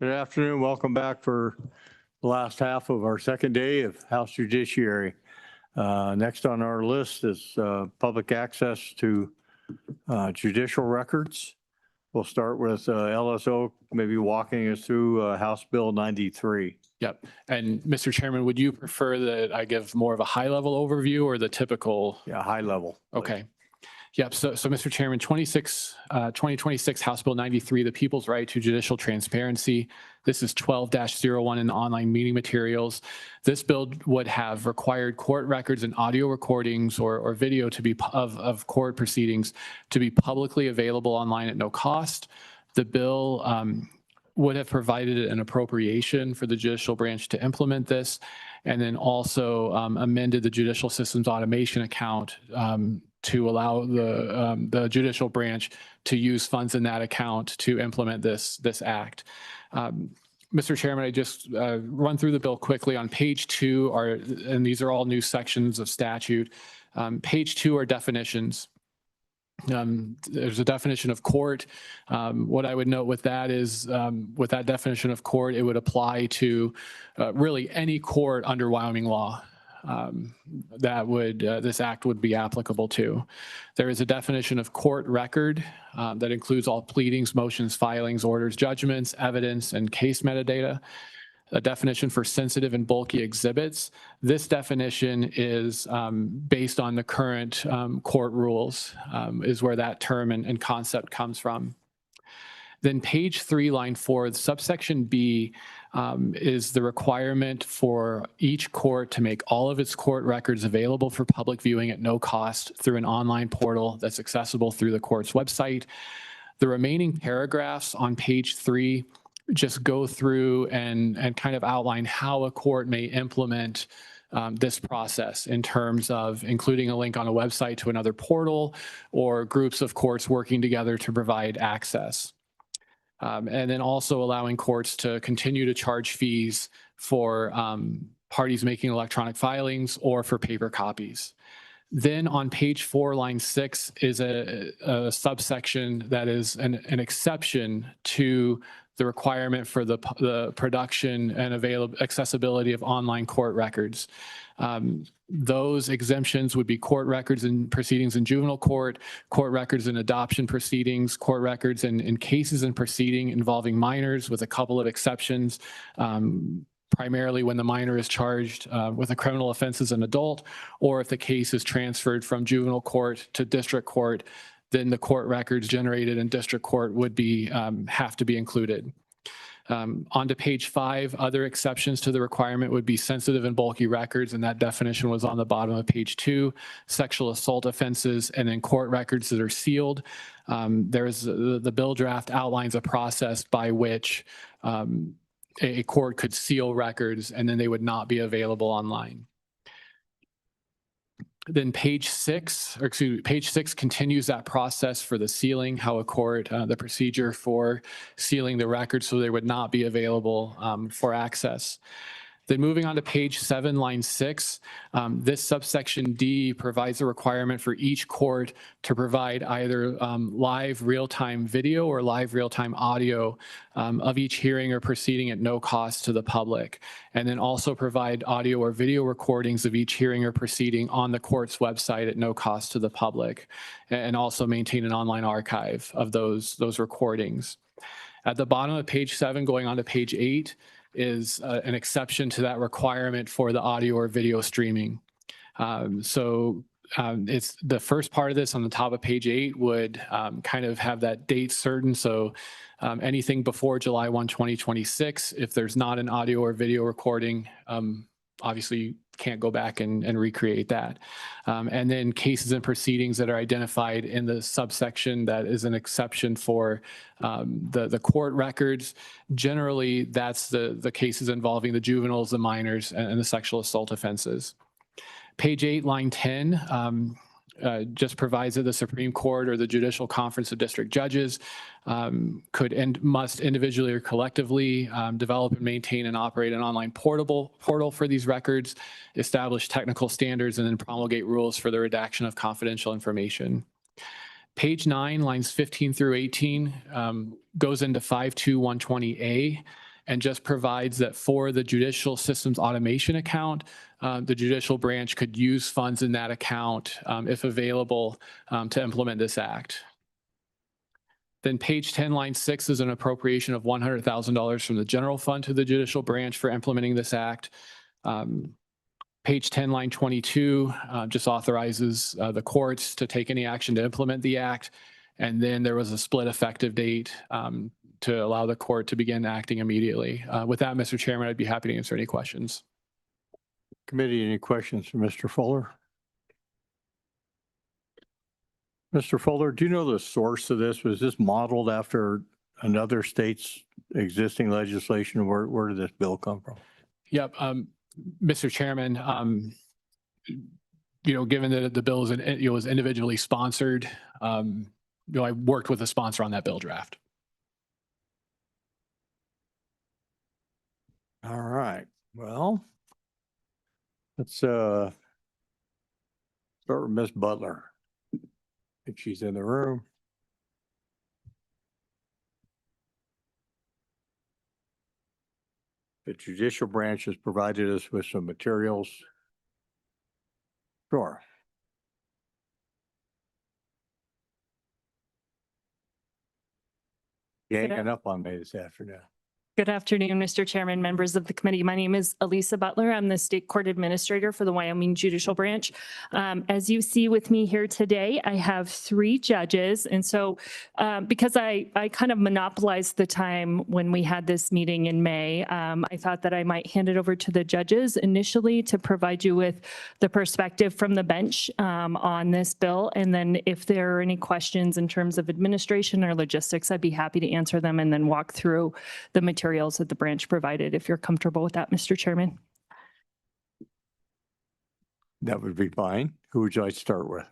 Good afternoon. Welcome back for the last half of our second day of House Judiciary. Next on our list is public access to judicial records. We'll start with LSO maybe walking us through House Bill 93. Yep. And Mr. Chairman, would you prefer that I give more of a high level overview or the typical? Yeah, high level. Okay. Yep. So Mr. Chairman, 2026 House Bill 93, the People's Right to Judicial Transparency. This is 12-01 in the online meeting materials. This bill would have required court records and audio recordings or video to be of court proceedings to be publicly available online at no cost. The bill would have provided an appropriation for the judicial branch to implement this, and then also amended the judicial systems automation account to allow the judicial branch to use funds in that account to implement this act. Mr. Chairman, I just run through the bill quickly. On page 2 and these are all new sections of statute. Page 2 are definitions. There's a definition of court. What I would note with that is, with that definition of court, it would apply to really any court under Wyoming law that this act would be applicable to. There is a definition of court record that includes all pleadings, motions, filings, orders, judgments, evidence, and case metadata. A definition for sensitive and bulky exhibits. This definition is based on the current court rules, is where that term and concept comes from. Then page 3, line 4, subsection B is the requirement for each court to make all of its court records available for public viewing at no cost through an online portal that's accessible through the court's website. The remaining paragraphs on page 3 just go through and kind of outline how a court may implement this process in terms of including a link on a website to another portal or groups of courts working together to provide access. And then also allowing courts to continue to charge fees for parties making electronic filings or for paper copies. Then on page 4, line 6 is a subsection that is an exception to the requirement for the production and accessibility of online court records. Those exemptions would be court records and proceedings in juvenile court records in adoption proceedings, court records in cases and proceeding involving minors, with a couple of exceptions, primarily when the minor is charged with a criminal offense as an adult, or if the case is transferred from juvenile court to district court, then the court records generated in district court would have to be included. Onto page 5, other exceptions to the requirement would be sensitive and bulky records, and that definition was on the bottom of page 2, sexual assault offenses, and then court records that are sealed. The bill draft outlines a process by which a court could seal records and then they would not be available online. Then page 6 continues that process for the sealing, how a court, the procedure for sealing the records so they would not be available for access. Then moving on to page 7, line 6, this subsection D provides a requirement for each court to provide either live real-time video or live real-time audio of each hearing or proceeding at no cost to the public, and then also provide audio or video recordings of each hearing or proceeding on the court's website at no cost to the public, and also maintain an online archive of those recordings. At the bottom of page 7, going on to page 8, is an exception to that requirement for the audio or video streaming. It's the first part of this on the top of page 8 would kind of have that date certain. So anything before July 1, 2026, if there's not an audio or video recording, obviously you can't go back and recreate that. And then cases and proceedings that are identified in the subsection that is an exception for the court records. Generally, that's the cases involving the juveniles, the minors, and the sexual assault offenses. Page 8, line 10, just provides that the Supreme Court or the Judicial Conference of District Judges must individually or collectively develop and maintain and operate an online portal for these records, establish technical standards, and then promulgate rules for the redaction of confidential information. Page 9, lines 15 through 18, goes into 52120A and just provides that for the judicial systems automation account, the judicial branch could use funds in that account if available to implement this act. Then page 10, line 6 is an appropriation of $100,000 from the general fund to the judicial branch for implementing this act. Page 10, line 22 just authorizes the courts to take any action to implement the act. And then there was a split effective date to allow the court to begin acting immediately. With that, Mr. Chairman, I'd be happy to answer any questions. Committee, any questions for Mr. Fuller? Mr. Fuller, do you know the source of this? Was this modeled after another state's existing legislation? Where did this bill come from? Yep. Mr. Chairman, given that the bill was individually sponsored, I worked with a sponsor on that bill draft. All right. Well, let's start with Ms. Butler. I think she's in the room. The judicial branch has provided us with some materials. Sure. Ganging up on me this afternoon. Good afternoon, Mr. Chairman, members of the committee. My name is Elisa Butler. I'm the State Court Administrator for the Wyoming Judicial Branch. As you see with me here today, I have 3 judges. And so because I kind of monopolized the time when we had this meeting in May, I thought that I might hand it over to the judges initially to provide you with the perspective from the bench on this bill. And then if there are any questions in terms of administration or logistics, I'd be happy to answer them and then walk through the materials that the branch provided, if you're comfortable with that, Mr. Chairman. That would be fine. Who would you like to start with?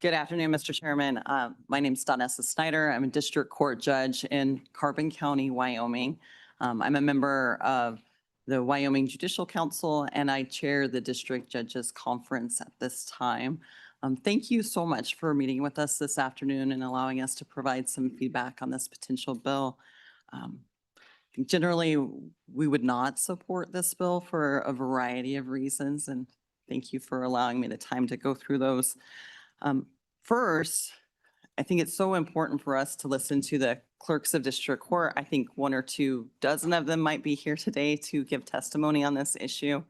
Good afternoon, Mr. Chairman. My name is Donessa Snyder. I'm a district court judge in Carbon County, Wyoming. I'm a member of the Wyoming Judicial Council, and I chair the District Judges Conference at this time. Thank you so much for meeting with us this afternoon and allowing us to provide some feedback on this potential bill. Generally, we would not support this bill for a variety of reasons, and thank you for allowing me the time to go through those. First, I think it's so important for us to listen to the clerks of district court. I think 1 or 2 dozen of them might be here today to give testimony on this issue.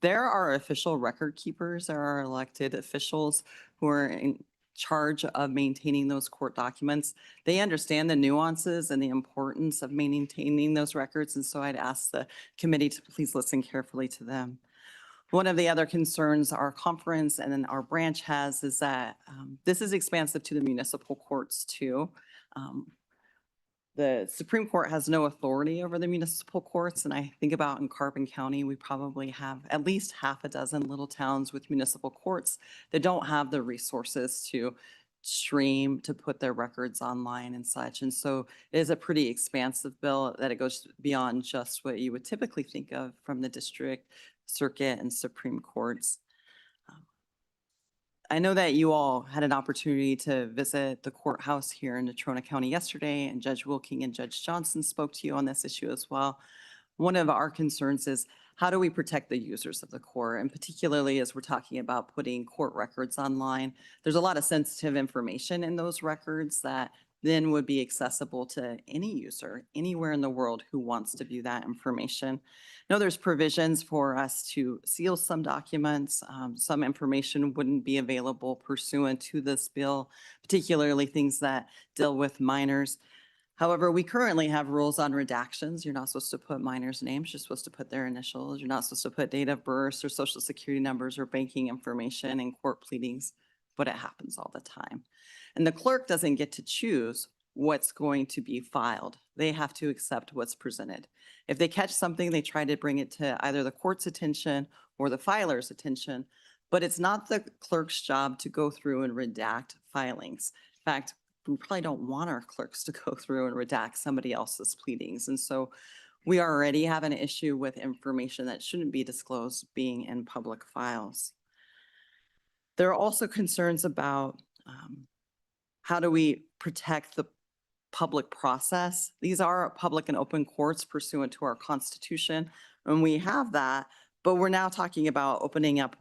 There are official record keepers, there are elected officials who are in charge of maintaining those court documents. They understand the nuances and the importance of maintaining those records, and so I'd ask the committee to please listen carefully to them. One of the other concerns our conference and then our branch has is that this is expansive to the municipal courts too. The Supreme Court has no authority over the municipal courts, and I think about in Carbon County, we probably have at least half a dozen little towns with municipal courts that don't have the resources to stream, to put their records online and such. And so it is a pretty expansive bill that it goes beyond just what you would typically think of from the district, circuit, and Supreme Courts. I know that you all had an opportunity to visit the courthouse here in Natrona County yesterday, and Judge Wilking and Judge Johnson spoke to you on this issue as well. One of our concerns is how do we protect the users of the court, and particularly as we're talking about putting court records online. There's a lot of sensitive information in those records that then would be accessible to any user anywhere in the world who wants to view that information. I know there's provisions for us to seal some documents. Some information wouldn't be available pursuant to this bill, particularly things that deal with minors. However, we currently have rules on redactions. You're not supposed to put minors' names. You're supposed to put their initials. You're not supposed to put date of birth or social security numbers or banking information in court pleadings, but it happens all the time. And the clerk doesn't get to choose what's going to be filed. They have to accept what's presented. If they catch something, they try to bring it to either the court's attention or the filer's attention, but it's not the clerk's job to go through and redact filings. In fact, we probably don't want our clerks to go through and redact somebody else's pleadings. And so we already have an issue with information that shouldn't be disclosed being in public files. There are also concerns about how do we protect the public process. These are public and open courts pursuant to our Constitution, and we have that, but we're now talking about opening up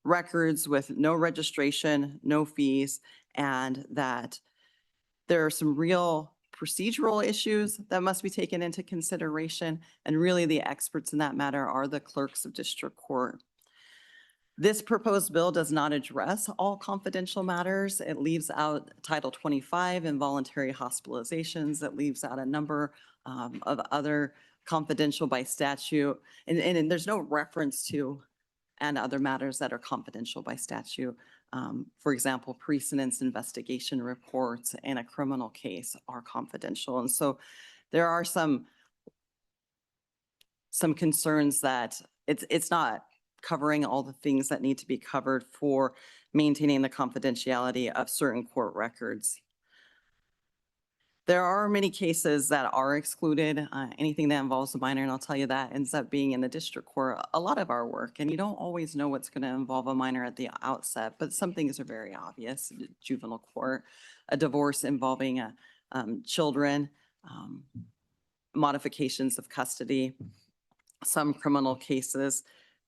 records with no registration, no fees, and that there are some real procedural issues that must be taken into consideration, and really the experts in that matter are the clerks of district court. This proposed bill does not address all confidential matters. It leaves out Title 25 involuntary hospitalizations. It leaves out a number of other confidential by statute. And there's no reference to and other matters that are confidential by statute. For example, precedence investigation reports in a criminal case are confidential. And so there are some concerns that it's not covering all the things that need to be covered for maintaining the confidentiality of certain court records. There are many cases that are excluded, anything that involves a minor, and I'll tell you that ends up being in the district court a lot of our work, and you don't always know what's going to involve a minor at the outset, but some things are very obvious. Juvenile court, a divorce involving children, modifications of custody, some criminal cases.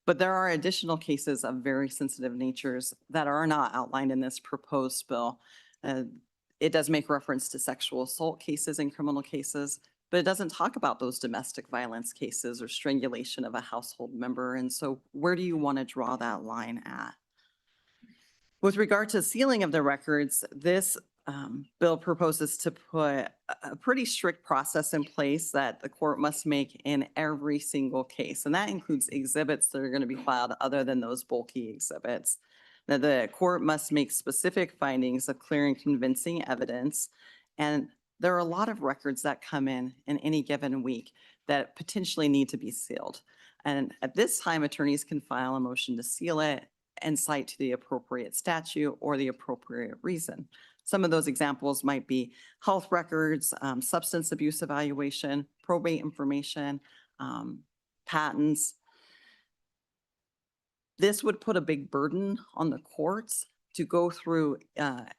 But there are additional cases of very sensitive natures that are not outlined in this proposed bill. It does make reference to sexual assault cases and criminal cases, but it doesn't talk about those domestic violence cases or strangulation of a household member. And so where do you want to draw that line at? With regard to sealing of the records, this bill proposes to put a pretty strict process in place that the court must make in every single case. And that includes exhibits that are going to be filed other than those bulky exhibits. Now, the court must make specific findings of clear and convincing evidence. And there are a lot of records that come in any given week that potentially need to be sealed. And at this time, attorneys can file a motion to seal it and cite to the appropriate statute or the appropriate reason. Some of those examples might be health records, substance abuse evaluation, probate information, patents. This would put a big burden on the courts to go through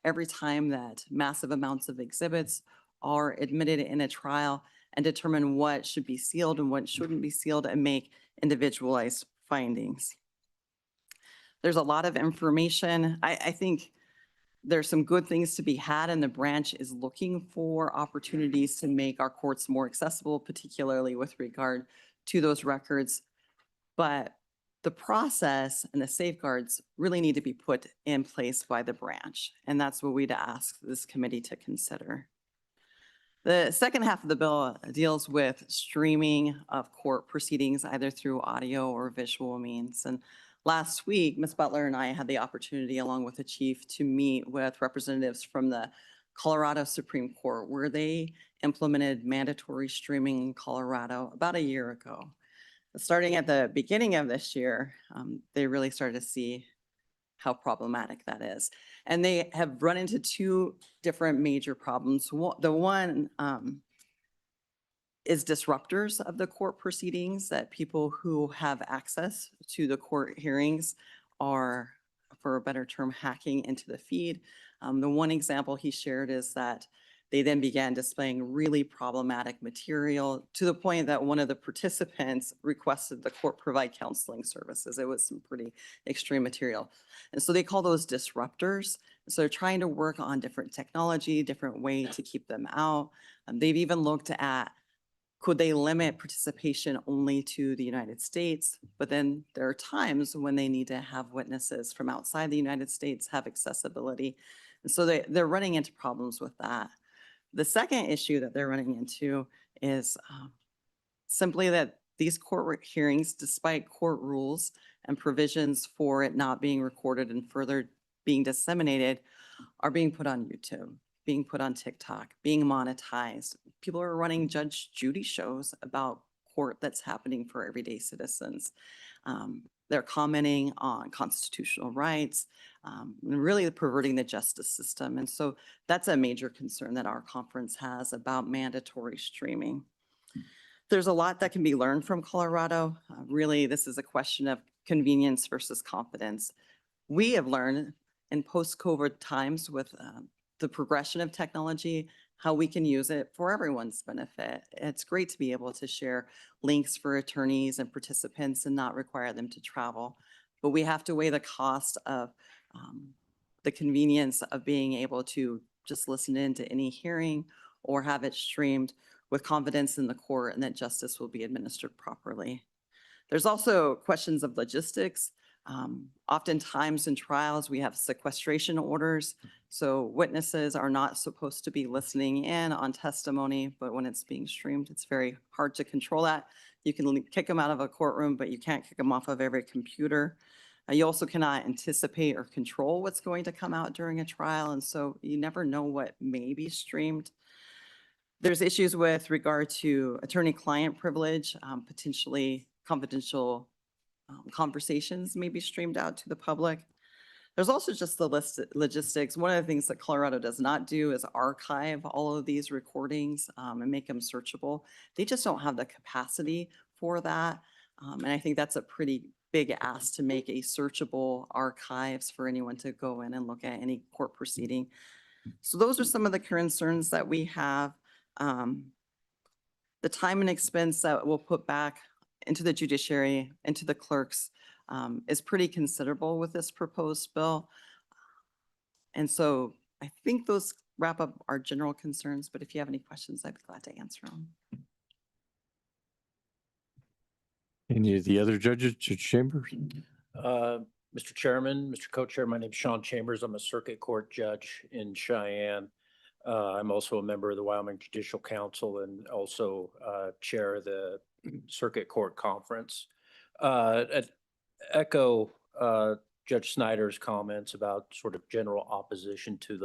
every time that massive amounts of exhibits are admitted in a trial and determine what should be sealed and what shouldn't be sealed and make individualized findings. There's a lot of information. I think there's some good things to be had, and the branch is looking for opportunities to make our courts more accessible, particularly with regard to those records. But the process and the safeguards really need to be put in place by the branch, and that's what we'd ask this committee to consider. The second half of the bill deals with streaming of court proceedings, either through audio or visual means. And last week, Ms. Butler and I had the opportunity, along with the chief, to meet with representatives from the Colorado Supreme Court, where they implemented mandatory streaming in Colorado about a year ago. Starting at the beginning of this year, they really started to see how problematic that is. And they have run into two different major problems. The one is disruptors of the court proceedings, that people who have access to the court hearings are, for a better term, hacking into the feed. The one example he shared is that they then began displaying really problematic material to the point that one of the participants requested the court provide counseling services. It was some pretty extreme material. And so they call those disruptors. So they're trying to work on different technology, different way to keep them out. They've even looked at, could they limit participation only to the United States? But then there are times when they need to have witnesses from outside the United States have accessibility. And so they're running into problems with that. The second issue that they're running into is simply that these court hearings, despite court rules and provisions for it not being recorded and further being disseminated, are being put on YouTube, being put on TikTok, being monetized. People are running Judge Judy shows about court that's happening for everyday citizens. They're commenting on constitutional rights, and really perverting the justice system. And so that's a major concern that our conference has about mandatory streaming. There's a lot that can be learned from Colorado. Really, this is a question of convenience versus confidence. We have learned in post-COVID times with the progression of technology, how we can use it for everyone's benefit. It's great to be able to share links for attorneys and participants and not require them to travel. But we have to weigh the cost of the convenience of being able to just listen in to any hearing or have it streamed with confidence in the court and that justice will be administered properly. There's also questions of logistics. Oftentimes in trials, we have sequestration orders. So witnesses are not supposed to be listening in on testimony, but when it's being streamed, it's very hard to control that. You can kick them out of a courtroom, but you can't kick them off of every computer. You also cannot anticipate or control what's going to come out during a trial. And so you never know what may be streamed. There's issues with regard to attorney-client privilege, potentially confidential conversations may be streamed out to the public. There's also just the logistics. One of the things that Colorado does not do is archive all of these recordings and make them searchable. They just don't have the capacity for that. And I think that's a pretty big ask to make a searchable archives for anyone to go in and look at any court proceeding. So those are some of the concerns that we have. The time and expense that we'll put back into the judiciary, into the clerks, is pretty considerable with this proposed bill. And so I think those wrap up our general concerns, but if you have any questions, I'd be glad to answer them. Any of the other judges, Judge Chambers? Mr. Chairman, Mr. Co-Chair, my name is Sean Chambers. I'm a circuit court judge in Cheyenne. I'm also a member of the Wyoming Judicial Council and also chair of the Circuit Court Conference. Echo Judge Snyder's comments about sort of general opposition to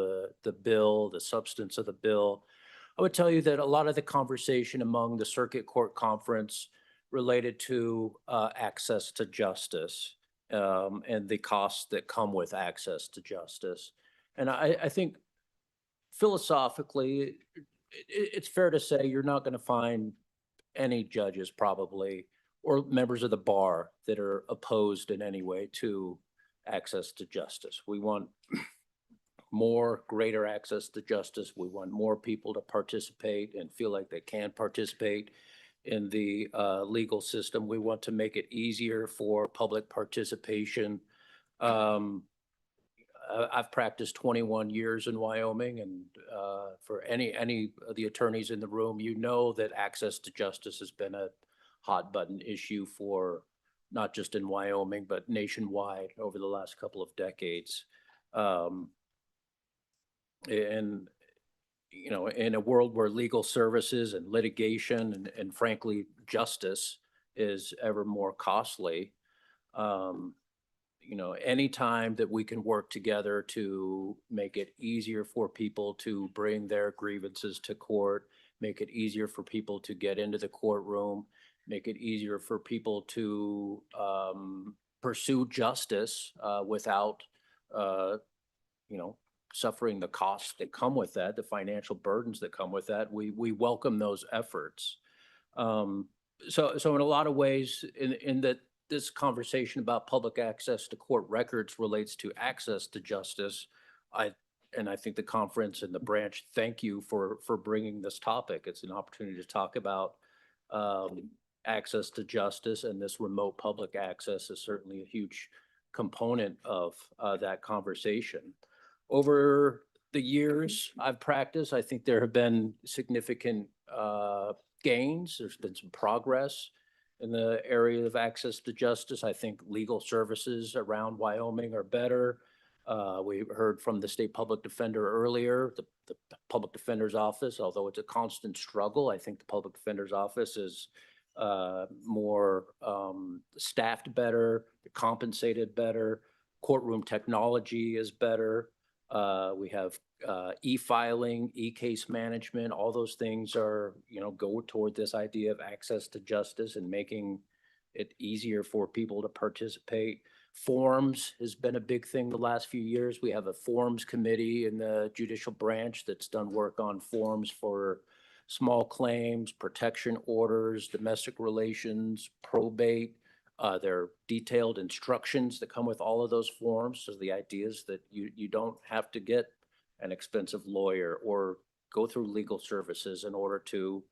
the bill, the substance of the bill. I would tell you that a lot of the conversation among the Circuit Court Conference related to access to justice and the costs that come with access to justice. And I think philosophically, it's fair to say you're not going to find any judges probably or members of the bar that are opposed in any way to access to justice. We want greater access to justice. We want more people to participate and feel like they can participate in the legal system. We want to make it easier for public participation. I've practiced 21 years in Wyoming, and for any of the attorneys in the room, you know that access to justice has been a hot button issue for not just in Wyoming, but nationwide over the last couple of decades. And you know, in a world where legal services and litigation and frankly, justice is ever more costly, you know, any time that we can work together to make it easier for people to bring their grievances to court, make it easier for people to get into the courtroom, make it easier for people to pursue justice without, you know, suffering the costs that come with that, the financial burdens that come with that. We welcome those efforts. So in a lot of ways, in that this conversation about public access to court records relates to access to justice, I think the conference and the branch thank you for bringing this topic. It's an opportunity to talk about access to justice, and this remote public access is certainly a huge component of that conversation. Over the years I've practiced, I think there have been significant gains. There's been some progress in the area of access to justice. I think legal services around Wyoming are better. We heard from the state public defender earlier, the public defender's office, although it's a constant struggle, I think the public defender's office is more staffed better, compensated better, courtroom technology is better. We have e-filing, e-case management, all those things are, you know, go toward this idea of access to justice and making it easier for people to participate. Forms has been a big thing the last few years. We have a forms committee in the judicial branch that's done work on forms for small claims, protection orders, domestic relations, probate. There are detailed instructions that come with all of those forms. So the idea is that you don't have to get an expensive lawyer or go through legal services in order to,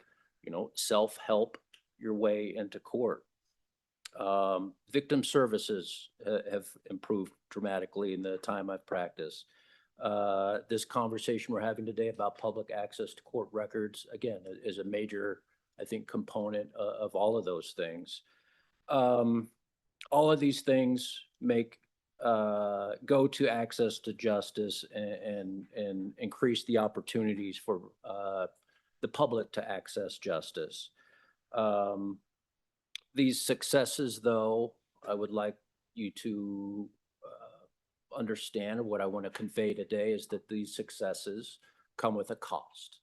self-help your way into court. Victim services have improved dramatically in the time I've practiced. This conversation we're having today about public access to court records, again, is a major, I think, component of all of those things. All of these things make go to access to justice and increase the opportunities for the public to access justice. These successes, though, I would like you to understand, what I want to convey today is that these successes come with a cost.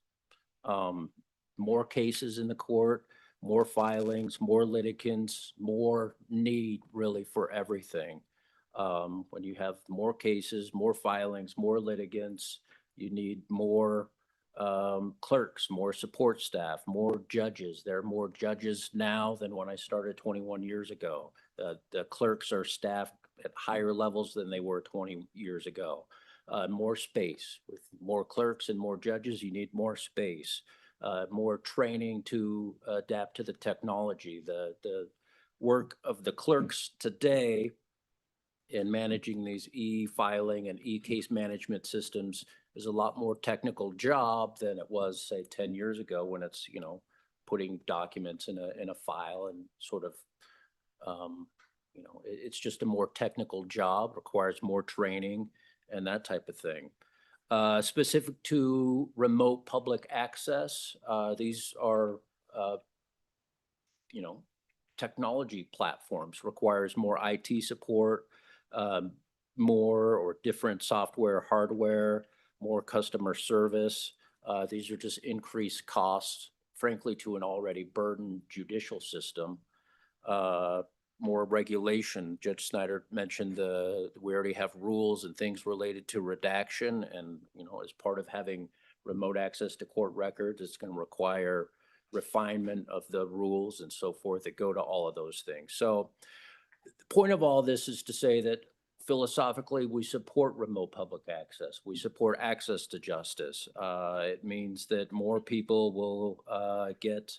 More cases in the court, more filings, more litigants, more need really for everything. When you have more cases, more filings, more litigants, you need more clerks, more support staff, more judges. There are more judges now than when I started 21 years ago. The clerks are staffed at higher levels than they were 20 years ago. More space. With more clerks and more judges, you need more space. More training to adapt to the technology. The work of the clerks today in managing these e-filing and e-case management systems is a lot more technical job than it was, say, 10 years ago, when it's, putting documents in a file and sort of, it's just a more technical job, requires more training and that type of thing. Specific to remote public access, these are, technology platforms, requires more IT support, more or different software, hardware, more customer service. These are just increased costs, frankly, to an already burdened judicial system. More regulation. Judge Snyder mentioned we already have rules and things related to redaction, and as part of having remote access to court records, it's going to require refinement of the rules and so forth that go to all of those things. So the point of all this is to say that philosophically, we support remote public access. We support access to justice. It means that more people will get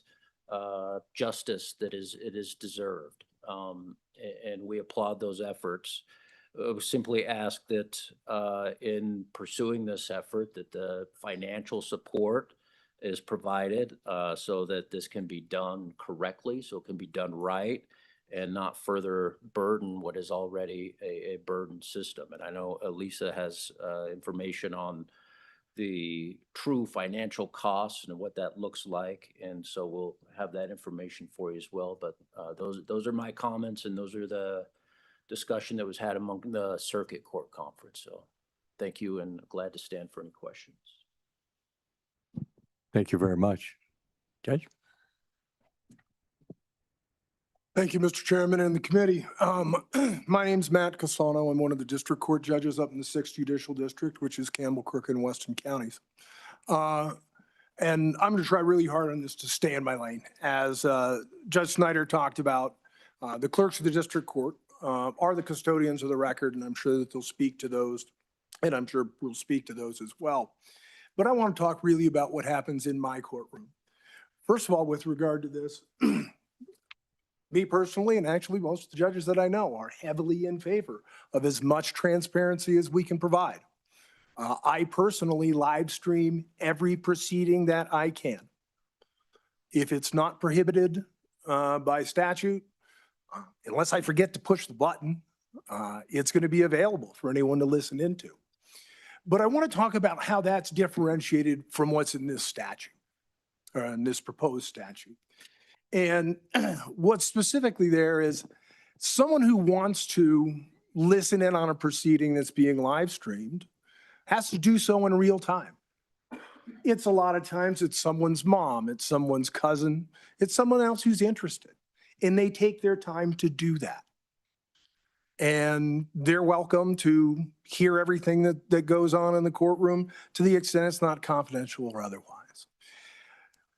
justice that is deserved. And we applaud those efforts. Simply ask that in pursuing this effort, that the financial support is provided so that this can be done correctly, so it can be done right, and not further burden what is already a burdened system. And I know Elisa has information on the true financial costs and what that looks like. And so we'll have that information for you as well. But those are my comments, and those are the discussion that was had among the circuit court conference. So thank you, and glad to stand for any questions. Thank you very much. Judge? Thank you, Mr. Chairman and the committee. My name's Matt Casano. I'm one of the district court judges up in the 6th Judicial District, which is Campbell, Crook, and Weston counties. And I'm going to try really hard on this to stay in my lane. As Judge Snyder talked about, the clerks of the district court are the custodians of the record, and I'm sure that they'll speak to those, and I'm sure we'll speak to those as well. But I want to talk really about what happens in my courtroom. First of all, with regard to this, me personally, and actually most of the judges that I know, are heavily in favor of as much transparency as we can provide. I personally live stream every proceeding that I can. If it's not prohibited by statute, unless I forget to push the button, it's going to be available for anyone to listen into. But I want to talk about how that's differentiated from what's in this statute, or in this proposed statute. And what's specifically there is someone who wants to listen in on a proceeding that's being live streamed has to do so in real time. It's a lot of times it's someone's mom, it's someone's cousin, it's someone else who's interested, and they take their time to do that. And they're welcome to hear everything that goes on in the courtroom to the extent it's not confidential or otherwise.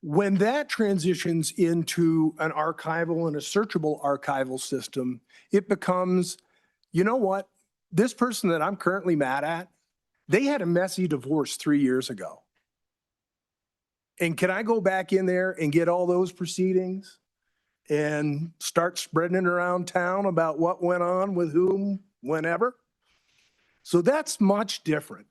When that transitions into an archival and a searchable archival system, it becomes, you know what, this person that I'm currently mad at They had a messy divorce 3 years ago. And can I go back in there and get all those proceedings and start spreading it around town about what went on with whom, whenever? So that's much different.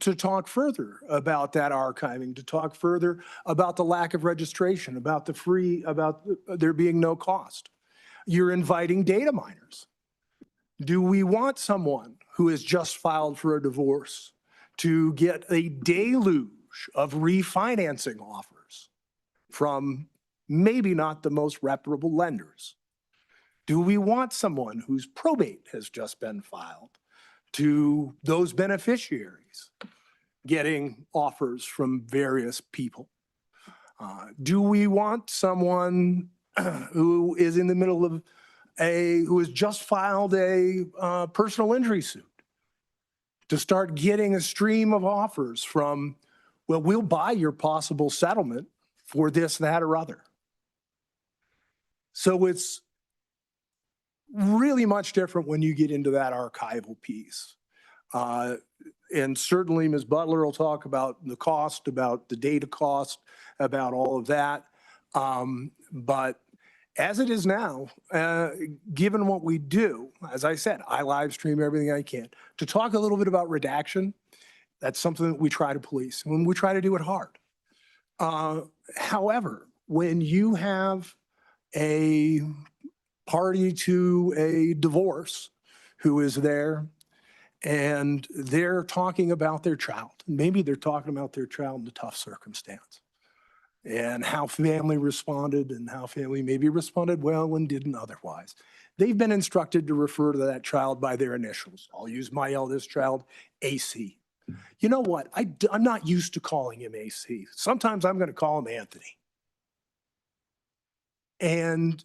To talk further about that archiving, to talk further about the lack of registration, about there being no cost. You're inviting data miners. Do we want someone who has just filed for a divorce to get a deluge of refinancing offers from maybe not the most reputable lenders? Do we want someone whose probate has just been filed to those beneficiaries getting offers from various people? Do we want someone who is in the middle of who has just filed a personal injury suit to start getting a stream of offers from, well, we'll buy your possible settlement for this, that, or other? So it's really much different when you get into that archival piece. And certainly Ms. Butler will talk about the cost, about the data cost, about all of that. But as it is now, given what we do, as I said, I live stream everything I can. To talk a little bit about redaction, that's something that we try to police, and we try to do it hard. However, when you have a party to a divorce who is there and they're talking about their child, maybe they're talking about their child in a tough circumstance, and how family responded and how family maybe responded well and didn't otherwise. They've been instructed to refer to that child by their initials. I'll use my eldest child, AC. You know what? I'm not used to calling him AC. Sometimes I'm going to call him Anthony. And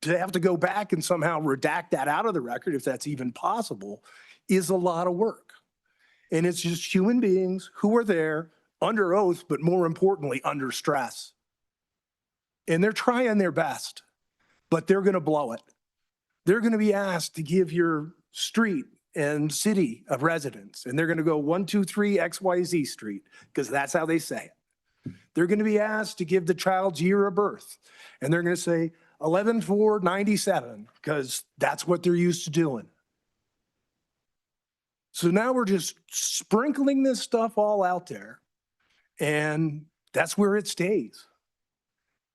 to have to go back and somehow redact that out of the record, if that's even possible, is a lot of work. And it's just human beings who are there under oath, but more importantly, under stress. And they're trying their best, but they're going to blow it. They're going to be asked to give your street and city of residence, and they're going to go 123 XYZ Street, because that's how they say it. They're going to be asked to give the child's year of birth, and they're going to say 11/4/97, because that's what they're used to doing. So now we're just sprinkling this stuff all out there, and that's where it stays.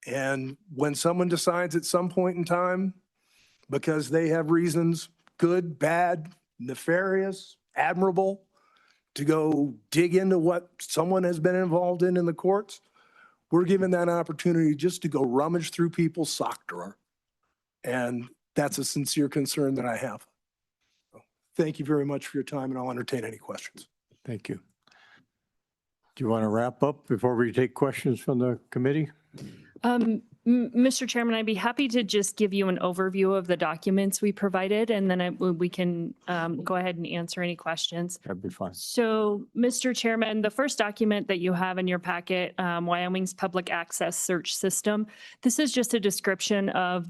And when someone decides at some point in time, because they have reasons, good, bad, nefarious, admirable, to go dig into what someone has been involved in the courts, we're given that opportunity just to go rummage through people's sock drawer. And that's a sincere concern that I have. So thank you very much for your time, and I'll entertain any questions. Thank you. Do you want to wrap up before we take questions from the committee? Mr. Chairman, I'd be happy to just give you an overview of the documents we provided, and then we can go ahead and answer any questions. That'd be fine. So, Mr. Chairman, the first document that you have in your packet, Wyoming's Public Access Search System, this is just a description of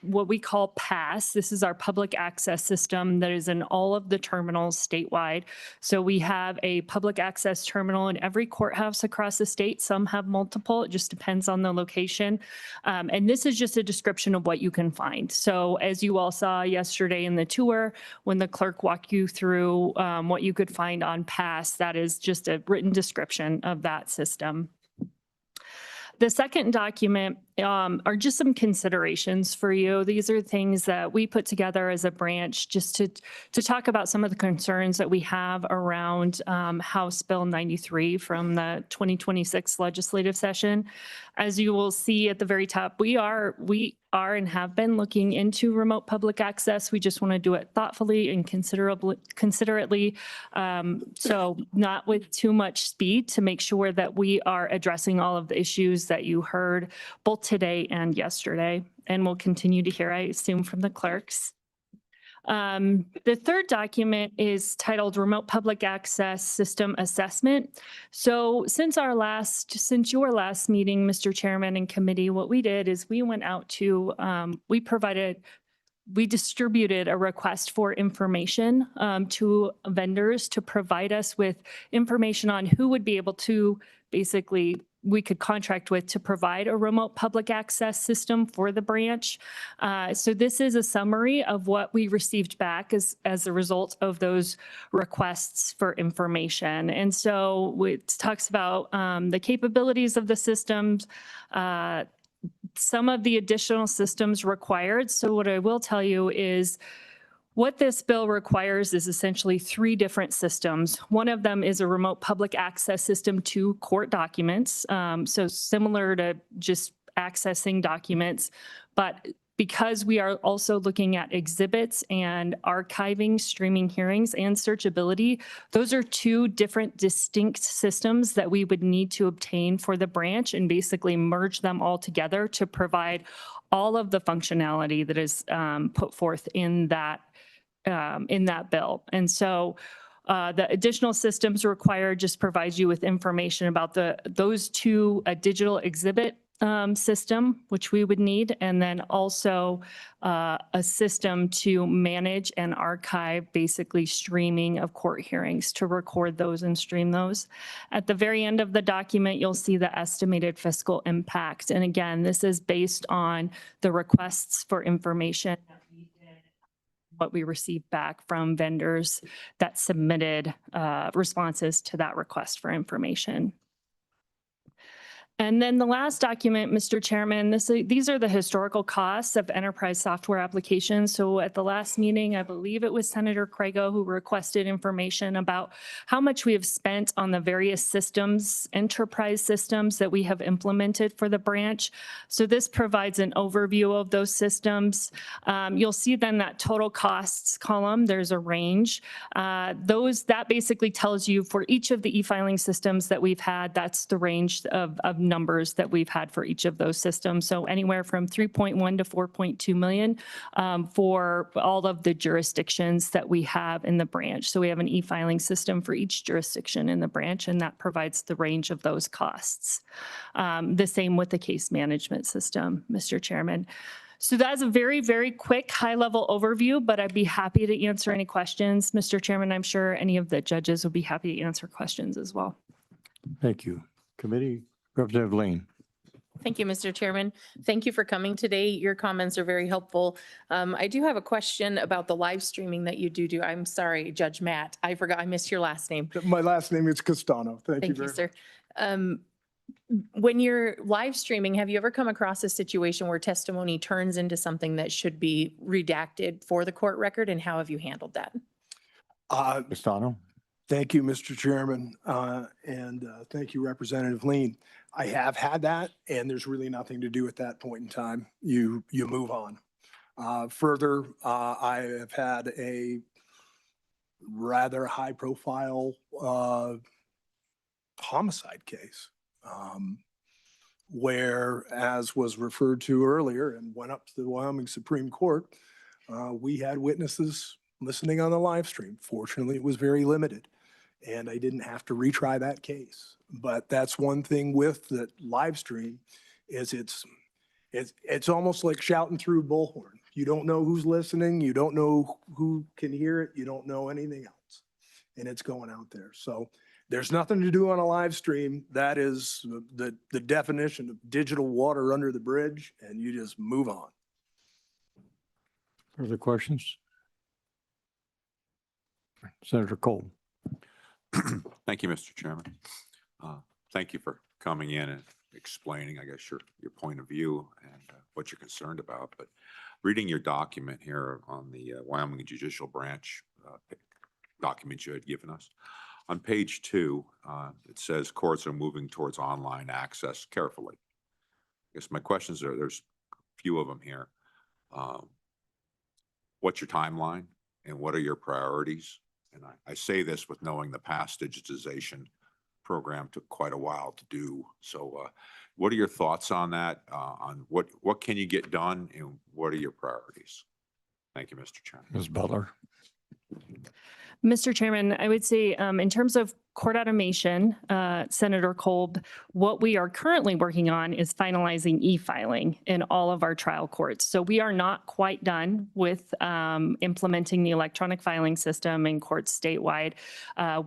what we call PASS. This is our public access system that is in all of the terminals statewide. So we have a public access terminal in every courthouse across the state. Some have multiple. It just depends on the location. And this is just a description of what you can find. So as you all saw yesterday in the tour, when the clerk walked you through what you could find on PASS, that is just a written description of that system. The second document are just some considerations for you. These are things that we put together as a branch just to talk about some of the concerns that we have around House Bill 93 from the 2026 legislative session. As you will see at the very top, we are and have been looking into remote public access. We just want to do it thoughtfully and considerately, so not with too much speed, to make sure that we are addressing all of the issues that you heard both today and yesterday, and we'll continue to hear, I assume, from the clerks. The third document is titled Remote Public Access System Assessment. So since your last meeting, Mr. Chairman and committee, what we did is we went out to, we provided we distributed a request for information to vendors to provide us with information on who would be able to basically we could contract with to provide a remote public access system for the branch. So this is a summary of what we received back as a result of those requests for information. And so it talks about the capabilities of the systems, some of the additional systems required. So what I will tell you is what this bill requires is essentially 3 different systems. One of them is a remote public access system to court documents. So similar to just accessing documents, but because we are also looking at exhibits and archiving, streaming hearings, and searchability, those are 2 different distinct systems that we would need to obtain for the branch and basically merge them all together to provide all of the functionality that is put forth in that bill. And so the additional systems required just provides you with information about those 2, a digital exhibit system, which we would need, and then also a system to manage and archive basically streaming of court hearings to record those and stream those. At the very end of the document, you'll see the estimated fiscal impact. And again, this is based on the requests for information that we did, what we received back from vendors that submitted responses to that request for information. And then the last document, Mr. Chairman, these are the historical costs of enterprise software applications. So at the last meeting, I believe it was Senator Crago who requested information about how much we have spent on the various systems, enterprise systems that we have implemented for the branch. So this provides an overview of those systems. You'll see then that total costs column, there's a range. That basically tells you for each of the e-filing systems that we've had, that's the range of numbers that we've had for each of those systems. So anywhere from 3.1 to 4.2 million for all of the jurisdictions that we have in the branch. So we have an e-filing system for each jurisdiction in the branch, and that provides the range of those costs. The same with the case management system, Mr. Chairman. So that's a very, very quick high-level overview, but I'd be happy to answer any questions. Mr. Chairman, I'm sure any of the judges would be happy to answer questions as well. Thank you. Committee Representative Lane. Thank you, Mr. Chairman. Thank you for coming today. Your comments are very helpful. I do have a question about the live streaming that you do. I'm sorry, Judge Matt. I forgot, I missed your last name. My last name is Castano. Thank you Thank you, very sir. When you're live streaming, have you ever come across a situation where testimony turns into something that should be redacted for the court record, and how have you handled that? Castano. Thank you, Mr. Chairman, and thank you, Representative Lean. I have had that, and there's really nothing to do at that point in time. You move on. Further, I have had a rather high-profile homicide case where, as was referred to earlier and went up to the Wyoming Supreme Court, we had witnesses listening on the live stream. Fortunately, it was very limited, and I didn't have to retry that case. But that's one thing with the live stream is it's almost like shouting through a bullhorn. You don't know who's listening. You don't know who can hear it. You don't know anything else, and it's going out there. So there's nothing to do on a live stream. That is the definition of digital water under the bridge, and you just move on. Further questions? Senator Cole. Thank you, Mr. Chairman. Thank you for coming in and explaining, I guess, your point of view and what you're concerned about. But reading your document here on the Wyoming Judicial Branch document you had given us, on page 2, it says courts are moving towards online access carefully. I guess my questions are, there's a few of them here. What's your timeline and what are your priorities? And I say this with knowing the past digitization program took quite a while to do. So what are your thoughts on that? On what can you get done and what are your priorities? Thank you, Mr. Chairman. Ms. Butler. Mr. Chairman, I would say in terms of court automation, Senator Kolb, what we are currently working on is finalizing e-filing in all of our trial courts. So we are not quite done with implementing the electronic filing system in courts statewide.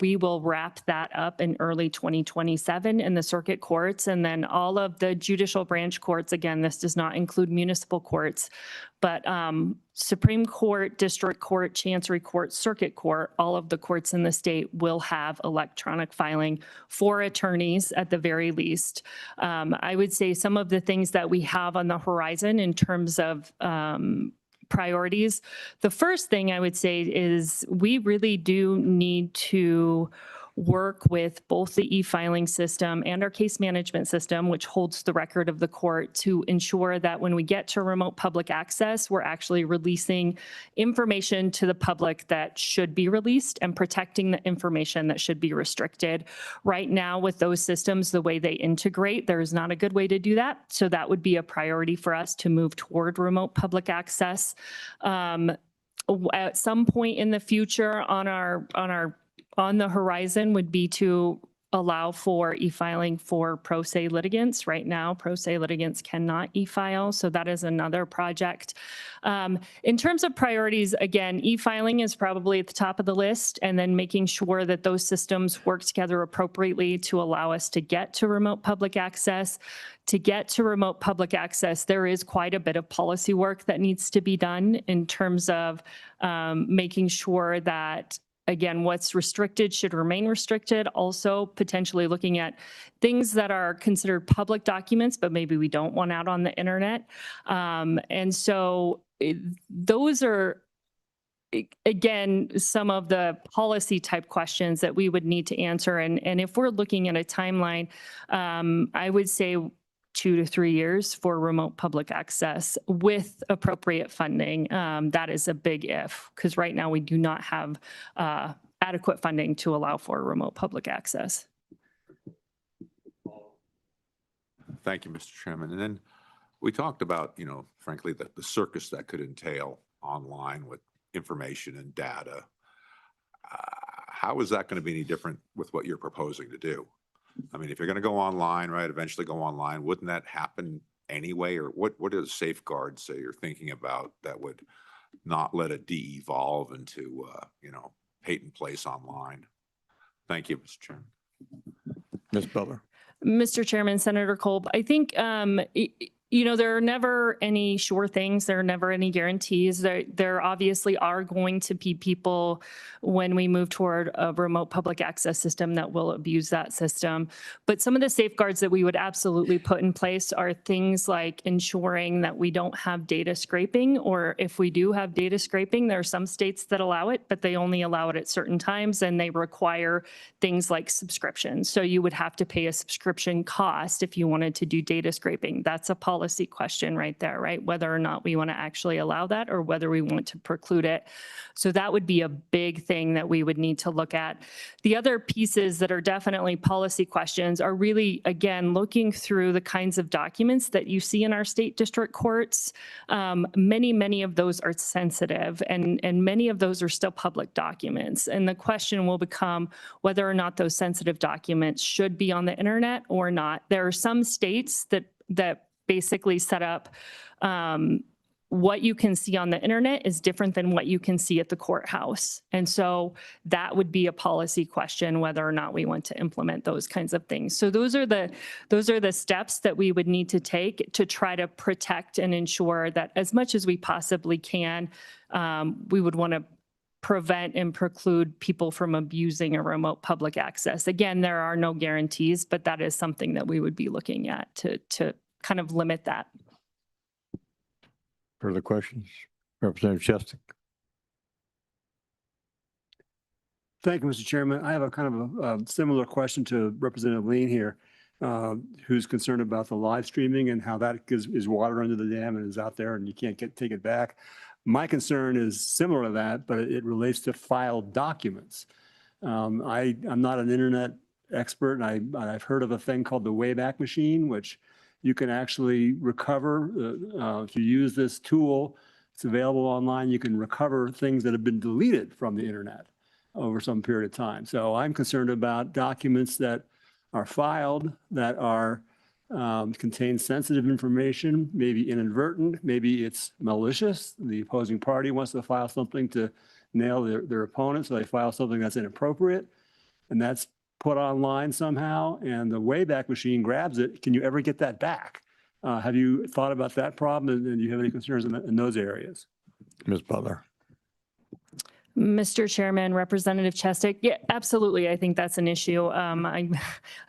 We will wrap that up in early 2027 in the circuit courts, and then all of the judicial branch courts, again, this does not include municipal courts, but Supreme Court, District Court, Chancery Court, Circuit Court, all of the courts in the state will have electronic filing for attorneys at the very least. I would say some of the things that we have on the horizon in terms of priorities. The first thing I would say is we really do need to work with both the e-filing system and our case management system, which holds the record of the court, to ensure that when we get to remote public access, we're actually releasing information to the public that should be released and protecting the information that should be restricted. Right now with those systems, the way they integrate, there's not a good way to do that. So that would be a priority for us to move toward remote public access. At some point in the future on the horizon would be to allow for e-filing for pro se litigants. Right now, pro se litigants cannot e-file, so that is another project. In terms of priorities, again, e-filing is probably at the top of the list, and then making sure that those systems work together appropriately to allow us to get to remote public access. To get to remote public access, there is quite a bit of policy work that needs to be done in terms of making sure that, again, what's restricted should remain restricted. Also, potentially looking at things that are considered public documents, but maybe we don't want out on the internet. And so those are, again, some of the policy type questions that we would need to answer. And if we're looking at a timeline, I would say 2 to 3 years for remote public access with appropriate funding. That is a big if, because right now we do not have adequate funding to allow for remote public access. Thank you, Mr. Chairman. And then we talked about, frankly, the circus that could entail online with information and data. How is that going to be any different with what you're proposing to do? I mean, if you're going to go online, right, eventually go online, wouldn't that happen anyway? Or what are the safeguards that you're thinking about that would not let it de-evolve into, patent place online? Thank you, Mr. Chairman. Ms. Butler. Mr. Chairman, Senator Kolb, I think, there are never any sure things. There are never any guarantees. There obviously are going to be people when we move toward a remote public access system that will abuse that system. But some of the safeguards that we would absolutely put in place are things like ensuring that we don't have data scraping, or if we do have data scraping, there are some states that allow it, but they only allow it at certain times, and they require things like subscriptions. So you would have to pay a subscription cost if you wanted to do data scraping. That's a policy question right there, right? Whether or not we want to actually allow that or whether we want to preclude it. So that would be a big thing that we would need to look at. The other pieces that are definitely policy questions are really, again, looking through the kinds of documents that you see in our state district courts. Many of those are sensitive, and many of those are still public documents. And the question will become whether or not those sensitive documents should be on the internet or not. There are some states that basically set up what you can see on the internet is different than what you can see at the courthouse. And so that would be a policy question, whether or not we want to implement those kinds of things. So those are the steps that we would need to take to try to protect and ensure that as much as we possibly can, we would want to prevent and preclude people from abusing a remote public access. Again, there are no guarantees, but that is something that we would be looking at to kind of limit that. Further questions? Representative Shestak. Thank you, Mr. Chairman. I have a kind of a similar question to Representative Lean here, who's concerned about the live streaming and how that is water under the dam and is out there and you can't take it back. My concern is similar to that, but it relates to filed documents. I'm not an internet expert, and I've heard of a thing called the Wayback Machine, which you can actually recover. If you use this tool, it's available online. You can recover things that have been deleted from the internet. over some period of time. So I'm concerned about documents that are filed that are contain sensitive information, maybe inadvertent, maybe it's malicious. The opposing party wants to file something to nail their opponent, so they file something that's inappropriate, and that's put online somehow, and the Wayback Machine grabs it. Can you ever get that back? Have you thought about that problem, and do you have any concerns in those areas? Ms. Butler. Mr. Chairman, Representative Chestick, yeah, absolutely. I think that's an issue. I've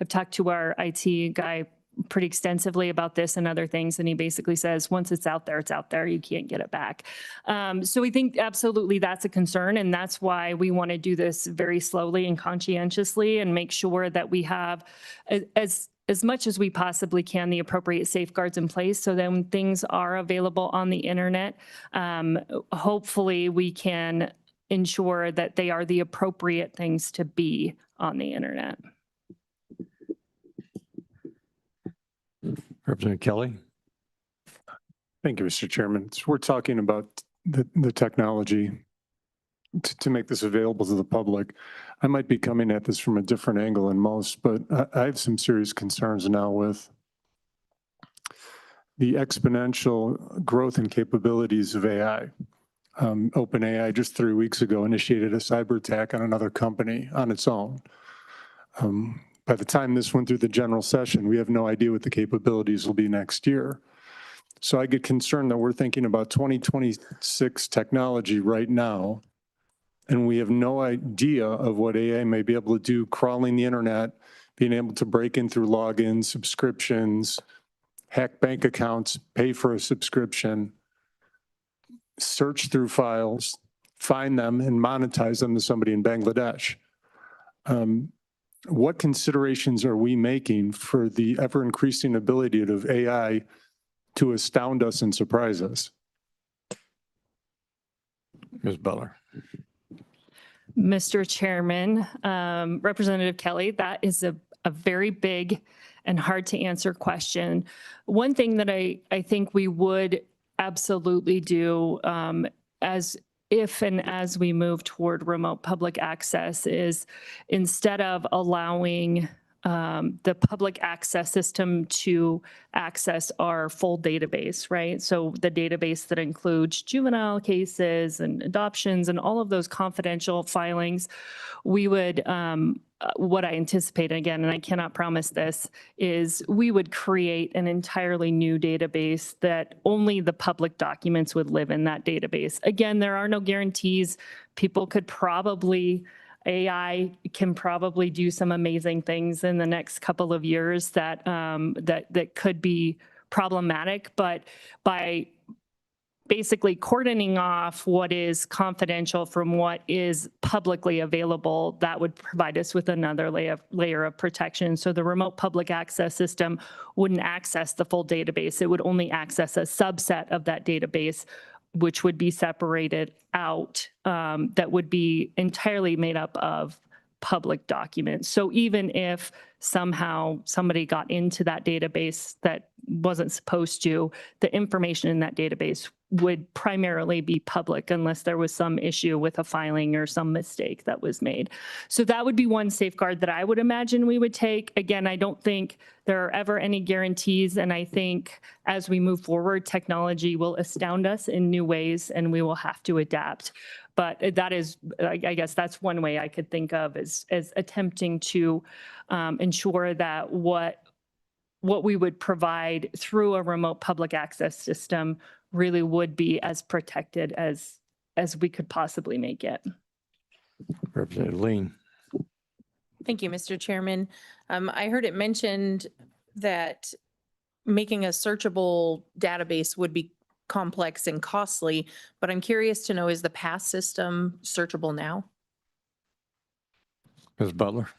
talked to our IT guy pretty extensively about this and other things, and he basically says, once it's out there, it's out there. You can't get it back. So we think absolutely that's a concern, and that's why we want to do this very slowly and conscientiously and make sure that we have as much as we possibly can the appropriate safeguards in place, so then when things are available on the internet, hopefully we can ensure that they are the appropriate things to be on the internet. Representative Kelly. Thank you, Mr. Chairman. So we're talking about the technology to make this available to the public. I might be coming at this from a different angle than most, but I have some serious concerns now with the exponential growth and capabilities of AI. OpenAI just 3 weeks ago initiated a cyber attack on another company on its own. By the time this went through the general session, we have no idea what the capabilities will be next year. So I get concerned that we're thinking about 2026 technology right now, and we have no idea of what AI may be able to do, crawling the internet, being able to break in through logins, subscriptions, hack bank accounts, pay for a subscription, search through files, find them, and monetize them to somebody in Bangladesh. What considerations are we making for the ever-increasing ability of AI to astound us and surprise us? Ms. Butler. Mr. Chairman, Representative Kelly, that is a very big and hard to answer question. One thing that I think we would absolutely do as we move toward remote public access is, instead of allowing the public access system to access our full database, right? So the database that includes juvenile cases and adoptions and all of those confidential filings, we would, what I anticipate, again, and I cannot promise this, is we would create an entirely new database that only the public documents would live in that database. Again, there are no guarantees. People could probably, AI can probably do some amazing things in the next couple of years that that could be problematic, but by basically cordoning off what is confidential from what is publicly available, that would provide us with another layer of protection. So the remote public access system wouldn't access the full database. It would only access a subset of that database, which would be separated out, that would be entirely made up of public documents. So even if somehow somebody got into that database that wasn't supposed to, the information in that database would primarily be public unless there was some issue with a filing or some mistake that was made. So that would be one safeguard that I would imagine we would take. Again, I don't think there are ever any guarantees, and I think as we move forward, technology will astound us in new ways and we will have to adapt. But that is, I guess that's one way I could think of as attempting to ensure that what we would provide through a remote public access system really would be as protected as we could possibly make it. Representative Lean. Thank you, Mr. Chairman. I heard it mentioned that making a searchable database would be complex and costly, but I'm curious to know, is the PASS system searchable now? Ms. Butler.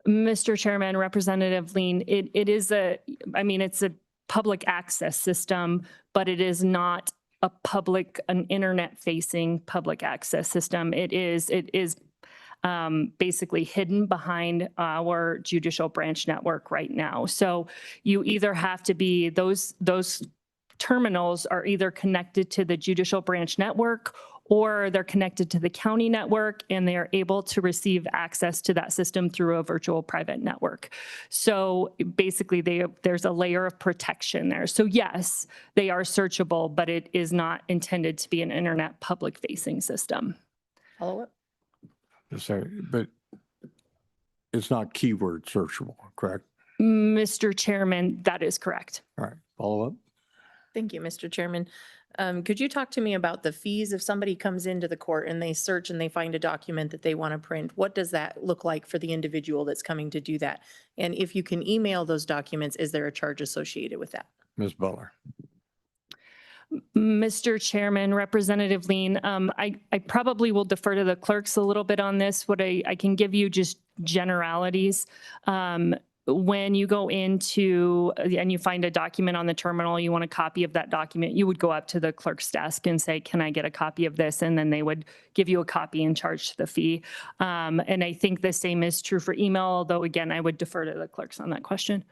Mr. Chairman, Representative Lean, it is it's a public access system, but it is not an internet-facing public access system. It is basically hidden behind our judicial branch network right now. So you either have to be, those terminals are either connected to the judicial branch network or they're connected to the county network and they are able to receive access to that system through a virtual private network. So basically there's a layer of protection there. So yes, they are searchable, but it is not intended to be an internet public facing system. Follow up? Sorry, but it's not keyword searchable, correct? Mr. Chairman, that is correct. All right, follow up. Thank you, Mr. Chairman. Could you talk to me about the fees if somebody comes into the court and they search and they find a document that they want to print? What does that look like for the individual that's coming to do that? And if you can email those documents, is there a charge associated with that? Ms. Butler. Mr. Chairman, Representative Lean, I probably will defer to the clerks a little bit on this. What I can give you just generalities. When you go into and you find a document on the terminal, you want a copy of that document, you would go up to the clerk's desk and say, can I get a copy of this? And then they would give you a copy and charge the fee. And I think the same is true for email, although again, I would defer to the clerks on that question.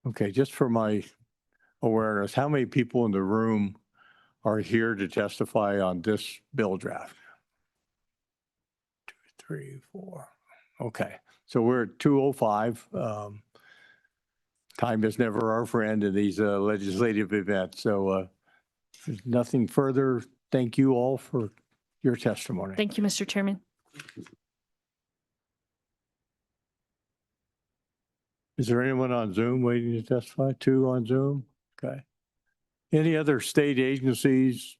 Okay, just for my awareness, how many people in the room are here to testify on this bill draft? 2, 3, 4. Okay, so we're at 2:05. Time is never our friend in these legislative events. So if there's nothing further. Thank you all for your testimony. Thank you, Mr. Chairman. Is there anyone on Zoom waiting to testify? 2 on Zoom? Okay. Any other state agencies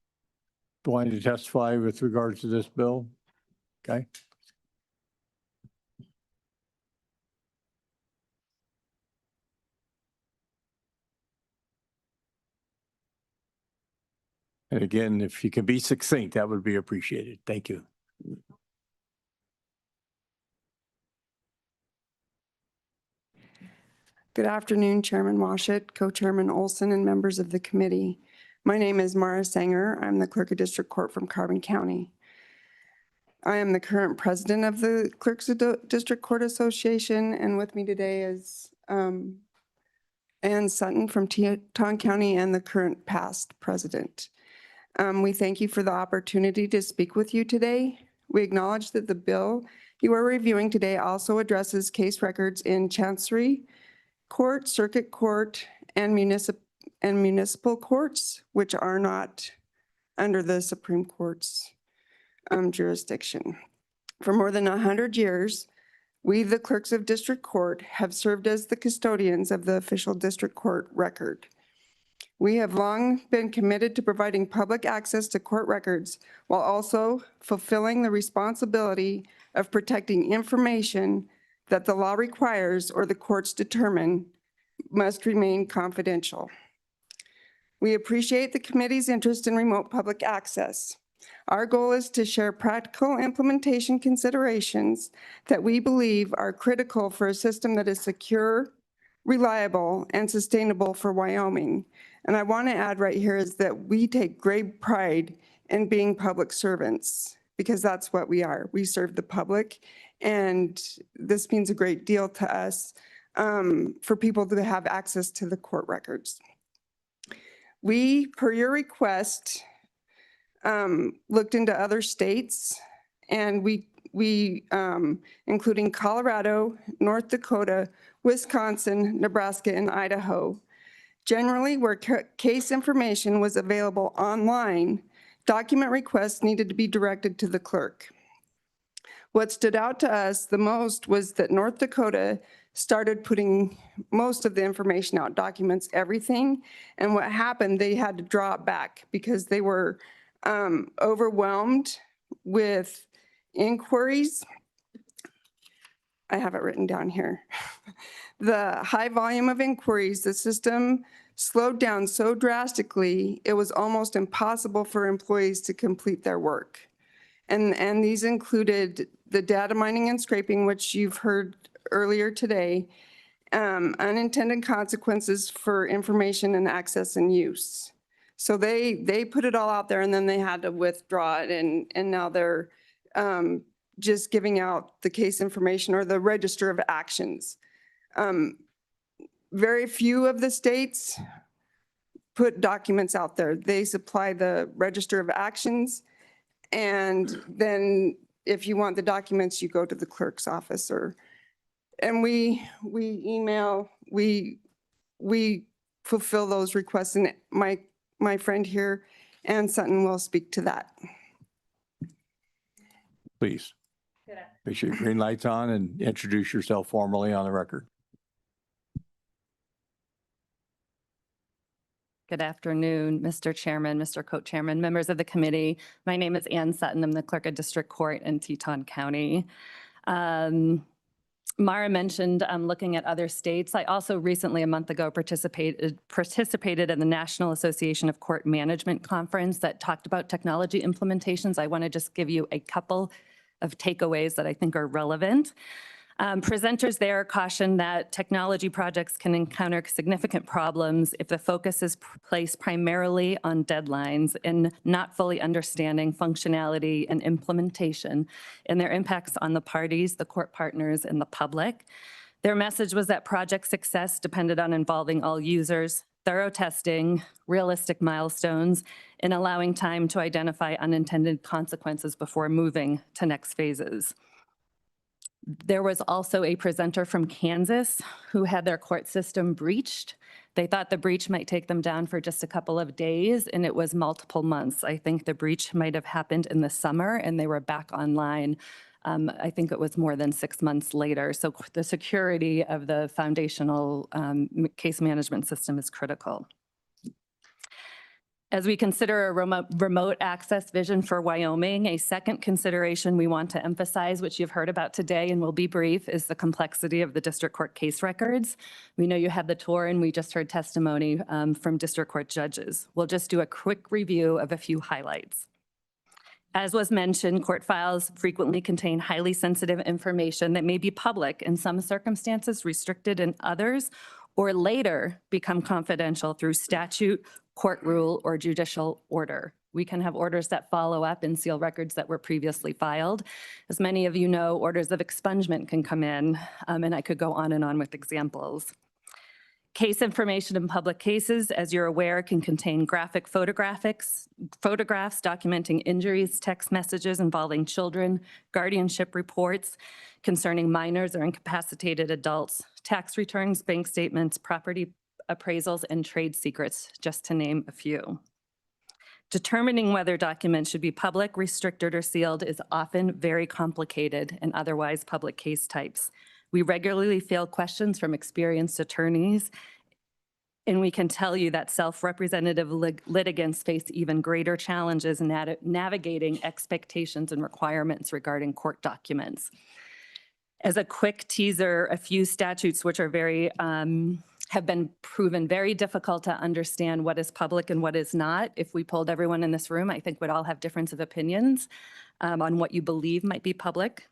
wanting to testify with regards to this bill? Okay. And again, if you can be succinct, that would be appreciated. Thank you. Good afternoon, Chairman Washut, Co-Chairman Olson, and members of the committee. My name is Mara Sanger. I'm the Clerk of District Court from Carbon County. I am the current president of the Clerks of District Court Association, and with me today is Ann Sutton from Teton County and the current past president. We thank you for the opportunity to speak with you today. We acknowledge that the bill you are reviewing today also addresses case records in Chancery Court, Circuit Court, and municipal courts, which are not under the Supreme Court's jurisdiction. For more than 100 years, we, the clerks of district court, have served as the custodians of the official district court record. We have long been committed to providing public access to court records while also fulfilling the responsibility of protecting information that the law requires or the courts determine must remain confidential. We appreciate the committee's interest in remote public access. Our goal is to share practical implementation considerations that we believe are critical for a system that is secure, reliable, and sustainable for Wyoming. And I want to add right here is that we take great pride in being public servants because that's what we are. We serve the public, and this means a great deal to us for people to have access to the court records. We, per your request, looked into other states, and we including Colorado, North Dakota, Wisconsin, Nebraska, and Idaho. Generally, where case information was available online, document requests needed to be directed to the clerk. What stood out to us the most was that North Dakota started putting most of the information out, documents, everything. And what happened, they had to draw it back because they were overwhelmed with inquiries. I have it written down here. The high volume of inquiries, the system slowed down so drastically, it was almost impossible for employees to complete their work. And these included the data mining and scraping, which you've heard earlier today, unintended consequences for information and access and use. So they put it all out there and then they had to withdraw it, and now they're just giving out the case information or the register of actions. Very few of the states put documents out there. They supply the register of actions. And then if you want the documents, you go to the clerk's office and we email, we fulfill those requests. And my friend here, Ann Sutton, will speak to that. Please. Make sure your green light's on and introduce yourself formally on the record. Good afternoon, Mr. Chairman, Mr. Co-Chairman, members of the committee. My name is Ann Sutton. I'm the Clerk of District Court in Teton County. Mara mentioned looking at other states. I also recently, a month ago, participated in the National Association of Court Management Conference that talked about technology implementations. I want to just give you a couple of takeaways that I think are relevant. Presenters there caution that technology projects can encounter significant problems if the focus is placed primarily on deadlines and not fully understanding functionality and implementation and their impacts on the parties, the court partners, and the public. Their message was that project success depended on involving all users, thorough testing, realistic milestones, and allowing time to identify unintended consequences before moving to next phases. There was also a presenter from Kansas who had their court system breached. They thought the breach might take them down for just a couple of days, and it was multiple months. I think the breach might have happened in the summer, and they were back online. I think it was more than 6 months later. So the security of the foundational case management system is critical. As we consider a remote access vision for Wyoming, a second consideration we want to emphasize, which you've heard about today and will be brief, is the complexity of the district court case records. We know you had the tour and we just heard testimony from district court judges. We'll just do a quick review of a few highlights. As was mentioned, court files frequently contain highly sensitive information that may be public, in some circumstances restricted in others, or later become confidential through statute, court rule, or judicial order. We can have orders that follow up and seal records that were previously filed. As many of you know, orders of expungement can come in, and I could go on and on with examples. Case information in public cases, as you're aware, can contain graphic photographs documenting injuries, text messages involving children, guardianship reports concerning minors or incapacitated adults, tax returns, bank statements, property appraisals, and trade secrets, just to name a few. Determining whether documents should be public, restricted, or sealed is often very complicated in otherwise public case types. We regularly field questions from experienced attorneys, and we can tell you that self-representative litigants face even greater challenges in navigating expectations and requirements regarding court documents. As a quick teaser, a few statutes which are have been proven very difficult to understand what is public and what is not. If we polled everyone in this room, I think we'd all have difference of opinions on what you believe might be public.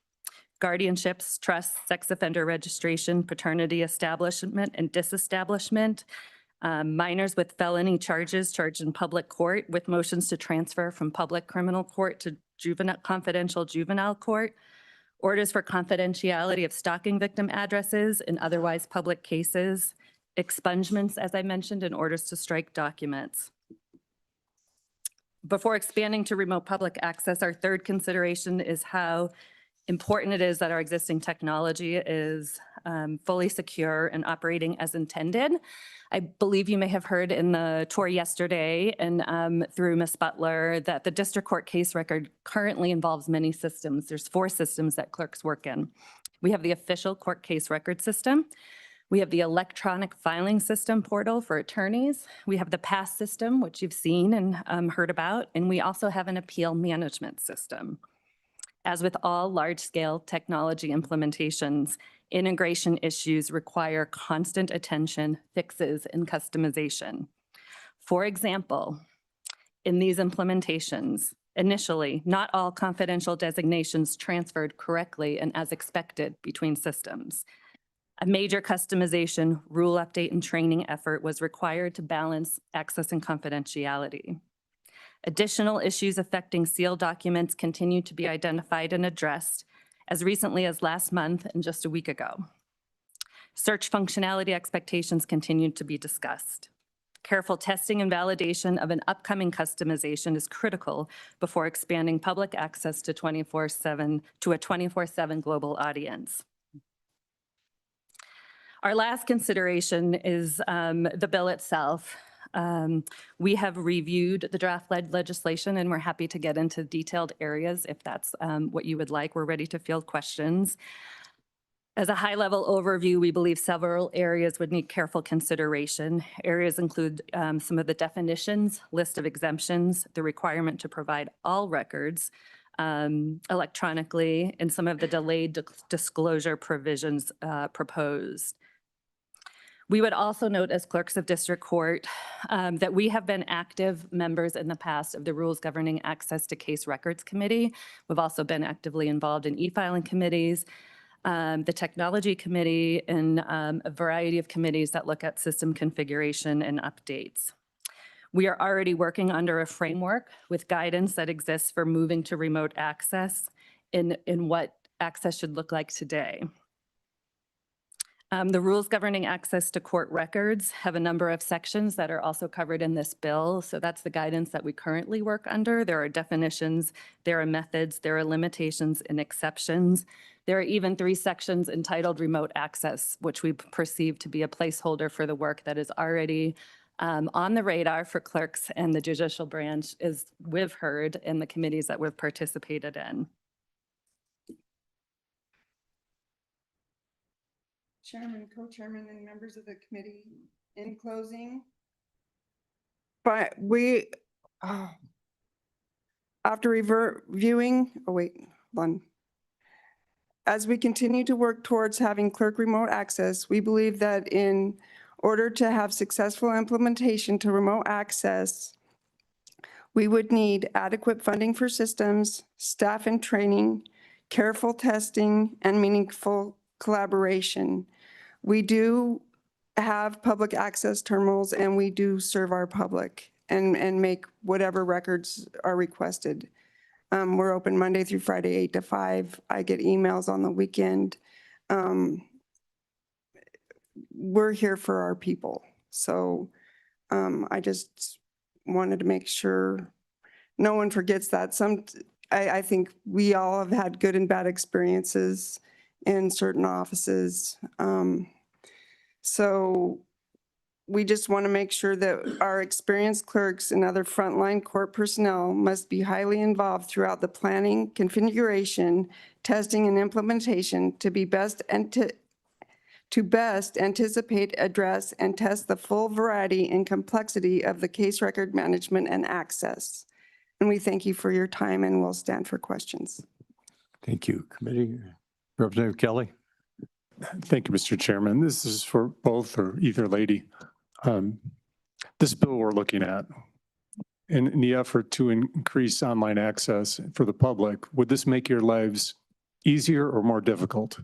Guardianships, trusts, sex offender registration, paternity establishment and disestablishment, minors with felony charges charged in public court with motions to transfer from public criminal court to confidential juvenile court, orders for confidentiality of stalking victim addresses in otherwise public cases, expungements, as I mentioned, and orders to strike documents. Before expanding to remote public access, our third consideration is how important it is that our existing technology is fully secure and operating as intended. I believe you may have heard in the tour yesterday and through Ms. Butler that the district court case record currently involves many systems. There's 4 systems that clerks work in. We have the official court case record system. We have the electronic filing system portal for attorneys. We have the PASS system, which you've seen and heard about, and we also have an appeal management system. As with all large-scale technology implementations, integration issues require constant attention, fixes, and customization. For example, in these implementations, initially, not all confidential designations transferred correctly and as expected between systems. A major customization, rule update, and training effort was required to balance access and confidentiality. Additional issues affecting sealed documents continue to be identified and addressed as recently as last month and just a week ago. Search functionality expectations continued to be discussed. Careful testing and validation of an upcoming customization is critical before expanding public access to 24/7 to a 24/7 global audience. Our last consideration is the bill itself. We have reviewed the draft legislation, and we're happy to get into detailed areas if that's what you would like. We're ready to field questions. As a high-level overview, we believe several areas would need careful consideration. Areas include some of the definitions, list of exemptions, the requirement to provide all records electronically, and some of the delayed disclosure provisions proposed. We would also note as clerks of district court that we have been active members in the past of the Rules Governing Access to Case Records Committee. We've also been actively involved in e-filing committees, the Technology Committee, and a variety of committees that look at system configuration and updates. We are already working under a framework with guidance that exists for moving to remote access in what access should look like today. The rules governing access to court records have a number of sections that are also covered in this bill. So that's the guidance that we currently work under. There are definitions, there are methods, there are limitations and exceptions. There are even 3 sections entitled remote access, which we perceive to be a placeholder for the work that is already on the radar for clerks and the judicial branch, as we've heard in the committees that we've participated in. Chairman, co-chairman, and members of the committee, in closing. But after reviewing, as we continue to work towards having clerk remote access, we believe that in order to have successful implementation to remote access, we would need adequate funding for systems, staff and training, careful testing, and meaningful collaboration. We do have public access terminals, and we do serve our public and make whatever records are requested. We're open Monday through Friday, 8 to 5. I get emails on the weekend. We're here for our people. So I just wanted to make sure no one forgets that. I think we all have had good and bad experiences in certain offices. So we just want to make sure that our experienced clerks and other frontline court personnel must be highly involved throughout the planning, configuration, testing, and implementation to best anticipate, address, and test the full variety and complexity of the case record management and access. And we thank you for your time, and we'll stand for questions. Thank you, committee. Representative Kelly. Thank you, Mr. Chairman. This is for both or either lady. This bill we're looking at, in the effort to increase online access for the public, would this make your lives easier or more difficult?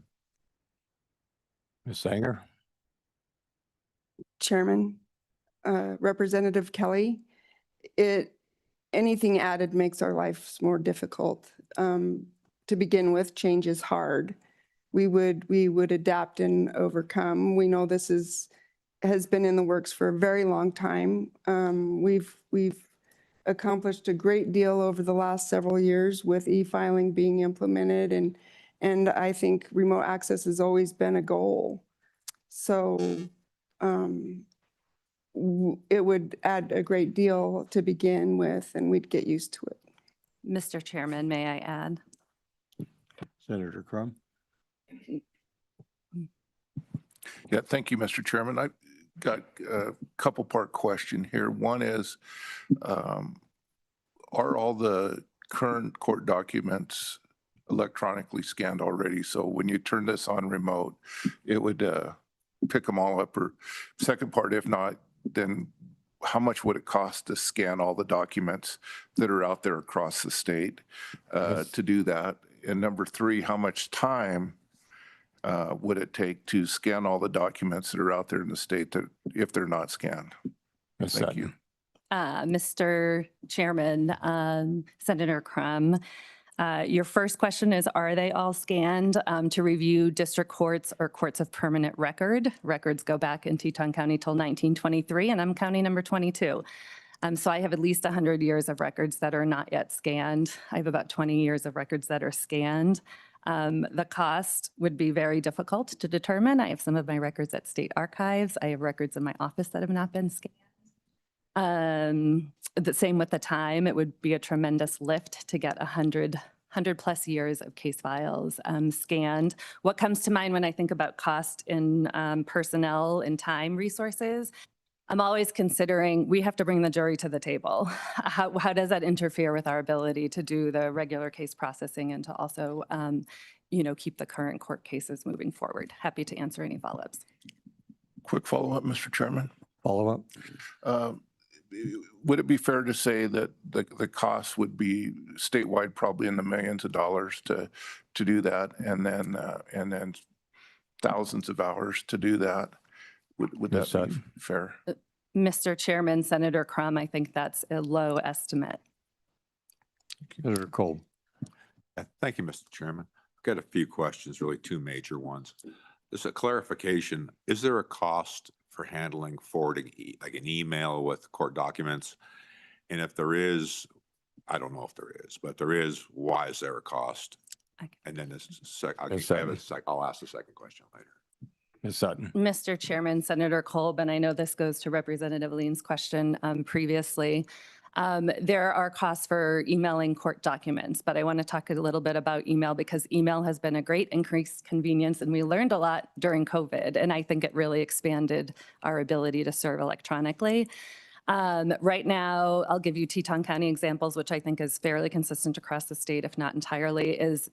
Ms. Sanger. Chairman, Representative Kelly, anything added makes our lives more difficult. To begin with, change is hard. We would adapt and overcome. We know this has been in the works for a very long time. We've accomplished a great deal over the last several years with e-filing being implemented, and I think remote access has always been a goal. So it would add a great deal to begin with, and we'd get used to it. Mr. Chairman, may I add? Senator Crum. Yeah, thank you, Mr. Chairman. I've got a couple part question here. One is, are all the current court documents electronically scanned already? So when you turn this on remote, it would pick them all up? Or second part, if not, then how much would it cost to scan all the documents that are out there across the state to do that? And number 3, how much time would it take to scan all the documents that are out there in the state that if they're not scanned? Thank you. Mr. Chairman, Senator Crum, Your first question is, are they all scanned to review district courts or courts of permanent record? Records go back in Teton County till 1923, and I'm county number 22. So I have at least 100 years of records that are not yet scanned. I have about 20 years of records that are scanned. The cost would be very difficult to determine. I have some of my records at state archives. I have records in my office that have not been scanned. The same with the time. It would be a tremendous lift to get 100 plus years of case files scanned. What comes to mind when I think about cost in personnel and time resources? I'm always considering, we have to bring the jury to the table. How does that interfere with our ability to do the regular case processing and to also, keep the current court cases moving forward? Happy to answer any follow-ups. Quick follow-up, Mr. Chairman. Follow up? Would it be fair to say that the cost would be statewide, probably in the millions of dollars to do that, and then thousands of hours to do that? Would that be fair? Mr. Chairman, Senator Crum, I think that's a low estimate. Senator Kolb. Thank you, Mr. Chairman. I've got a few questions, really two major ones. Just a clarification, is there a cost for handling forwarding like an email with court documents? And if there is, I don't know if there is, but there is, why is there a cost? And then I'll ask the second question later. Ms. Sutton. Mr. Chairman, Senator Kolb, and I know this goes to Representative Lean's question previously. There are costs for emailing court documents, but I want to talk a little bit about email because email has been a great increased convenience, and we learned a lot during COVID, and I think it really expanded our ability to serve electronically. Right now, I'll give you Teton County examples, which I think is fairly consistent across the state, if not entirely, is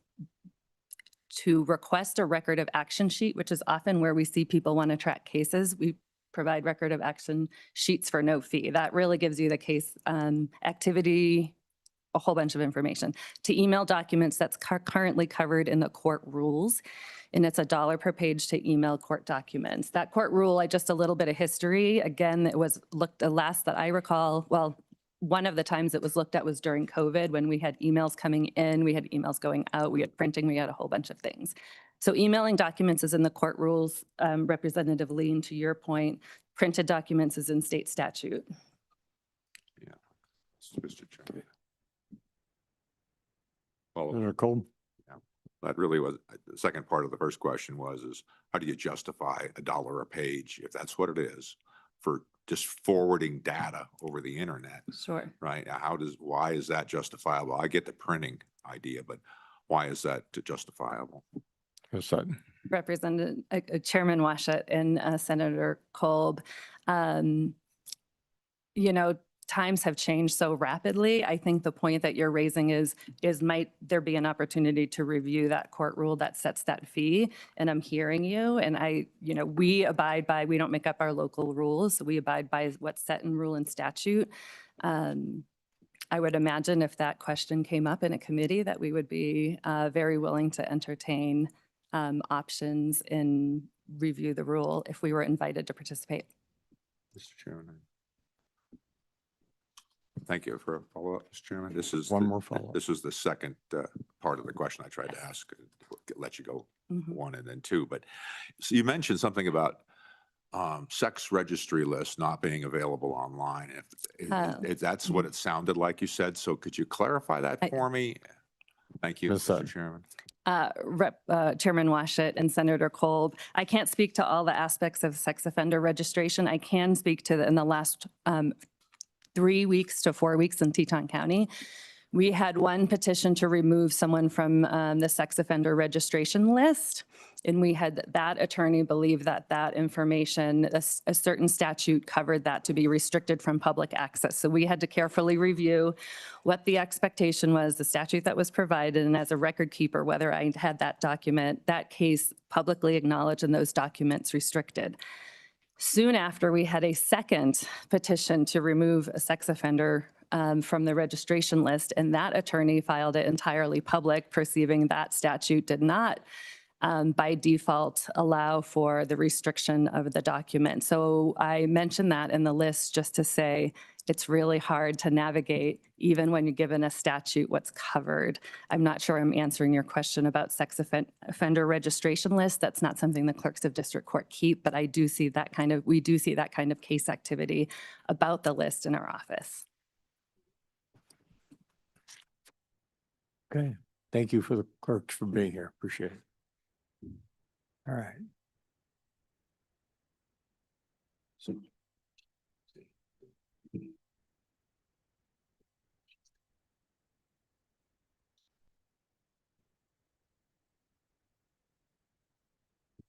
to request a record of action sheet, which is often where we see people want to track cases. We provide record of action sheets for no fee. That really gives you the case activity, a whole bunch of information. To email documents, that's currently covered in the court rules, and it's $1 per page to email court documents. That court rule, just a little bit of history. Again, it was looked, the last that I recall, well, one of the times it was looked at was during COVID when we had emails coming in, we had emails going out, we had printing, we had a whole bunch of things. So emailing documents is in the court rules. Representative Lean, to your point, printed documents is in state statute. Yeah, Mr. Chairman. Senator Kolb. Yeah, that really was, the second part of the first question is how do you justify $1 a page, if that's what it is, for just forwarding data over the internet? Sure. Right? Why is that justifiable? I get the printing idea, but why is that justifiable? Ms. Sutton. Representative Chairman Washut and Senator Kolb, times have changed so rapidly. I think the point that you're raising is might there be an opportunity to review that court rule that sets that fee? And I'm hearing you, and we abide by, we don't make up our local rules. So we abide by what's set in rule and statute. I would imagine if that question came up in a committee that we would be very willing to entertain options and review the rule if we were invited to participate. Mr. Chairman. Thank you for a follow-up, Mr. Chairman. This is one more follow-up. This was the second part of the question I tried to ask. Let you go one and then two. But so you mentioned something about sex registry lists not being available online. If that's what it sounded like you said. So could you clarify that for me? Thank you, Mr. Chairman. Chairman Washut and Senator Kolb, I can't speak to all the aspects of sex offender registration. I can speak to in the last 3 weeks to 4 weeks in Teton County. We had one petition to remove someone from the sex offender registration list. And we had that attorney believe that that information, a certain statute covered that to be restricted from public access. So we had to carefully review what the expectation was, the statute that was provided, and as a record keeper, whether I had that document, that case publicly acknowledged and those documents restricted. Soon after, we had a second petition to remove a sex offender from the registration list, and that attorney filed it entirely public, perceiving that statute did not by default allow for the restriction of the document. So I mentioned that in the list just to say, It's really hard to navigate, even when you're given a statute, what's covered. I'm not sure I'm answering your question about sex offender registration list. That's not something the clerks of district court keep, but we do see that kind of case activity about the list in our office. Okay, thank you for the clerks for being here. Appreciate it. All right.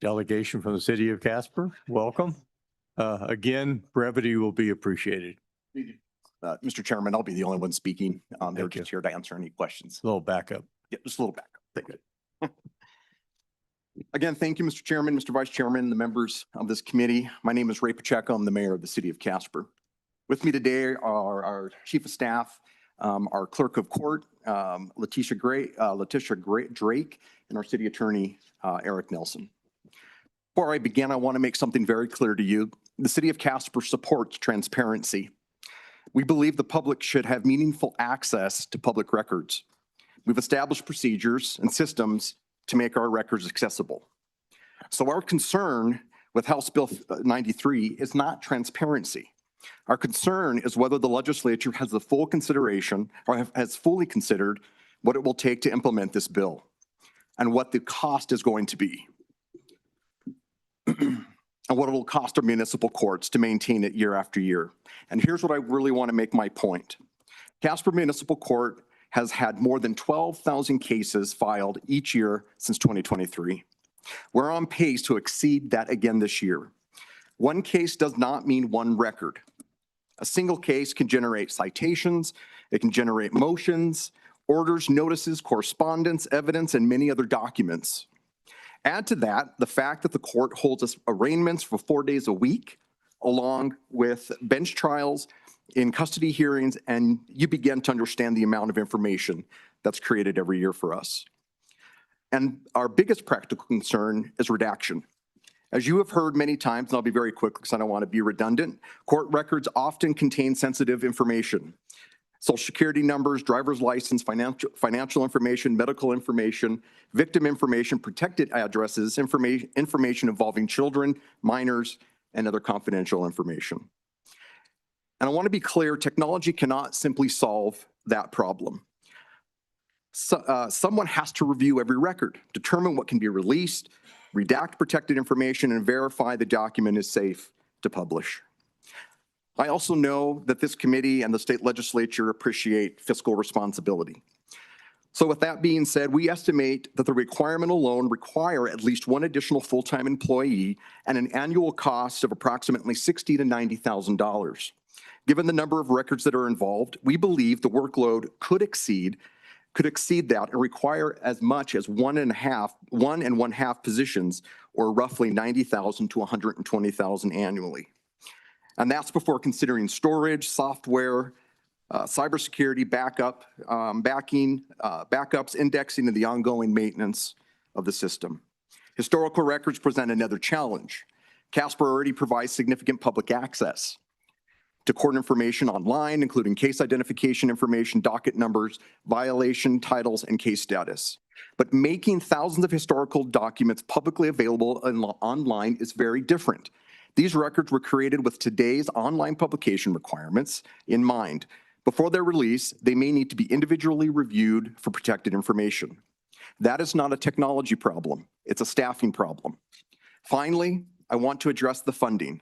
Delegation from the city of Casper, welcome. Again, brevity will be appreciated. Mr. Chairman, I'll be the only one speaking. They're Thank just you. here to answer any questions. A little backup. Yeah, just a little backup. Thank you. Again, thank you, Mr. Chairman, Mr. Vice Chairman, the members of this committee. My name is Ray Pacheco. I'm the mayor of the city of Casper. With me today are our chief of staff, our clerk of court, Letitia Drake, and our city attorney, Eric Nelson. Before I begin, I want to make something very clear to you. The city of Casper supports transparency. We believe the public should have meaningful access to public records. We've established procedures and systems to make our records accessible. So our concern with House Bill 93 is not transparency. Our concern is whether the legislature has the full consideration or has fully considered what it will take to implement this bill and what the cost is going to be. And what it will cost our municipal courts to maintain it year after year. And here's what I really want to make my point. Casper Municipal Court has had more than 12,000 cases filed each year since 2023. We're on pace to exceed that again this year. One case does not mean one record. A single case can generate citations, it can generate motions, orders, notices, correspondence, evidence, and many other documents. Add to that the fact that the court holds arraignments for 4 days a week, along with bench trials, in custody hearings, and you begin to understand the amount of information that's created every year for us. And our biggest practical concern is redaction. As you have heard many times, and I'll be very quick because I don't want to be redundant, court records often contain sensitive information. Social security numbers, driver's license, financial information, medical information, victim information, protected addresses, information involving children, minors, and other confidential information. And I want to be clear, technology cannot simply solve that problem. Someone has to review every record, determine what can be released, redact protected information, and verify the document is safe to publish. I also know that this committee and the state legislature appreciate fiscal responsibility. So with that being said, we estimate that the requirement alone require at least one additional full-time employee and an annual cost of approximately $60,000 to $90,000. Given the number of records that are involved, we believe the workload could exceed that and require as much as one and one half positions, or roughly $90,000 to $120,000 annually. And that's before considering storage, software, cybersecurity, backups, indexing, and the ongoing maintenance of the system. Historical records present another challenge. Casper already provides significant public access to court information online, including case identification information, docket numbers, violation titles, and case status. But making thousands of historical documents publicly available online is very different. These records were created with today's online publication requirements in mind. Before their release, they may need to be individually reviewed for protected information. That is not a technology problem, it's a staffing problem. Finally, I want to address the funding.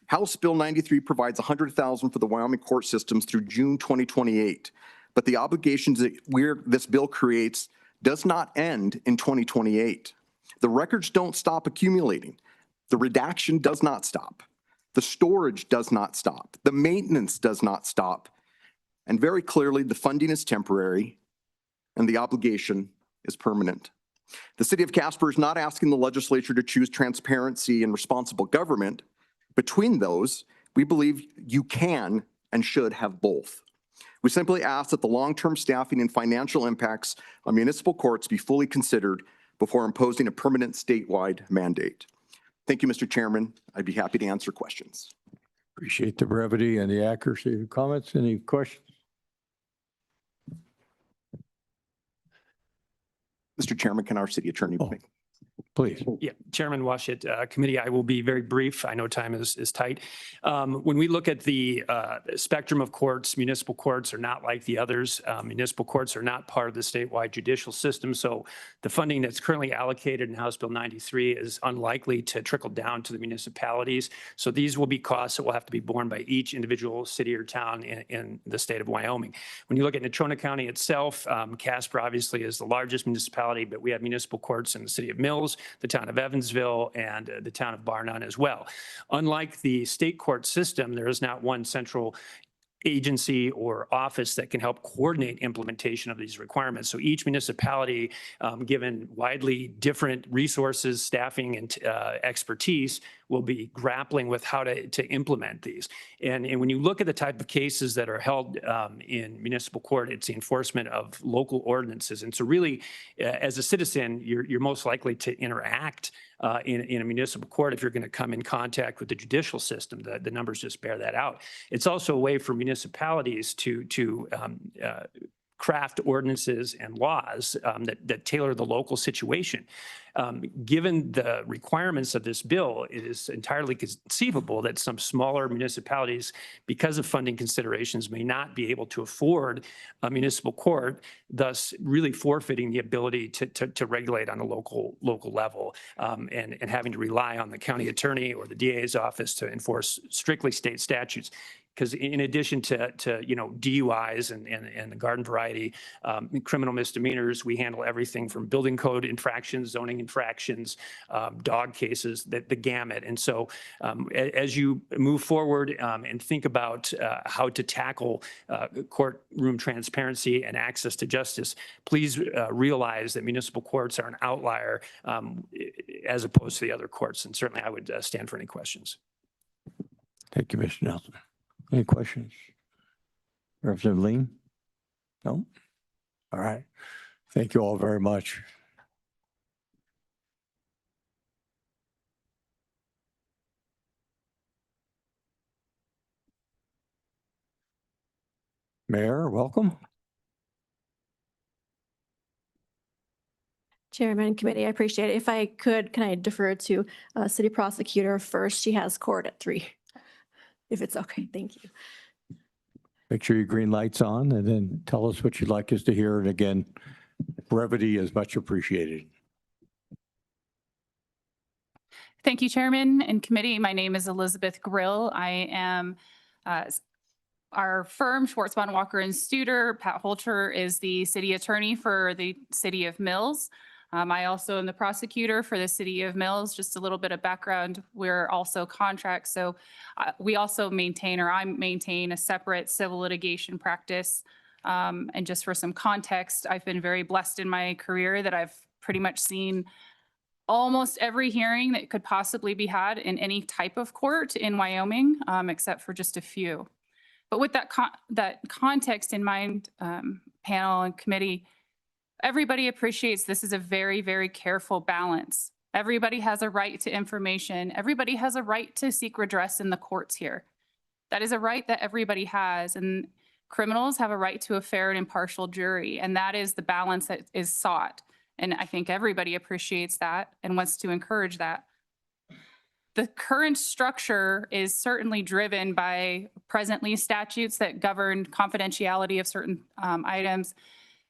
House Bill 93 provides $100,000 for the Wyoming court systems through June 2028, but the obligations that this bill creates does not end in 2028. The records don't stop accumulating. The redaction does not stop. The storage does not stop. The maintenance does not stop. And very clearly, the funding is temporary and the obligation is permanent. The city of Casper is not asking the legislature to choose transparency and responsible government. Between those, we believe you can and should have both. We simply ask that the long-term staffing and financial impacts on municipal courts be fully considered before imposing a permanent statewide mandate. Thank you, Mr. Chairman. I'd be happy to answer questions. Appreciate the brevity and the accuracy of the comments. Any questions? Mr. Chairman, can our city attorney Oh. make? Please. Yeah, Chairman Washit, committee, I will be very brief. I know time is tight. When we look at the spectrum of courts, municipal courts are not like the others. Municipal courts are not part of the statewide judicial system. So the funding that's currently allocated in House Bill 93 is unlikely to trickle down to the municipalities. So these will be costs that will have to be borne by each individual city or town in the state of Wyoming. When you look at Natrona County itself, Casper obviously is the largest municipality, but we have municipal courts in the city of Mills, the town of Evansville, and the town of Bar None as well. Unlike the state court system, there is not one central agency or office that can help coordinate implementation of these requirements. So each municipality, given widely different resources, staffing, and expertise, will be grappling with how to implement these. And when you look at the type of cases that are held in municipal court, it's the enforcement of local ordinances. And so really, as a citizen, you're most likely to interact in a municipal court if you're going to come in contact with the judicial system. The numbers just bear that out. It's also a way for municipalities to craft ordinances and laws that tailor the local situation. Given the requirements of this bill, it is entirely conceivable that some smaller municipalities, because of funding considerations, may not be able to afford a municipal court, thus really forfeiting the ability to regulate on a local level and having to rely on the county attorney or the DA's office to enforce strictly state statutes. Because in addition to DUIs and the garden variety criminal misdemeanors, we handle everything from building code infractions, zoning infractions, dog cases, the gamut. And so as you move forward and think about how to tackle courtroom transparency and access to justice, please realize that municipal courts are an outlier as opposed to the other courts. And certainly I would stand for any questions. Thank you, Mr. Nelson. Any questions? Representative Lean? No? All right. Thank you all very much. Mayor, welcome. Chairman, committee, I appreciate it. If I could, can I defer to City Prosecutor first? She has court at 3. If it's okay, thank you. Make sure your green light's on and then tell us what you'd like us to hear. And again, brevity is much appreciated. Thank you, Chairman and committee. My name is Elizabeth Grill. I am our firm, Schwartzbond, Walker and Studer. Pat Holter is the city attorney for the city of Mills. I also am the prosecutor for the city of Mills. Just a little bit of background. We're also contracts. So we also maintain, or I maintain, a separate civil litigation practice. And just for some context, I've been very blessed in my career that I've pretty much seen almost every hearing that could possibly be had in any type of court in Wyoming, except for just a few. But with that context in mind, panel and committee, everybody appreciates this is a very, very careful balance. Everybody has a right to information. Everybody has a right to seek redress in the courts here. That is a right that everybody has. And criminals have a right to a fair and impartial jury. And that is the balance that is sought. And I think everybody appreciates that and wants to encourage that. The current structure is certainly driven by presently statutes that govern confidentiality of certain items,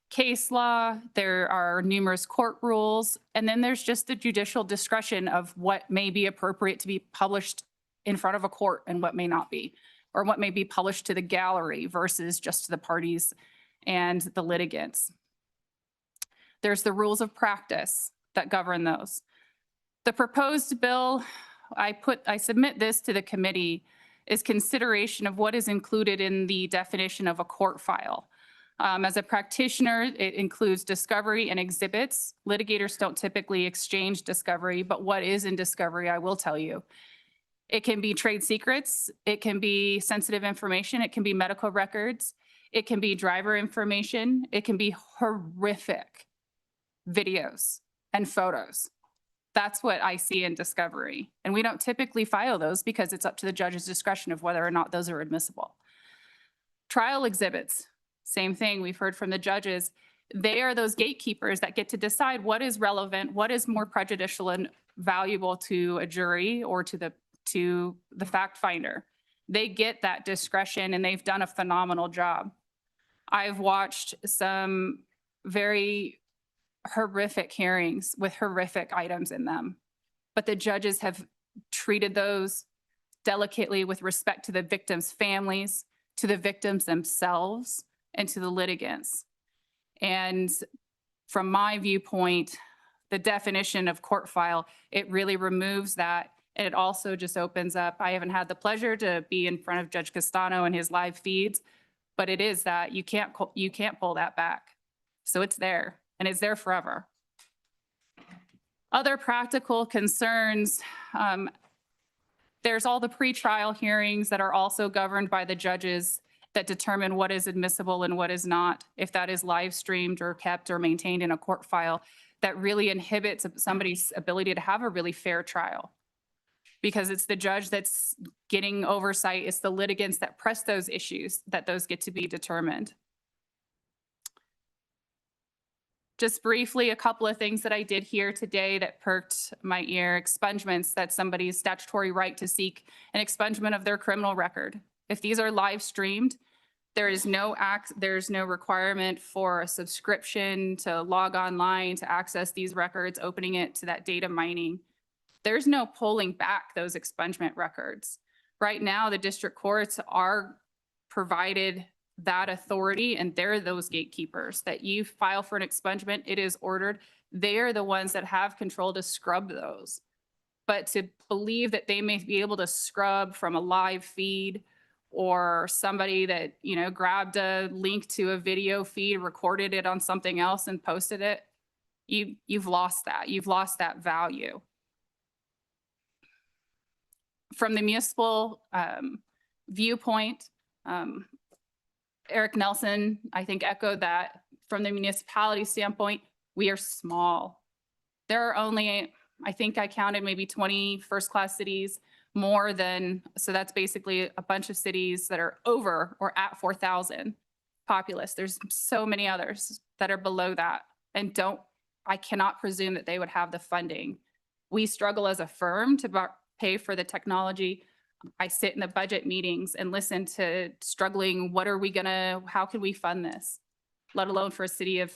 case law, there are numerous court rules, and then there's just the judicial discretion of what may be appropriate to be published in front of a court and what may not be, or what may be published to the gallery versus just to the parties and the litigants. There's the rules of practice that govern those. The proposed bill, I submit this to the committee, is consideration of what is included in the definition of a court file. As a practitioner, it includes discovery and exhibits. Litigators don't typically exchange discovery, but what is in discovery, I will tell you. It can be trade secrets. It can be sensitive information. It can be medical records. It can be driver information. It can be horrific videos and photos. That's what I see in discovery. And we don't typically file those because it's up to the judge's discretion of whether or not those are admissible. Trial exhibits, same thing. We've heard from the judges. They are those gatekeepers that get to decide what is relevant, what is more prejudicial and valuable to a jury or to the fact finder. They get that discretion and they've done a phenomenal job. I've watched some very horrific hearings with horrific items in them, but the judges have treated those delicately with respect to the victims' families, to the victims themselves, and to the litigants. And from my viewpoint, the definition of court file, it really removes that. And it also just opens up, I haven't had the pleasure to be in front of Judge Castano and his live feeds, but it is that you can't pull that back. So it's there and it's there forever. Other practical concerns, there's all the pretrial hearings that are also governed by the judges that determine what is admissible and what is not. If that is live streamed or kept or maintained in a court file, that really inhibits somebody's ability to have a really fair trial. Because it's the judge that's getting oversight, it's the litigants that press those issues that those get to be determined. Just briefly, a couple of things that I did here today that perked my ear. Expungements, that's somebody's statutory right to seek an expungement of their criminal record. If these are live streamed, there's no requirement for a subscription to log online to access these records, opening it to that data mining. There's no pulling back those expungement records. Right now, the district courts are provided that authority, and they're those gatekeepers that you file for an expungement, it is ordered. They're the ones that have control to scrub those. But to believe that they may be able to scrub from a live feed or somebody that, you know, grabbed a link to a video feed, recorded it on something else and posted it, you've lost that. You've lost that value. From the municipal viewpoint, Eric Nelson, I think, echoed that. From the municipality standpoint, we are small. There are only, I think I counted maybe 20 first-class cities, more than, so that's basically a bunch of cities that are over or at 4,000 populace. There's so many others that are below that and I cannot presume that they would have the funding. We struggle as a firm to pay for the technology. I sit in the budget meetings and listen to struggling, how can we fund this? Let alone for a city of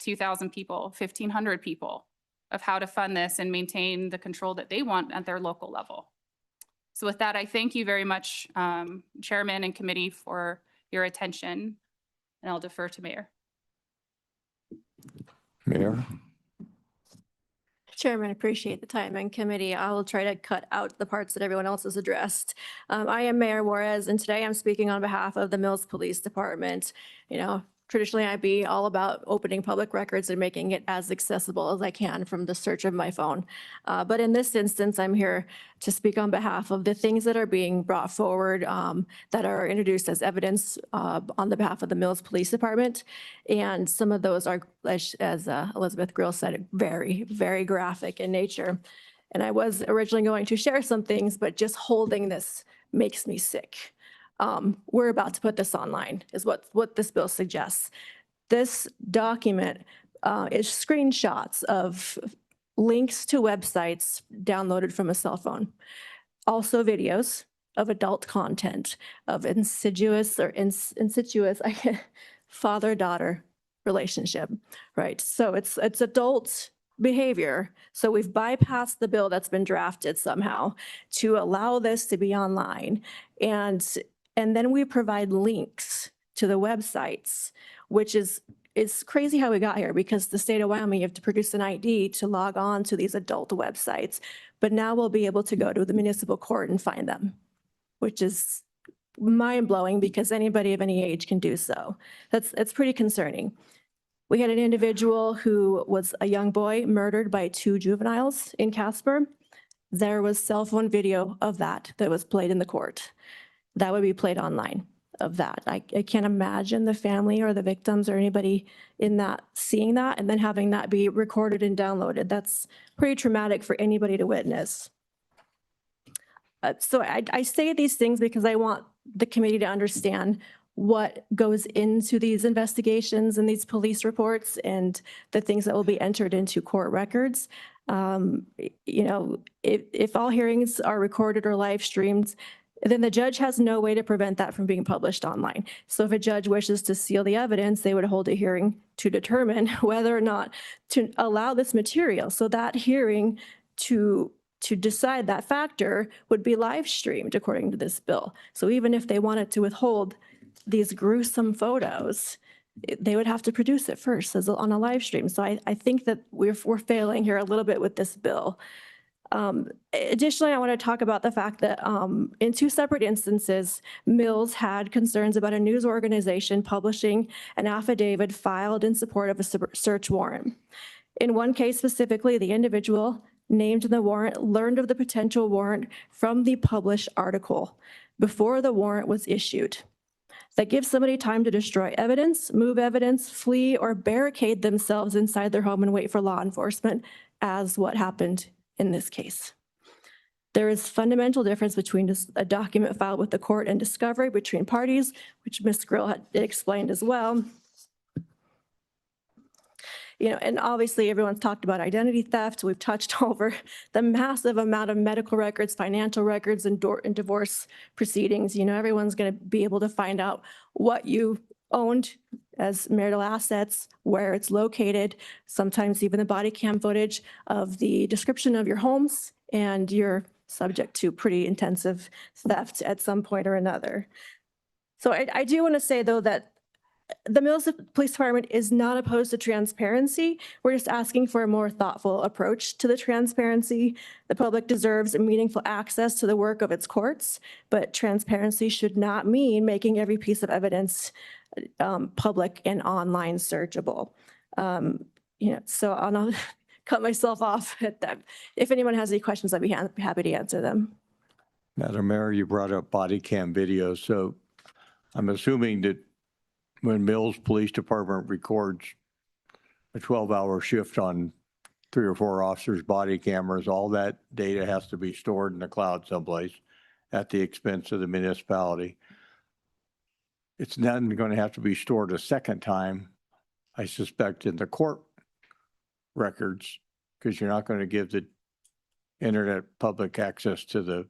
2,000 people, 1,500 people, of how to fund this and maintain the control that they want at their local level. So with that, I thank you very much, Chairman and committee, for your attention, and I'll defer to Mayor. Mayor? Chairman, appreciate the time, and committee, I will try to cut out the parts that everyone else has addressed. I am Mayor Juarez, and today I'm speaking on behalf of the Mills Police Department. You know, traditionally I'd be all about opening public records and making it as accessible as I can from the search of my phone. But in this instance, I'm here to speak on behalf of the things that are being brought forward that are introduced as evidence on the behalf of the Mills Police Department. And some of those are, as Elizabeth Grill said, very, very graphic in nature. And I was originally going to share some things, but just holding this makes me sick. We're about to put this online, is what this bill suggests. This document is screenshots of links to websites downloaded from a cell phone. Also videos of adult content, of insidious father-daughter relationship, right? So it's adult behavior. So we've bypassed the bill that's been drafted somehow to allow this to be online. And then we provide links to the websites, which is crazy how we got here, because the state of Wyoming, you have to produce an ID to log on to these adult websites. But now we'll be able to go to the municipal court and find them, which is mind-blowing because anybody of any age can do so. That's pretty concerning. We had an individual who was a young boy murdered by 2 juveniles in Casper. There was cell phone video of that was played in the court. That would be played online. of that. I can't imagine the family or the victims or anybody in that seeing that and then having that be recorded and downloaded. That's pretty traumatic for anybody to witness. So I say these things because I want the committee to understand what goes into these investigations and these police reports and the things that will be entered into court records. You know, if all hearings are recorded or live streamed, then the judge has no way to prevent that from being published online. So if a judge wishes to seal the evidence, they would hold a hearing to determine whether or not to allow this material. So that hearing to decide that factor would be live streamed according to this bill. So even if they wanted to withhold these gruesome photos, they would have to produce it first as on a live stream. So I think that we're failing here a little bit with this bill. Additionally, I want to talk about the fact that in two separate instances, Mills had concerns about a news organization publishing an affidavit filed in support of a search warrant. In one case specifically, the individual named in the warrant learned of the potential warrant from the published article before the warrant was issued. That gives somebody time to destroy evidence, move evidence, flee, or barricade themselves inside their home and wait for law enforcement, as what happened in this case. There is fundamental difference between a document filed with the court and discovery between parties, which Ms. Grill had explained as well. You know, and obviously everyone's talked about identity theft. We've touched over the massive amount of medical records, financial records, and divorce proceedings. You know, everyone's going to be able to find out what you owned as marital assets, where it's located, sometimes even the body cam footage of the description of your homes, and you're subject to pretty intensive theft at some point or another. So I do want to say, though, that the Mills Police Department is not opposed to transparency. We're just asking for a more thoughtful approach to the transparency. The public deserves meaningful access to the work of its courts, but transparency should not mean making every piece of evidence public and online searchable. You know, so I'll cut myself off at that. If anyone has any questions, I'd be happy to answer them. Madam Mayor, you brought up body cam videos, so I'm assuming that when Mills Police Department records a 12-hour shift on 3 or 4 officers' body cameras, all that data has to be stored in the cloud someplace at the expense of the municipality. It's then going to have to be stored a second time, I suspect, in the court records, because you're not going to give the internet public access to the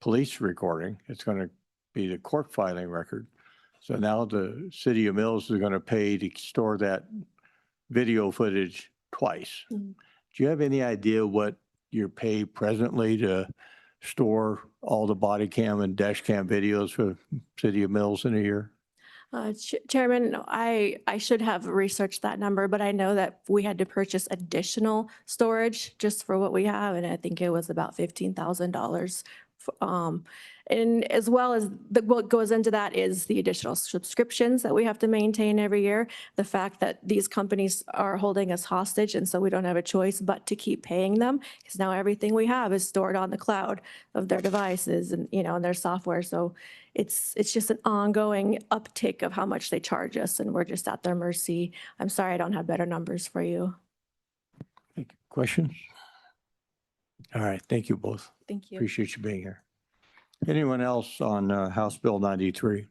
police recording. It's going to be the court filing record. So now the city of Mills is going to pay to store that video footage twice. Do you have any idea what you pay presently to store all the body cam and dash cam videos for city of Mills in a year? Chairman, I should have researched that number, but I know that we had to purchase additional storage just for what we have, and I think it was about $15,000. And as well as what goes into that is the additional subscriptions that we have to maintain every year. The fact that these companies are holding us hostage, and so we don't have a choice but to keep paying them, because now everything we have is stored on the cloud of their devices and, you know, and their software. So it's just an ongoing uptick of how much they charge us, and we're just at their mercy. I'm sorry I don't have better numbers for you. Questions? All right, thank you both. Thank you. Appreciate you being here. Anyone else on House Bill 93?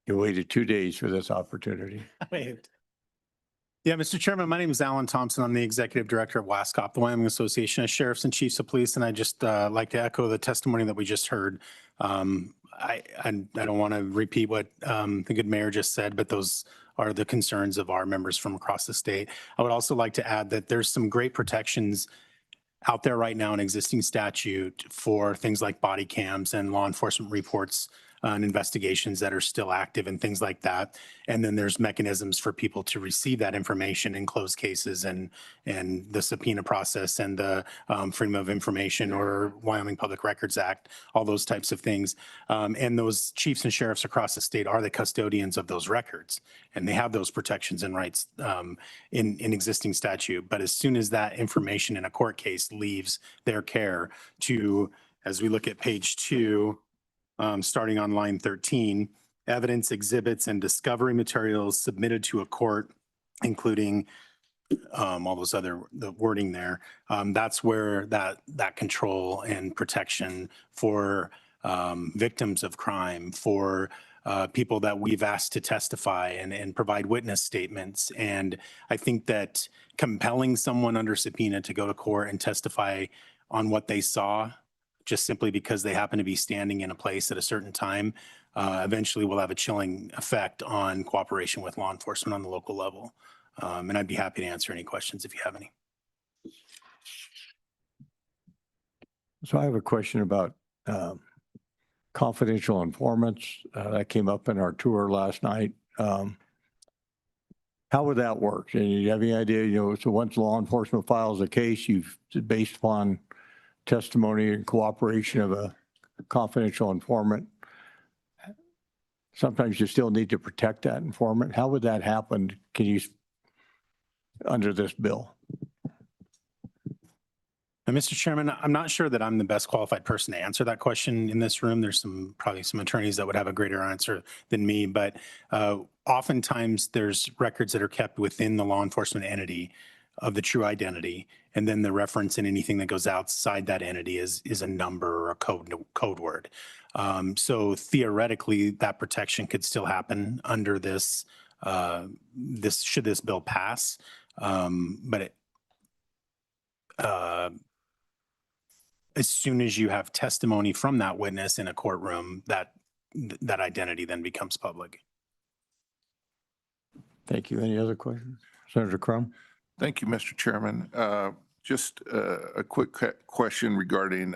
You waited 2 days for this opportunity. Yeah, Mr. Chairman, my name is Alan Thompson. I'm the Executive Director of WASCOP, the Wyoming Association of Sheriffs and Chiefs of Police, and I just like to echo the testimony that we just heard. I don't want to repeat what the good mayor just said, but those are the concerns of our members from across the state. I would also like to add that there's some great protections out there right now in existing statute for things like body cams and law enforcement reports and investigations that are still active and things like that. And then there's mechanisms for people to receive that information in closed cases and the subpoena process and the Freedom of Information or Wyoming Public Records Act, all those types of things. And those chiefs and sheriffs across the state are the custodians of those records, and they have those protections and rights in existing statute. But as soon as that information in a court case leaves their care to, as we look at page 2, starting on line 13, evidence, exhibits, and discovery materials submitted to a court, including all those other, the wording there, that's where that control and protection for victims of crime, for people that we've asked to testify and provide witness statements. And I think that compelling someone under subpoena to go to court and testify on what they saw, just simply because they happen to be standing in a place at a certain time, eventually will have a chilling effect on cooperation with law enforcement on the local level. And I'd be happy to answer any questions if you have any. So I have a question about confidential informants. That came up in our tour last night. How would that work? And you have any idea, so once law enforcement files a case, based upon testimony and cooperation of a confidential informant, sometimes you still need to protect that informant. How would that happen? Can you, under this bill? And Mr. Chairman, I'm not sure that I'm the best qualified person to answer that question in this room. There's probably some attorneys that would have a greater answer than me, but oftentimes there's records that are kept within the law enforcement entity of the true identity. And then the reference in anything that goes outside that entity is a number or a code word. So theoretically, that protection could still happen under this, should this bill pass. But as soon as you have testimony from that witness in a courtroom, that identity then becomes public. Thank you. Any other questions? Senator Crum? Thank you, Mr. Chairman. Just a quick question regarding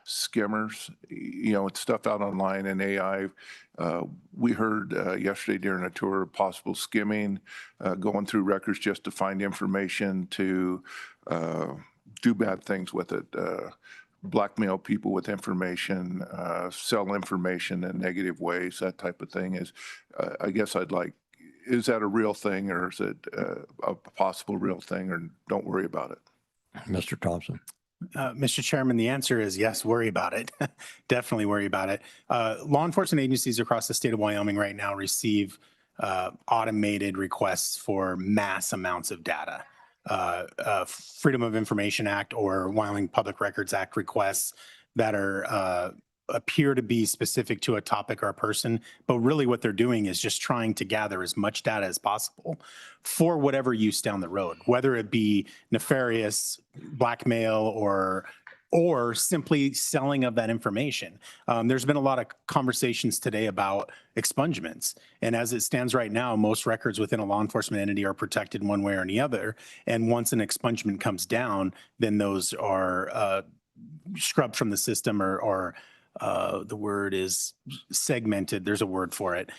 skimmers. It's stuff out online and AI. We heard yesterday during a tour of possible skimming, going through records just to find information to do bad things with it, blackmail people with information, sell information in negative ways, that type of thing. I guess is that a real thing, or is it a possible real thing, or don't worry about it? Mr. Thompson. Mr. Chairman, the answer is yes, worry about it. Definitely worry about it. Law enforcement agencies across the state of Wyoming right now receive automated requests for mass amounts of data. Freedom of Information Act or Wyoming Public Records Act requests that are appear to be specific to a topic or a person, but really what they're doing is just trying to gather as much data as possible for whatever use down the road, whether it be nefarious, blackmail, or simply selling of that information. There's been a lot of conversations today about expungements. And as it stands right now, most records within a law enforcement entity are protected one way or the other. And once an expungement comes down, then those are scrubbed from the system or the word is segmented, there's a word for it,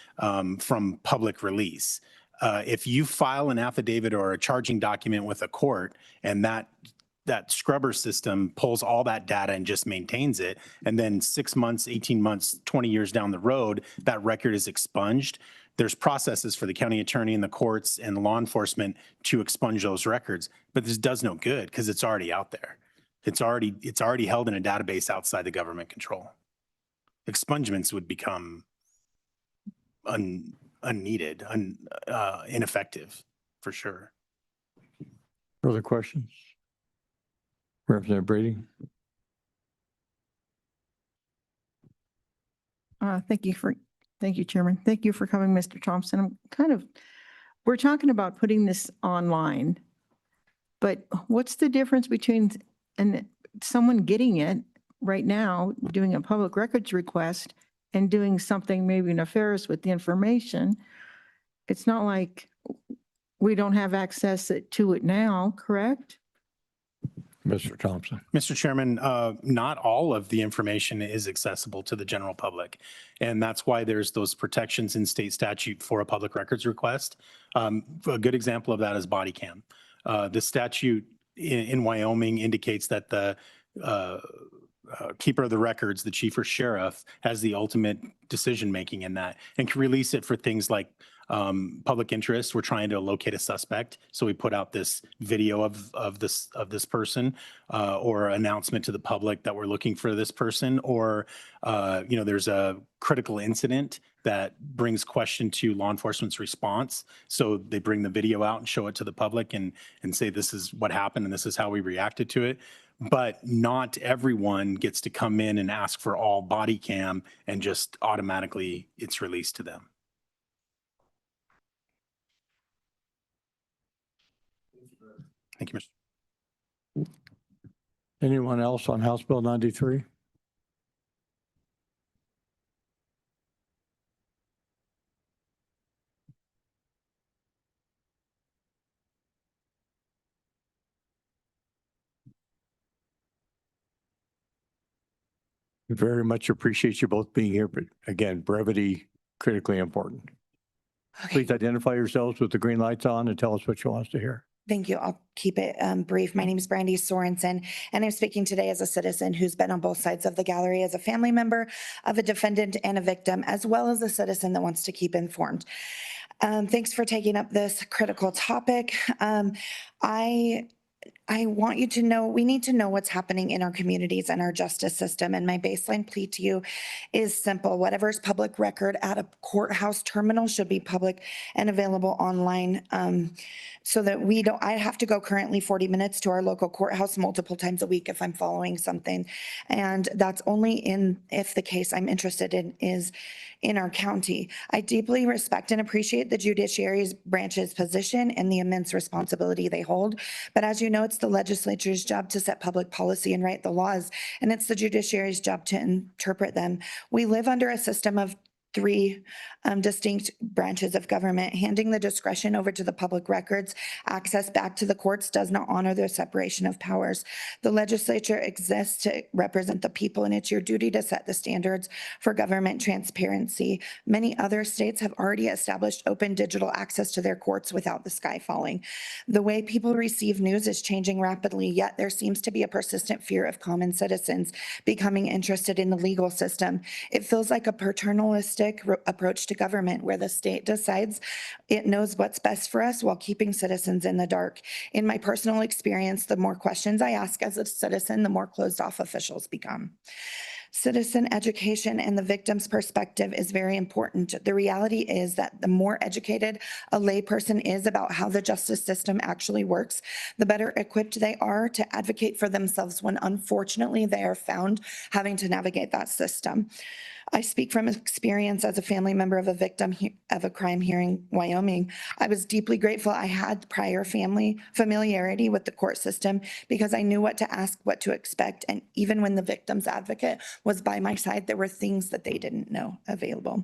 from public release. If you file an affidavit or a charging document with a court and that scrubber system pulls all that data and just maintains it, and then 6 months, 18 months, 20 years down the road, that record is expunged, there's processes for the county attorney and the courts and law enforcement to expunge those records. But this does no good because it's already out there. It's already held in a database outside the government control. Expungements would become unneeded, ineffective, for sure. Further questions? Representative Brady? Thank you, Chairman. Thank you for coming, Mr. Thompson. We're talking about putting this online, but what's the difference between someone getting it right now, doing a public records request, and doing something maybe nefarious with the information? It's not like we don't have access to it now, correct? Mr. Thompson. Mr. Chairman, not all of the information is accessible to the general public. And that's why there's those protections in state statute for a public records request. A good example of that is body cam. The statute in Wyoming indicates that the keeper of the records, the chief or sheriff, has the ultimate decision-making in that and can release it for things like public interest. We're trying to locate a suspect. So we put out this video of this person or announcement to the public that we're looking for this person, or there's a critical incident that brings question to law enforcement's response. So they bring the video out and show it to the public and say, this is what happened and this is how we reacted to it. But not everyone gets to come in and ask for all body cam and just automatically it's released to them. Thank you, Mr. Anyone else on House Bill 93? Very much appreciate you both being here, but again, brevity critically important. Please identify yourselves with the green lights on and tell us what you want us to hear. Thank you. I'll keep it brief. My name is Brandy Sorensen, and I'm speaking today as a citizen who's been on both sides of the gallery, as a family member of a defendant and a victim, as well as a citizen that wants to keep informed. Thanks for taking up this critical topic. I want you to know, we need to know what's happening in our communities and our justice system. And my baseline plea to you is simple. Whatever's public record at a courthouse terminal should be public and available online, so that I have to go currently 40 minutes to our local courthouse multiple times a week if I'm following something. And that's only if the case I'm interested in is in our county. I deeply respect and appreciate the judiciary's branch's position and the immense responsibility they hold. But as you know, it's the legislature's job to set public policy and write the laws, and it's the judiciary's job to interpret them. We live under a system of three distinct branches of government. Handing the discretion over to the public records access back to the courts does not honor their separation of powers. The legislature exists to represent the people, and it's your duty to set the standards for government transparency. Many other states have already established open digital access to their courts without the sky falling. The way people receive news is changing rapidly, yet there seems to be a persistent fear of common citizens becoming interested in the legal system. It feels like a paternalistic approach to government, where the state decides it knows what's best for us while keeping citizens in the dark. In my personal experience, the more questions I ask as a citizen, the more closed off officials become. Citizen education and the victim's perspective is very important. The reality is that the more educated a layperson is about how the justice system actually works, the better equipped they are to advocate for themselves when unfortunately they are found having to navigate that system. I speak from experience as a family member of a victim of a crime here in Wyoming. I was deeply grateful I had prior family familiarity with the court system because I knew what to ask, what to expect. And even when the victim's advocate was by my side, there were things that they didn't know available.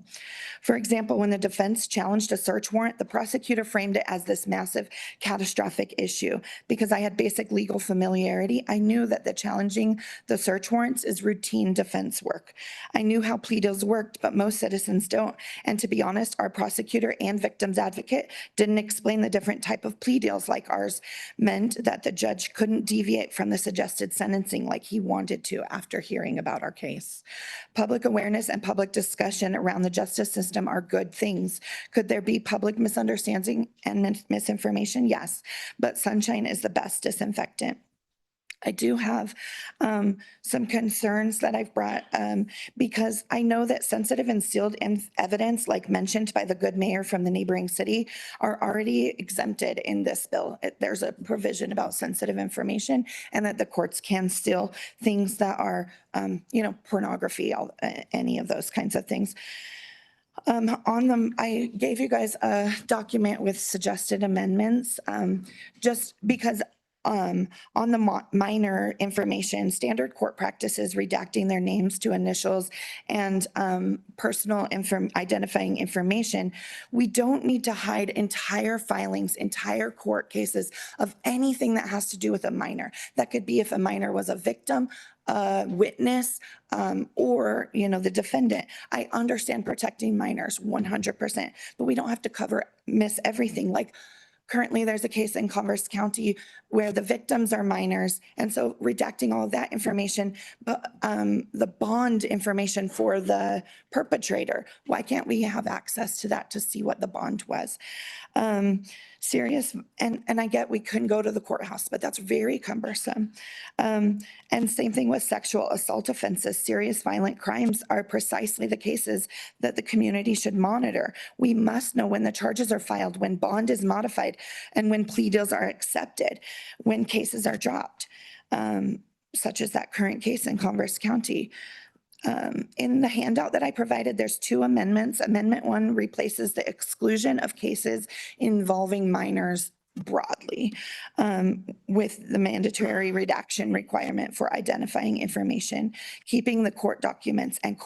For example, when the defense challenged a search warrant, the prosecutor framed it as this massive catastrophic issue. Because I had basic legal familiarity, I knew that the challenging the search warrants is routine defense work. I knew how plea deals worked, but most citizens don't. And to be honest, our prosecutor and victim's advocate didn't explain the different type of plea deals like ours meant that the judge couldn't deviate from the suggested sentencing like he wanted to after hearing about our case. Public awareness and public discussion around the justice system are good things. Could there be public misunderstanding and misinformation? Yes, but sunshine is the best disinfectant. I do have some concerns that I've brought because I know that sensitive and sealed evidence, like mentioned by the good mayor from the neighboring city, are already exempted in this bill. There's a provision about sensitive information and that the courts can seal things that are, pornography, any of those kinds of things. On them, I gave you guys a document with suggested amendments just because on the minor information, standard court practices redacting their names to initials and personal identifying information. We don't need to hide entire filings, entire court cases of anything that has to do with a minor. That could be if a minor was a victim, a witness, or, the defendant. I understand protecting minors 100%, but we don't have to miss everything. Like, currently, there's a case in Converse County where the victims are minors, and so redacting all of that information, but the bond information for the perpetrator, why can't we have access to that to see what the bond was? Serious, and I get we couldn't go to the courthouse, but that's very cumbersome. And same thing with sexual assault offenses. Serious violent crimes are precisely the cases that the community should monitor. We must know when the charges are filed, when bond is modified, and when plea deals are accepted, when cases are dropped, such as that current case in Converse County. In the handout that I provided, there's 2 amendments. Amendment 1 replaces the exclusion of cases involving minors broadly with the mandatory redaction requirement for identifying information, keeping the court documents and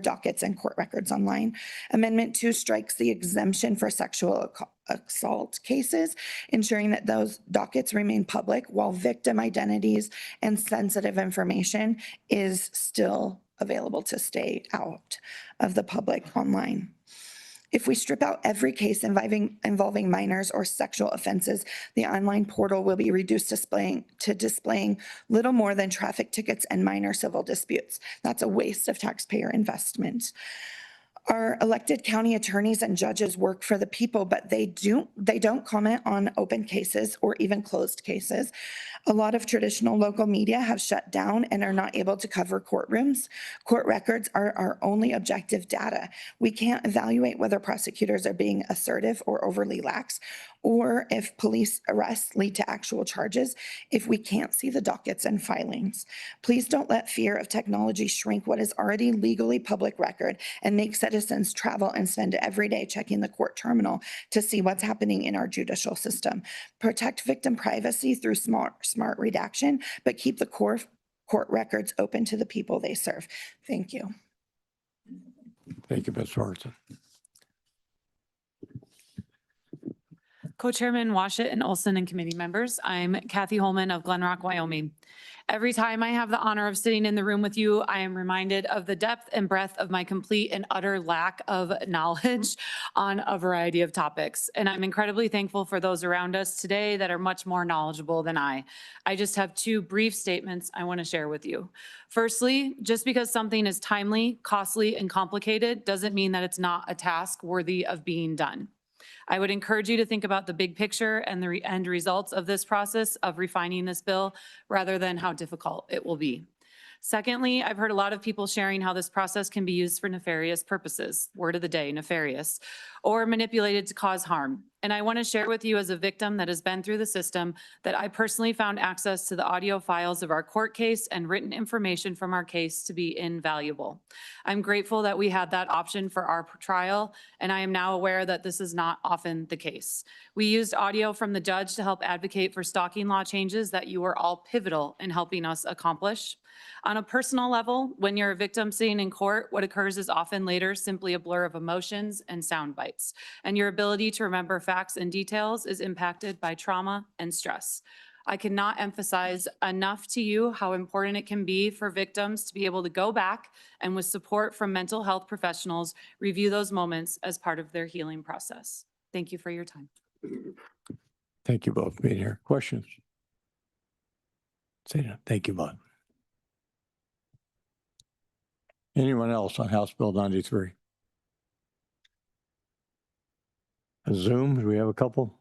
dockets and court records online. Amendment 2 strikes the exemption for sexual assault cases, ensuring that those dockets remain public while victim identities and sensitive information is still available to stay out of the public online. If we strip out every case involving minors or sexual offenses, the online portal will be reduced to displaying little more than traffic tickets and minor civil disputes. That's a waste of taxpayer investment. Our elected county attorneys and judges work for the people, but they don't comment on open cases or even closed cases. A lot of traditional local media have shut down and are not able to cover courtrooms. Court records are our only objective data. We can't evaluate whether prosecutors are being assertive or overly lax, or if police arrests lead to actual charges if we can't see the dockets and filings. Please don't let fear of technology shrink what is already legally public record and make citizens travel and spend every day checking the court terminal to see what's happening in our judicial system. Protect victim privacy through smart redaction, but keep the court records open to the people they serve. Thank you. Thank you, Ms. Sorensen. Co-Chairman Washit and Olson and committee members, I'm Kathy Holman of Glen Rock, Wyoming. Every time I have the honor of sitting in the room with you, I am reminded of the depth and breadth of my complete and utter lack of knowledge on a variety of topics. And I'm incredibly thankful for those around us today that are much more knowledgeable than I. I just have 2 brief statements I want to share with you. Firstly, just because something is timely, costly, and complicated doesn't mean that it's not a task worthy of being done. I would encourage you to think about the big picture and the end results of this process of refining this bill rather than how difficult it will be. Secondly, I've heard a lot of people sharing how this process can be used for nefarious purposes, word of the day, nefarious, or manipulated to cause harm. And I want to share with you as a victim that has been through the system that I personally found access to the audio files of our court case and written information from our case to be invaluable. I'm grateful that we had that option for our trial, and I am now aware that this is not often the case. We used audio from the judge to help advocate for stalking law changes that you were all pivotal in helping us accomplish. On a personal level, when you're a victim sitting in court, what occurs is often later simply a blur of emotions and sound bites, and your ability to remember facts and details is impacted by trauma and stress. I cannot emphasize enough to you how important it can be for victims to be able to go back and with support from mental health professionals, review those moments as part of their healing process. Thank you for your time. Thank you both for being here. Questions? Say that. Thank you, Bud. Anyone else on House Bill 93? Zoom, do we have a couple?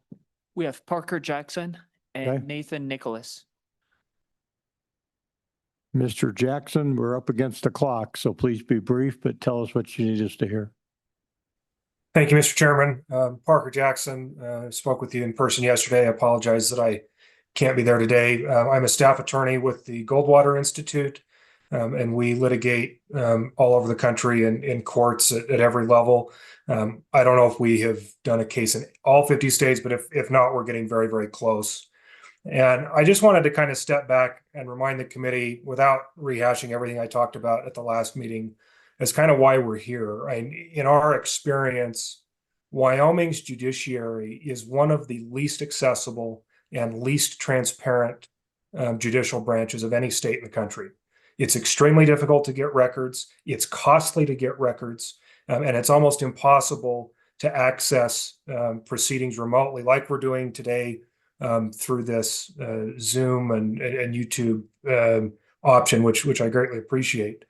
We have Parker Jackson and Okay. Nathan Nicholas. Mr. Jackson, we're up against the clock, so please be brief, but tell us what you need us to hear. Thank you, Mr. Chairman. Parker Jackson, spoke with you in person yesterday. I apologize that I can't be there today. I'm a staff attorney with the Goldwater Institute, and we litigate all over the country in courts at every level. I don't know if we have done a case in all 50 states, but if not, we're getting very, very close. And I just wanted to kind of step back and remind the committee, without rehashing everything I talked about at the last meeting, as kind of why we're here. In our experience, Wyoming's judiciary is one of the least accessible and least transparent judicial branches of any state in the country. It's extremely difficult to get records. It's costly to get records, and it's almost impossible to access proceedings remotely, like we're doing today through this Zoom and YouTube option, which I greatly appreciate.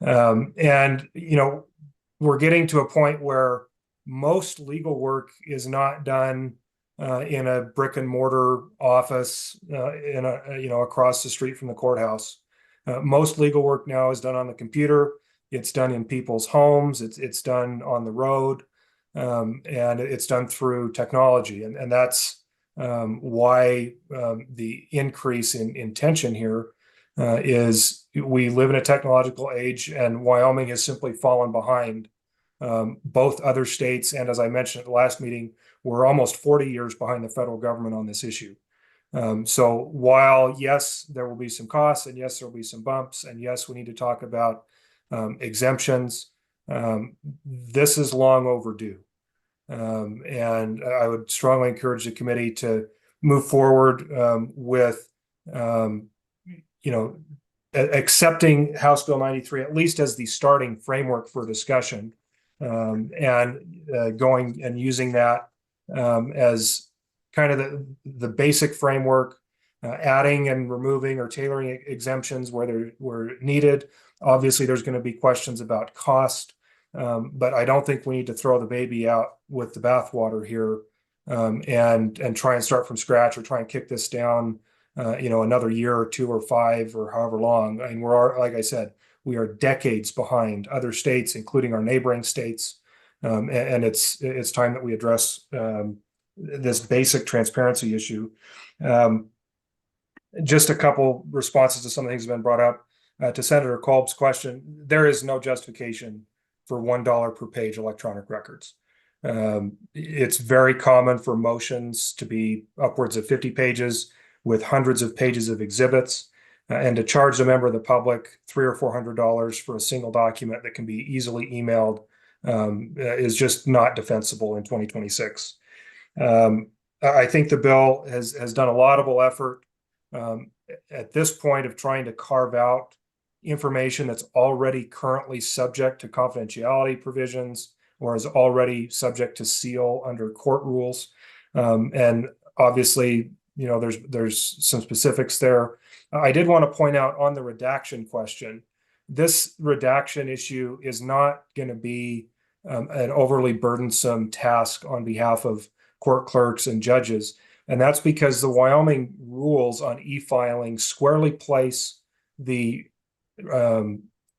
And we're getting to a point where most legal work is not done in a brick and mortar office across the street from the courthouse. Most legal work now is done on the computer. It's done in people's homes. It's done on the road, and it's done through technology, and that's why the increase in tension here is we live in a technological age, and Wyoming has simply fallen behind both other states. And as I mentioned at the last meeting, we're almost 40 years behind the federal government on this issue. So while, yes, there will be some costs, and yes, there will be some bumps, and yes, we need to talk about exemptions, this is long overdue. And I would strongly encourage the committee to move forward with, accepting House Bill 93, at least as the starting framework for discussion, and going and using that as kind of the basic framework, adding and removing or tailoring exemptions where needed. Obviously, there's going to be questions about cost, but I don't think we need to throw the baby out with the bathwater here and try and start from scratch or try and kick this down, another year or 2 or 5 or however long. I mean, like I said, we are decades behind other states, including our neighboring states, and it's time that we address this basic transparency issue. Just a couple responses to some of the things that have been brought up. To Senator Kolb's question, there is no justification for $1 per page electronic records. It's very common for motions to be upwards of 50 pages with hundreds of pages of exhibits, and to charge a member of the public $300 or $400 for a single document that can be easily emailed is just not defensible in 2026. I think the bill has done a laudable effort at this point of trying to carve out information that's already currently subject to confidentiality provisions or is already subject to seal under court rules. And obviously, there's some specifics there. I did want to point out on the redaction question, this redaction issue is not going to be an overly burdensome task on behalf of court clerks and judges. And that's because the Wyoming rules on e-filing squarely place the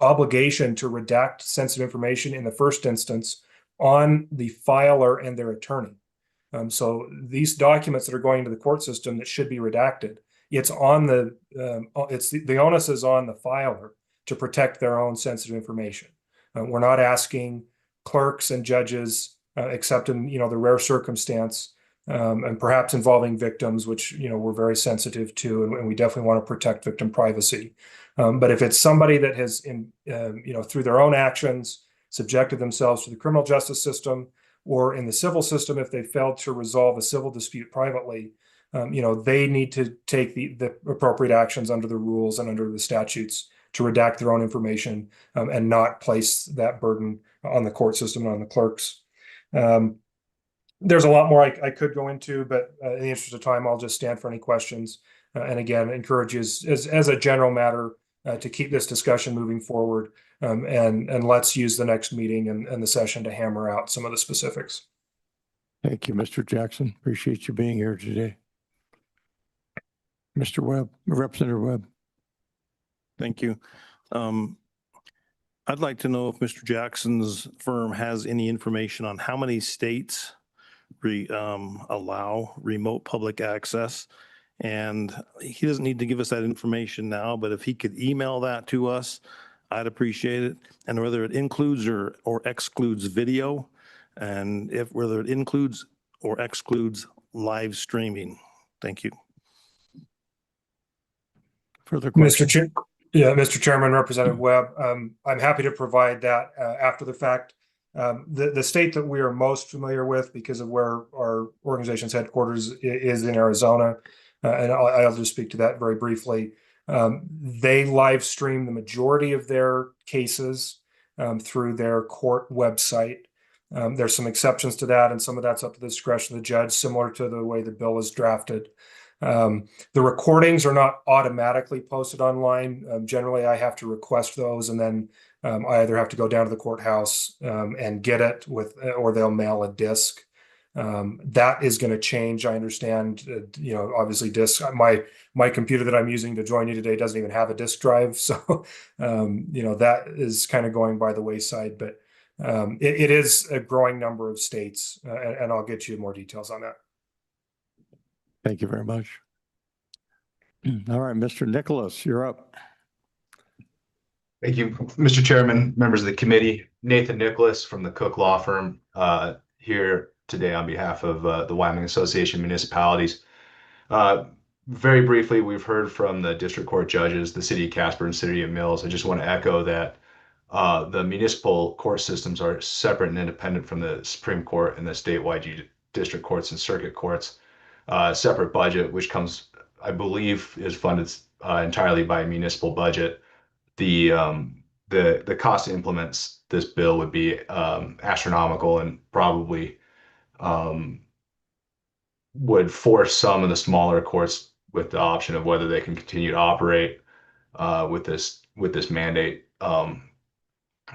obligation to redact sensitive information in the first instance on the filer and their attorney. So these documents that are going to the court system that should be redacted, it's on the onus is on the filer to protect their own sensitive information. We're not asking clerks and judges, except in the rare circumstance, and perhaps involving victims, which we're very sensitive to, and we definitely want to protect victim privacy. But if it's somebody that has, through their own actions, subjected themselves to the criminal justice system, or in the civil system, if they failed to resolve a civil dispute privately, they need to take the appropriate actions under the rules and under the statutes to redact their own information and not place that burden on the court system and on the clerks. There's a lot more I could go into, but in the interest of time, I'll just stand for any questions. And again, encourage you as a general matter to keep this discussion moving forward, and let's use the next meeting and the session to hammer out some of the specifics. Thank you, Mr. Jackson. Appreciate you being here today. Mr. Webb, Representative Webb. Thank you. I'd like to know if Mr. Jackson's firm has any information on how many states allow remote public access. And he doesn't need to give us that information now, but if he could email that to us, I'd appreciate it. And whether it includes or excludes video, and whether it includes or excludes live streaming. Thank you. Further questions? Mr. Chairman, Representative Webb, I'm happy to provide that after the fact. The state that we are most familiar with because of where our organization's headquarters is in Arizona, and I'll just speak to that very briefly. They live stream the majority of their cases through their court website. There's some exceptions to that, and some of that's up to the discretion of the judge, similar to the way the bill is drafted. The recordings are not automatically posted online. Generally, I have to request those, and then I either have to go down to the courthouse and get it or they'll mail a disc. That is going to change. I understand, obviously disc, my computer that I'm using to join you today doesn't even have a disk drive. So, that is kind of going by the wayside, but it is a growing number of states, and I'll get you more details on that. Thank you very much. All right, Mr. Nicholas, you're up. Thank you, Mr. Chairman, members of the committee. Nathan Nicholas from the Cook Law Firm here today on behalf of the Wyoming Association of Municipalities. Very briefly, we've heard from the district court judges, the city of Casper and city of Mills. I just want to echo that the municipal court systems are separate and independent from the Supreme Court and the statewide district courts and circuit courts. Separate budget, which comes, I believe, is funded entirely by a municipal budget. The cost to implement this bill would be astronomical and probably would force some of the smaller courts with the option of whether they can continue to operate with this mandate.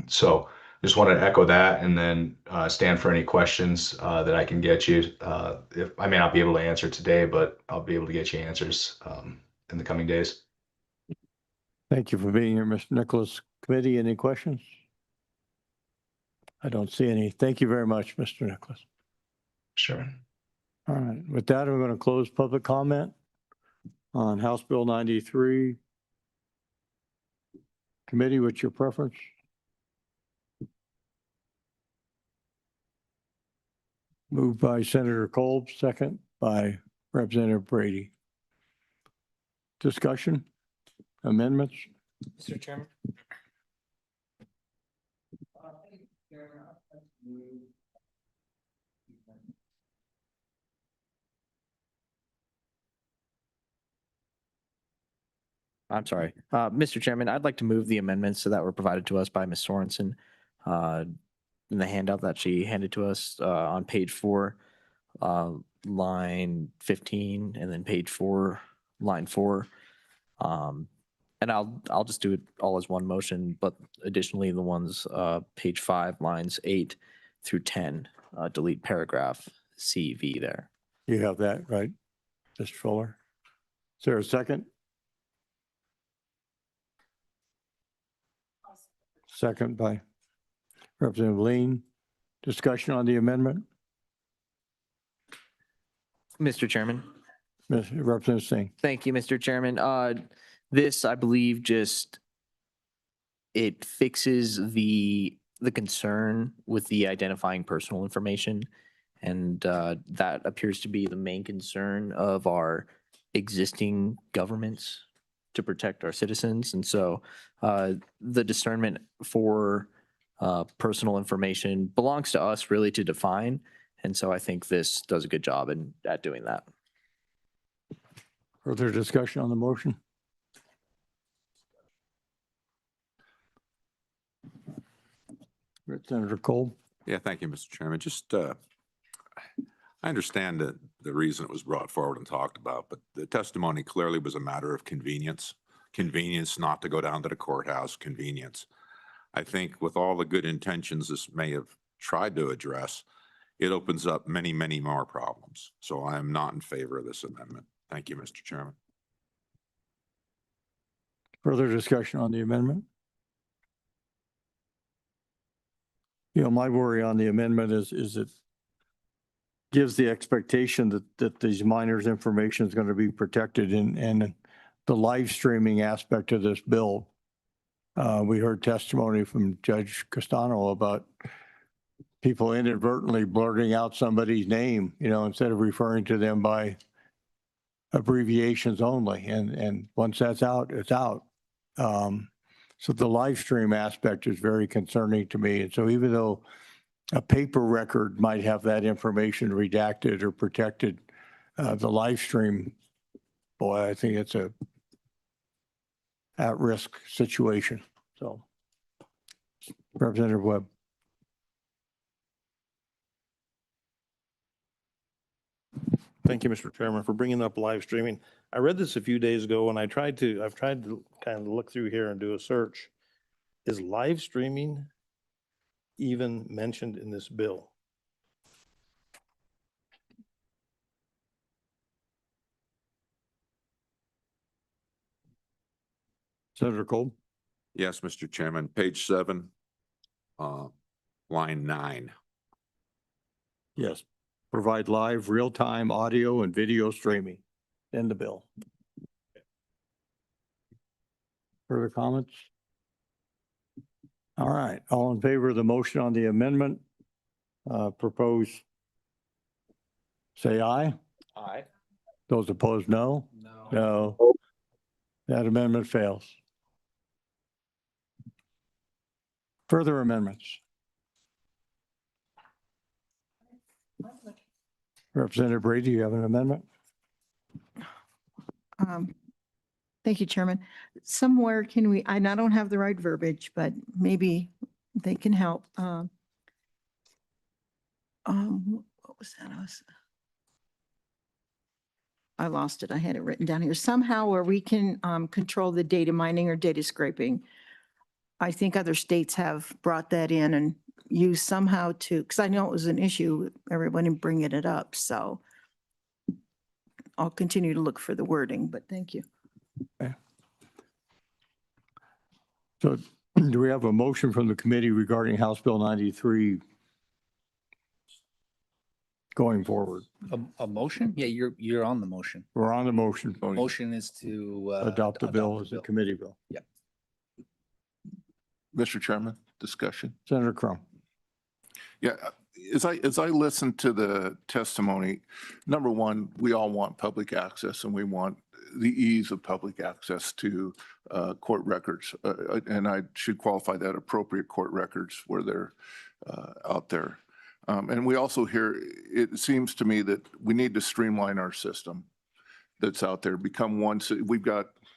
So just wanted to echo that and then stand for any questions that I can get you. If I may not be able to answer today, but I'll be able to get you answers in the coming days. Thank you for being here, Mr. Nicholas. Committee, any questions? I don't see any. Thank you very much, Mr. Nicholas. Sure. All right. With that, I'm going to close public comment on House Bill 93. Committee, what's your preference? Moved by Senator Kolb, second by Representative Brady. Discussion? Amendments? Mr. Chairman. I'm sorry. Mr. Chairman, I'd like to move the amendments that were provided to us by Ms. Sorensen in the handout that she handed to us on page 4, line 15, and then page 4, line 4. And I'll just do it all as one motion, but additionally the ones page 5, lines 8 through 10, delete paragraph CV there. You have that, right, Mr. Fuller? Is there a second? Second by Representative Lean. Discussion on the amendment? Mr. Chairman. Representative Singh. Thank you, Mr. Chairman. This, I believe, it fixes the concern with the identifying personal information. And that appears to be the main concern of our existing governments to protect our citizens. And so the discernment for personal information belongs to us really to define. And so I think this does a good job at doing that. Further discussion on the motion? Senator Cole. Yeah, thank you, Mr. Chairman. Just, I understand that the reason it was brought forward and talked about, but the testimony clearly was a matter of convenience. Convenience not to go down to the courthouse, convenience. I think with all the good intentions this may have tried to address, it opens up many, many more problems. So I am not in favor of this amendment. Thank you, Mr. Chairman. Further discussion on the amendment? My worry on the amendment is it gives the expectation that these minors' information is going to be protected and the live streaming aspect of this bill. We heard testimony from Judge Castano about people inadvertently blurting out somebody's name, instead of referring to them by abbreviations only. And once that's out, it's out. So the live stream aspect is very concerning to me. And so even though a paper record might have that information redacted or protected, the live stream, boy, I think it's a at-risk situation. So Representative Webb. Thank you, Mr. Chairman, for bringing up live streaming. I read this a few days ago and I've tried to kind of look through here and do a search. Is live streaming even mentioned in this bill? Senator Cole? Yes, Mr. Chairman, page 7, line 9. Yes. Provide live, real-time audio and video streaming in the bill. Further comments? All right, all in favor of the motion on the amendment proposed, say aye. Aye. Those opposed, no? No. That amendment fails. Further amendments? Representative Brady, you have an amendment? Thank you, Chairman. Somewhere can we, I don't have the right verbiage, but maybe they can help. What was that? I lost it. I had it written down here. Somehow where we can control the data mining or data scraping. I think other states have brought that in and used somehow to, because I know it was an issue, everyone bringing it up. So I'll continue to look for the wording, but thank you. Okay. So do we have a motion from the committee regarding House Bill 93 going forward? A motion? Yeah, you're on the motion. We're on the motion. Motion is to Adopt the bill as a committee bill. Yep. Mr. Chairman, discussion. Senator Crum. Yeah, as I listen to the testimony, number one, we all want public access and we want the ease of public access to court records. And I should qualify that appropriate court records where they're out there. And we also hear, it seems to me that we need to streamline our system that's out there, become one.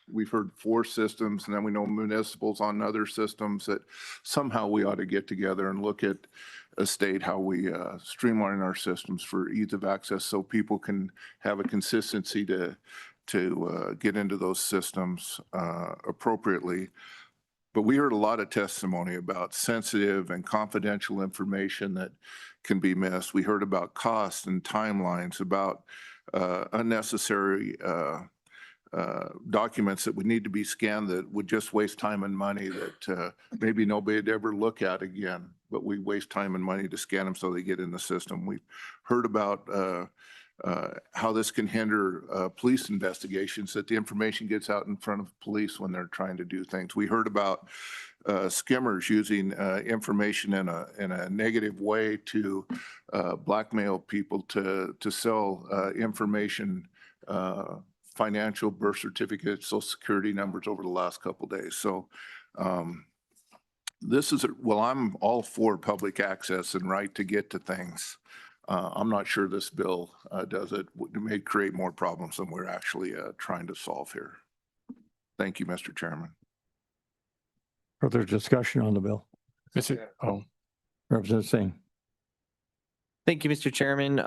We've heard 4 systems, and then we know municipals on other systems, that somehow we ought to get together and look at a state, how we streamline our systems for ease of access so people can have a consistency to get into those systems appropriately. But we heard a lot of testimony about sensitive and confidential information that can be missed. We heard about costs and timelines, about unnecessary documents that would need to be scanned that would just waste time and money that maybe nobody'd ever look at again, but we waste time and money to scan them so they get in the system. We've heard about how this can hinder police investigations, that the information gets out in front of police when they're trying to do things. We heard about skimmers using information in a negative way to blackmail people to sell information, financial, birth certificates, social security numbers over the last couple of days. So this is, well, I'm all for public access and right to get to things. I'm not sure this bill does it. It may create more problems than we're actually trying to solve here. Thank you, Mr. Chairman. Further discussion on the bill? Representative Singh. Thank you, Mr. Chairman.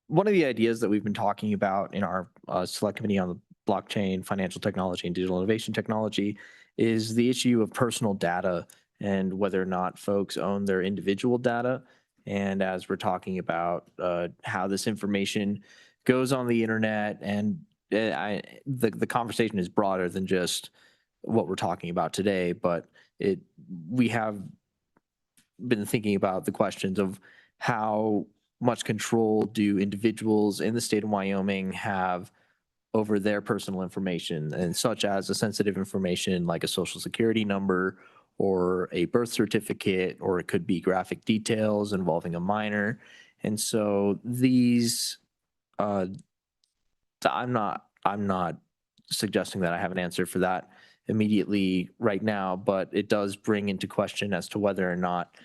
One of the ideas that we've been talking about in our select committee on the blockchain, financial technology, and digital innovation technology is the issue of personal data and whether or not folks own their individual data. And as we're talking about how this information goes on the internet, and the conversation is broader than just what we're talking about today, but we have been thinking about the questions of how much control do individuals in the state of Wyoming have over their personal information, and such as a sensitive information like a social security number or a birth certificate, or it could be graphic details involving a minor. And so these So I'm not suggesting that I have an answer for that immediately right now, but it does bring into question as to whether or not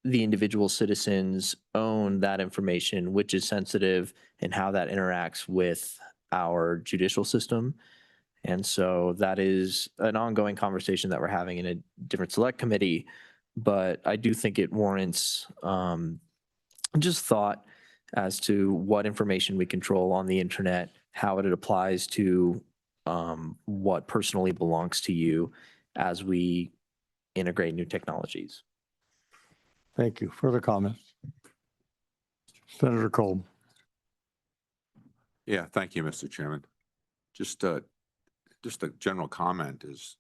the individual citizens own that information, which is sensitive, and how that interacts with our judicial system. And so that is an ongoing conversation that we're having in a different select committee, but I do think it warrants just thought as to what information we control on the internet, how it applies to what personally belongs to you as we integrate new technologies. Thank you. Further comments? Senator Kolb. Yeah, thank you, Mr. Chairman. Just a general comment is,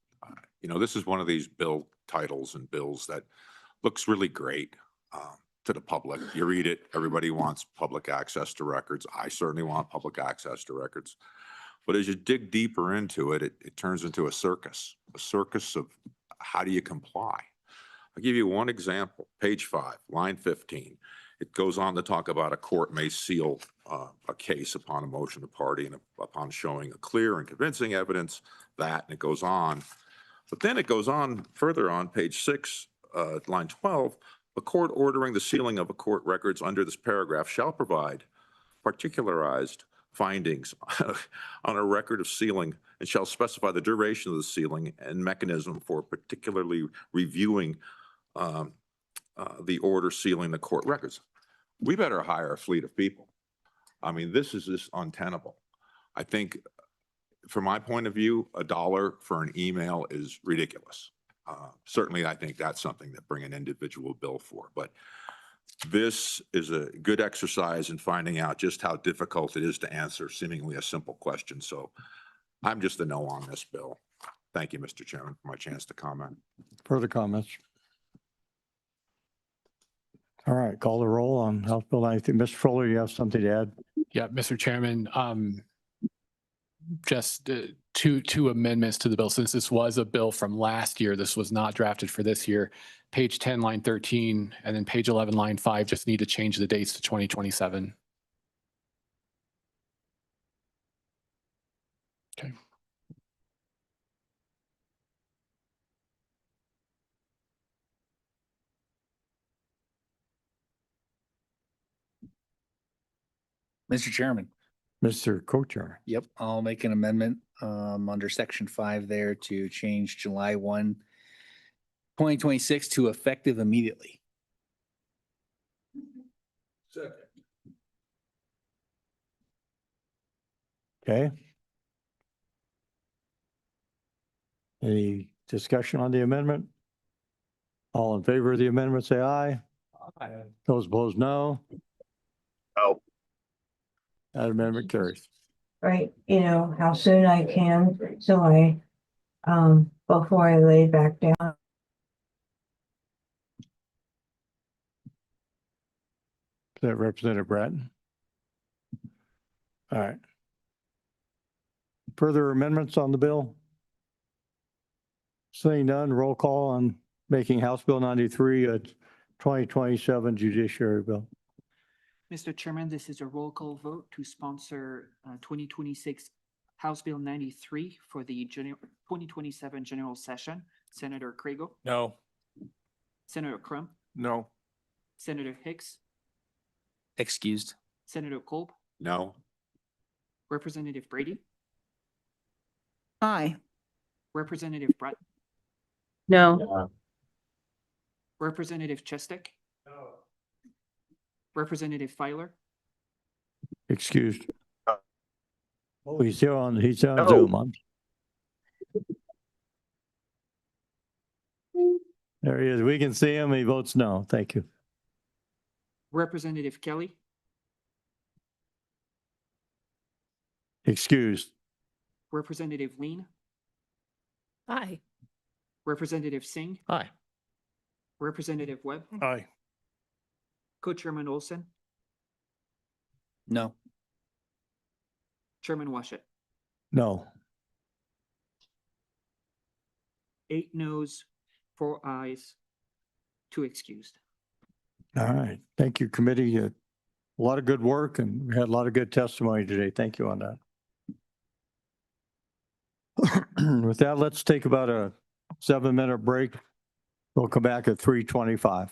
this is one of these bill titles and bills that looks really great to the public. You read it, everybody wants public access to records. I certainly want public access to records. But as you dig deeper into it, it turns into a circus of how do you comply? I'll give you one example, page 5, line 15. It goes on to talk about a court may seal a case upon a motion of party and upon showing a clear and convincing evidence that, and it goes on. But then it goes on further on page 6, line 12, a court ordering the sealing of a court records under this paragraph shall provide particularized findings on a record of sealing and shall specify the duration of the sealing and mechanism for particularly reviewing the order sealing the court records. We better hire a fleet of people. I mean, this is just untenable. I think from my point of view, $1 for an email is ridiculous. Certainly, I think that's something that bring an individual bill for, but this is a good exercise in finding out just how difficult it is to answer seemingly a simple question. So I'm just a no on this bill. Thank you, Mr. Chairman, for my chance to comment. Further comments? All right, call the roll on House Bill 93. Mr. Fuller, you have something to add? Yeah, Mr. Chairman, just two amendments to the bill. Since this was a bill from last year, this was not drafted for this year. Page 10, line 13, and then page 11, line 5, just need to change the dates to 2027. Okay. Mr. Chairman. Mr. Co-Chair. Yep, I'll make an amendment under section 5 there to change July 1, 2026 to effective immediately. Second. Okay. Any discussion on the amendment? All in favor of the amendment, say aye. Aye. Those opposed, no. No. That amendment carries. Right, how soon I can, so before I lay back down. Is that Representative Bratton? All right. Further amendments on the bill? Seeing none, roll call on making House Bill 93 a 2027 Judiciary bill. Mr. Chairman, this is a roll call vote to sponsor 2026 House Bill 93 for the 2027 general session. Senator Craigo? No. Senator Crum? No. Senator Hicks? Excused. Senator Kolb? No. Representative Brady? Aye. Representative Bratton? No. Representative Chestek? No. Representative Filer? Excused. Oh, he's here on Zoom. There he is. We can see him. He votes no. Thank you. Representative Kelly? Excused. Representative Lean? Aye. Representative Singh? Aye. Representative Webb? Aye. Co-Chairman Olson? No. Chairman Washit? No. 8 noes, 4 ayes, 2 excused. All right. Thank you, committee. A lot of good work, and we had a lot of good testimony today. Thank you on that. With that, let's take about a 7-minute break. We'll come back at 3:25.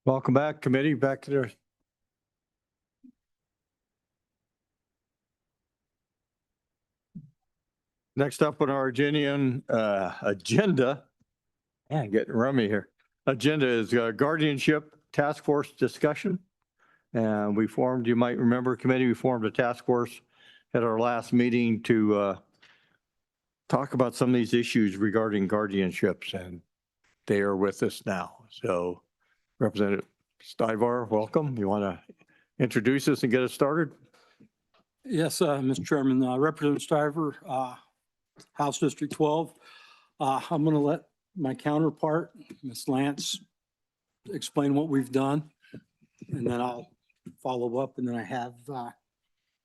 Welcome back, committee, back to the next up on our agenda, man, getting rummy here. Agenda is guardianship task force discussion. And we formed, you might remember, committee, we formed a task force at our last meeting to talk about some of these issues regarding guardianships, and they are with us now. So Representative Stivar, welcome. You want to introduce us and get us started? Yes, Mr. Chairman, Representative Stiver, House District 12. I'm going to let my counterpart, Ms. Lance, explain what we've done, and then I'll follow up, and then I have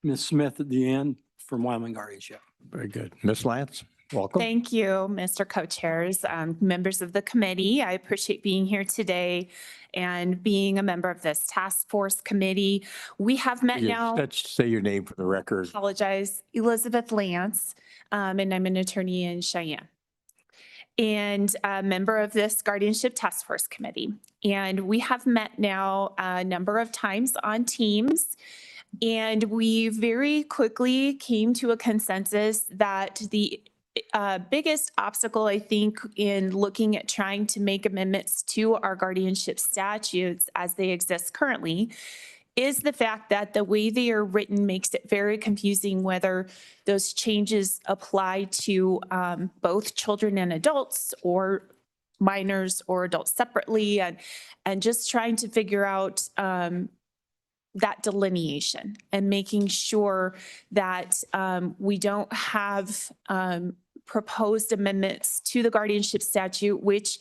Ms. Smith at the end from Wyoming Guardianship. Very good. Ms. Lance, welcome. Thank you, Mr. Co-Chairs, members of the committee. I appreciate being here today and being a member of this task force committee. We have met now. Let's say your name for the record. Apologize, Elizabeth Lance, and I'm an attorney in Cheyenne and a member of this guardianship task force committee. And we have met now a number of times on Teams. And we very quickly came to a consensus that the biggest obstacle, I think, in looking at trying to make amendments to our guardianship statutes as they exist currently is the fact that the way they are written makes it very confusing whether those changes apply to both children and adults or minors or adults separately, and just trying to figure out that delineation and making sure that we don't have proposed amendments to the guardianship statute, which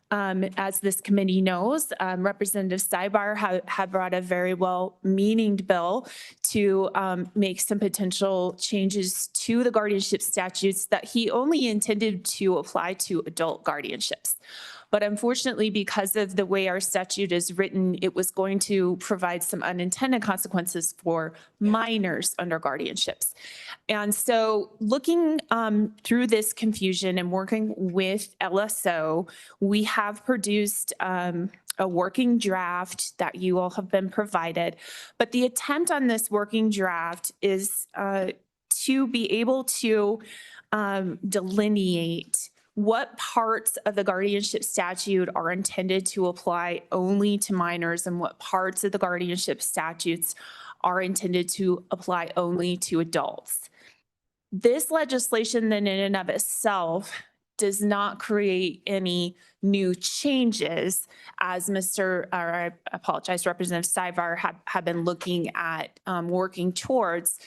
as this committee knows, Representative Stivar had brought a very well-meaned bill to make some potential changes to the guardianship statutes that he only intended to apply to adult guardianships. But unfortunately, because of the way our statute is written, it was going to provide some unintended consequences for minors under guardianships. And so looking through this confusion and working with LSO, we have produced a working draft that you all have been provided. But the attempt on this working draft is to be able to delineate what parts of the guardianship statute are intended to apply only to minors and what parts of the guardianship statutes are intended to apply only to adults. This legislation then in and of itself does not create any new changes, as I apologize, Representative Stivar have been looking at working towards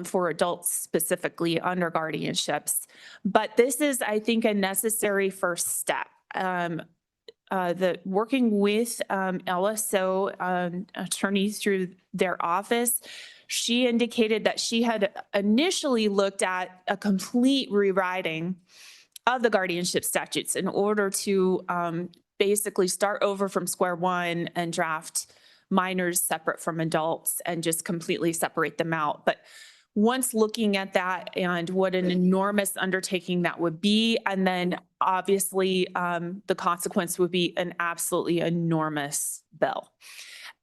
for adults specifically under guardianships. But this is, I think, a necessary first step. The working with LSO attorneys through their office, she indicated that she had initially looked at a complete rewriting of the guardianship statutes in order to basically start over from square one and draft minors separate from adults and just completely separate them out. But once looking at that and what an enormous undertaking that would be, and then obviously the consequence would be an absolutely enormous bill.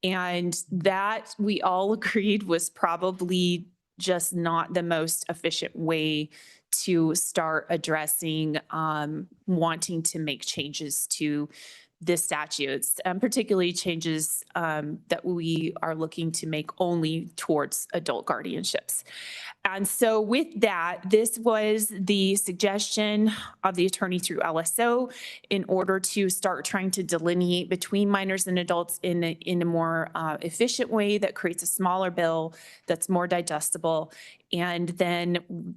And that we all agreed was probably just not the most efficient way to start addressing wanting to make changes to the statutes, particularly changes that we are looking to make only towards adult guardianships. And so with that, this was the suggestion of the attorney through LSO in order to start trying to delineate between minors and adults in a more efficient way that creates a smaller bill that's more digestible. And then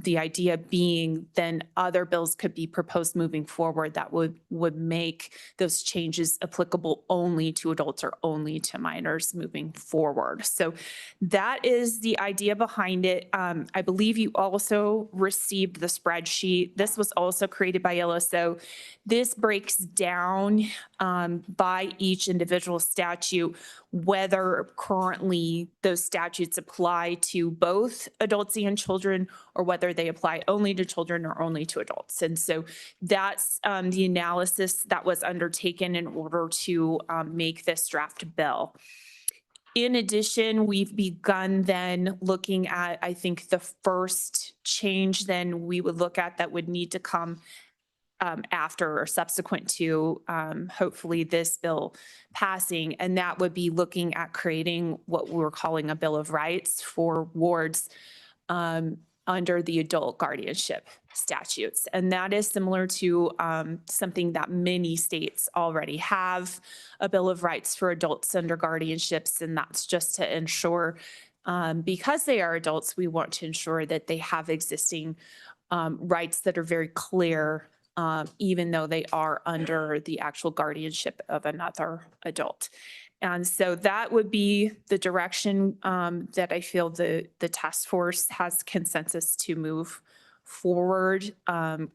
the idea being then other bills could be proposed moving forward that would make those changes applicable only to adults or only to minors moving forward. So that is the idea behind it. it, I believe you also received the spreadsheet. This was also created by LSO. This breaks down by each individual statute, whether currently those statutes apply to both adults and children, or whether they apply only to children or only to adults. And so that's the analysis that was undertaken in order to make this draft bill. In addition, we've begun then looking at, I think, the first change then we would look at that would need to come after or subsequent to hopefully this bill passing. And that would be looking at creating what we're calling a Bill of Rights for wards under the adult guardianship statutes. And that is similar to something that many states already have, a Bill of Rights for adults under guardianships. And that's just to ensure, because they are adults, we want to ensure that they have existing rights that are very clear, even though they are under the actual guardianship of another adult. And so that would be the direction that I feel the task force has consensus to move forward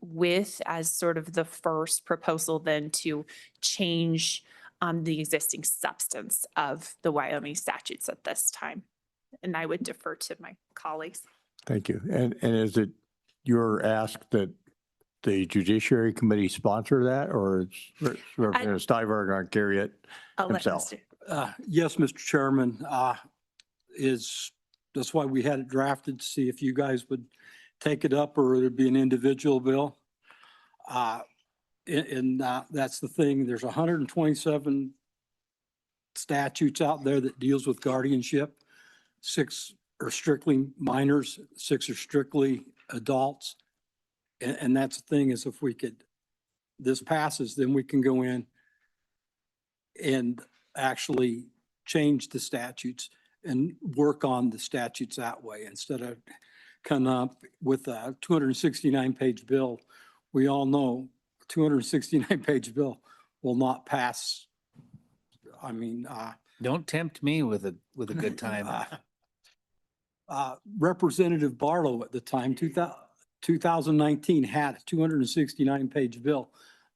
with as sort of the first proposal then to change the existing substance of the Wyoming statutes at this time. And I would defer to my colleagues. Thank you. And is it your ask that the Judiciary Committee sponsor that, or it's Representative Stiver going to carry it himself? Yes, Mr. Chairman, that's why we had it drafted to see if you guys would take it up, or it'd be an individual bill. And that's the thing. There's 127 statutes out there that deals with guardianship. 6 are strictly minors, 6 are strictly adults. And that's the thing, is if we could, this passes, then we can go in and actually change the statutes and work on the statutes that way, instead of coming up with a 269-page bill. We all know a 269-page bill will not pass. I mean, don't tempt me with a good time. Representative Barlow at the time, 2019, had a 269-page bill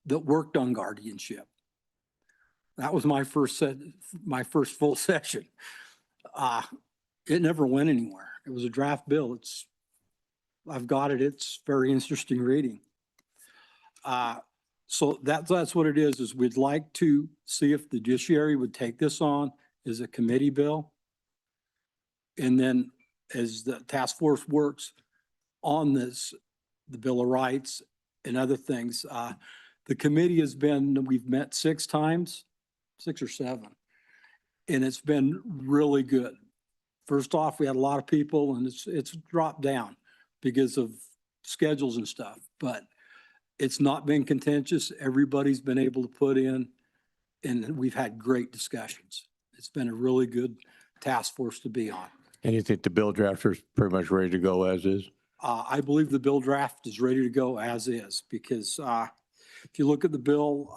that worked on guardianship. That was my first full session. It never went anywhere. It was a draft bill. I've got it. It's very interesting reading. So that's what it is we'd like to see if the Judiciary would take this on as a committee bill. And then as the task force works on this, the Bill of Rights and other things, the committee we've met 6 times, 6 or 7, and it's been really good. First off, we had a lot of people, and it's dropped down because of schedules and stuff, but it's not been contentious. Everybody's been able to put in, and we've had great discussions. It's been a really good task force to be on. And you think the bill drafter is pretty much ready to go as is? I believe the bill draft is ready to go as is, because if you look at the bill,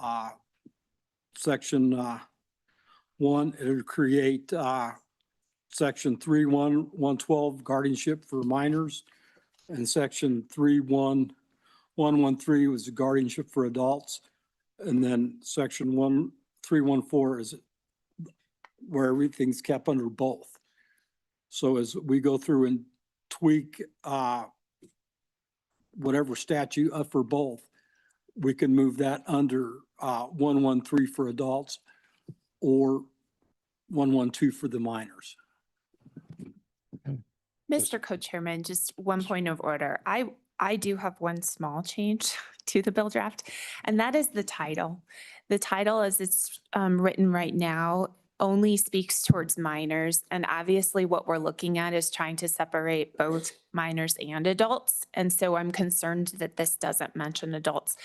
section 1, it'll create section 3.1.112 guardianship for minors, and section 3.1.113 was guardianship for adults, and then section 3.1.4 is where everything's kept under both. So as we go through and tweak whatever statute for both, we can move that under 1.1.3 for adults or 1.1.2 for the minors. Mr. Co-Chairman, just one point of order. I do have one small change to the bill draft, and that is the title. The title, as it's written right now, only speaks towards minors. And obviously what we're looking at is trying to separate both minors and adults. And so I'm concerned that this doesn't mention adults.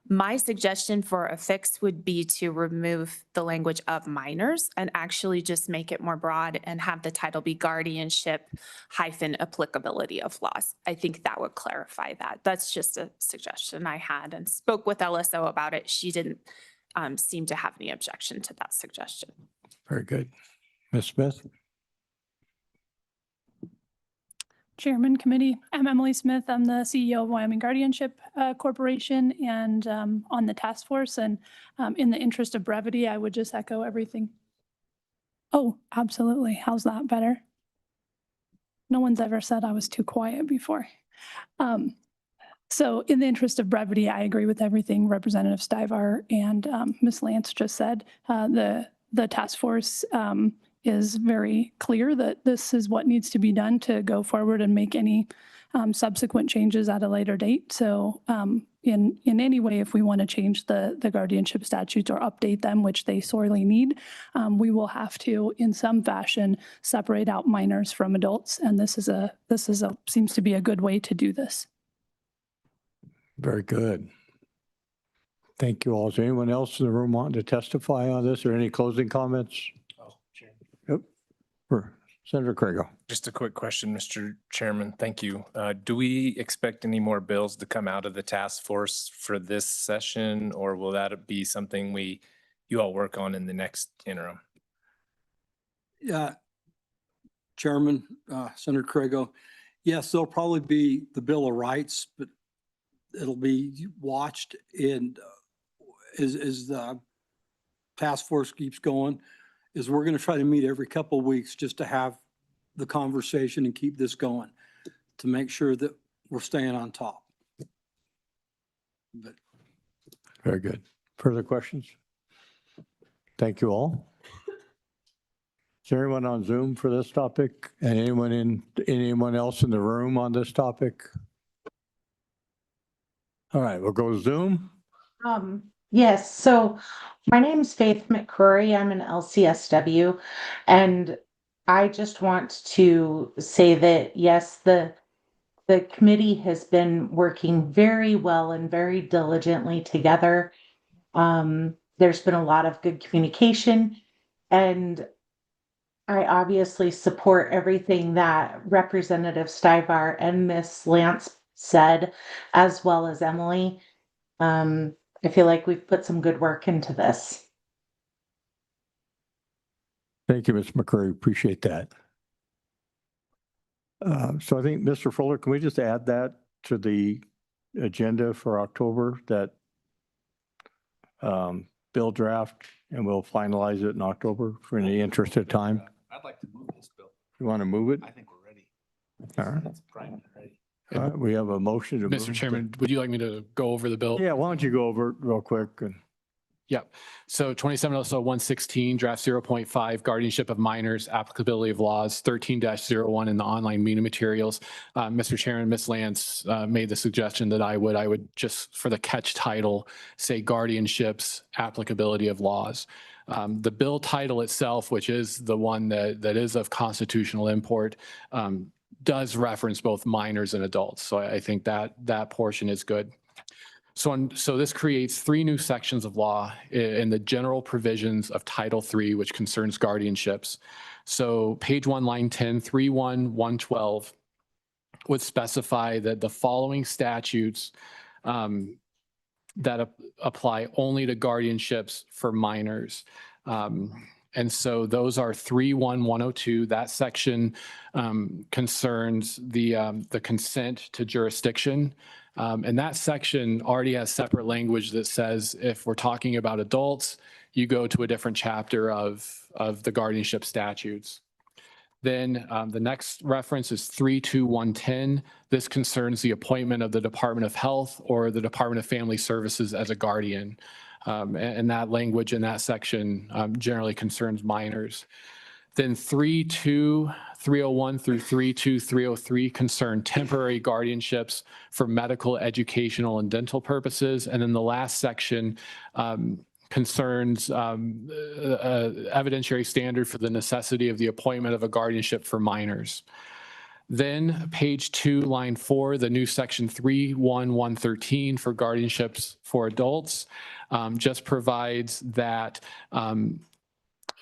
My suggestion for a fix would be to remove the language of minors and actually just make it more broad and have the title be guardianship - applicability of laws. I think that would clarify that. That's just a suggestion I had and spoke with LSO about it. She didn't seem to have any objection to that suggestion. Very good. Ms. Smith? Chairman Committee. I'm Emily Smith. I'm the CEO of Wyoming Guardianship Corporation and on the task force. And in the interest of brevity, I would just echo everything. Oh, absolutely. How's that better? No one's ever said I was too quiet before. So in the interest of brevity, I agree with everything Representative Stivar and Ms. Lance just said. The task force is very clear that this is what needs to be done to go forward and make any subsequent changes at a later date. So in any way, if we want to change the guardianship statutes or update them, which they sorely need, we will have to, in some fashion, separate out minors from adults. And this seems to be a good way to do this. Very good. Thank you all. Is there anyone else in the room wanting to testify on this or any closing comments? Yep. For Senator Craigo. Just a quick question, Mr. Chairman. Thank you. Do we expect any more bills to come out of the task force for this session, or will that be something you all work on in the next interim? Yeah, Chairman, Senator Craigo. Yes, there'll probably be the Bill of Rights, but it'll be watched and as the task force keeps going, is we're going to try to meet every couple of weeks just to have the conversation and keep this going to make sure that we're staying on top. But very good. Further questions? Thank you all. Is there anyone on Zoom for this topic? And anyone else in the room on this topic? All right, we'll go Zoom. Yes, so my name is Faith McCrory. I'm an LCSW, and I just want to say that, yes, the committee has been working very well and very diligently together. There's been a lot of good communication, and I obviously support everything that Representative Stivar and Ms. Lance said, as well as Emily. I feel like we've put some good work into this. Thank you, Ms. McCurry. Appreciate that. So I think, Mr. Fuller, can we just add that to the agenda for October, that bill draft, and we'll finalize it in October for any interest of time? I'd like to move this bill. You want to move it? I think we're ready. All right. It's primed and ready. All right, we have a motion to move. Mr. Chairman, would you like me to go over the bill? Yeah, why don't you go over it real quick? And Yep. So 27 also 116 draft 0.5 guardianship of minors, applicability of laws 13-01 in the online meeting materials. Mr. Chairman, Ms. Lance made the suggestion that I would just for the catch title say guardianships, applicability of laws. The bill title itself, which is the one that is of constitutional import, does reference both minors and adults. So I think that portion is good. So this creates 3 new sections of law in the general provisions of Title III, which concerns guardianships. So page 1, line 10, 3.1.112 would specify that the following statutes that apply only to guardianships for minors. And so those are 3.1.102. That section concerns the consent to jurisdiction. And that section already has separate language that says if we're talking about adults, you go to a different chapter of the guardianship statutes. Then the next reference is 3.2.110. This concerns the appointment of the Department of Health or the Department of Family Services as a guardian. And that language in that section generally concerns minors. Then 3.2.301 through 3.2.303 concern temporary guardianships for medical, educational, and dental purposes. And then the last section concerns evidentiary standard for the necessity of the appointment of a guardianship for minors. Then page 2, line 4, the new section 3.1.113 for guardianships for adults just provides that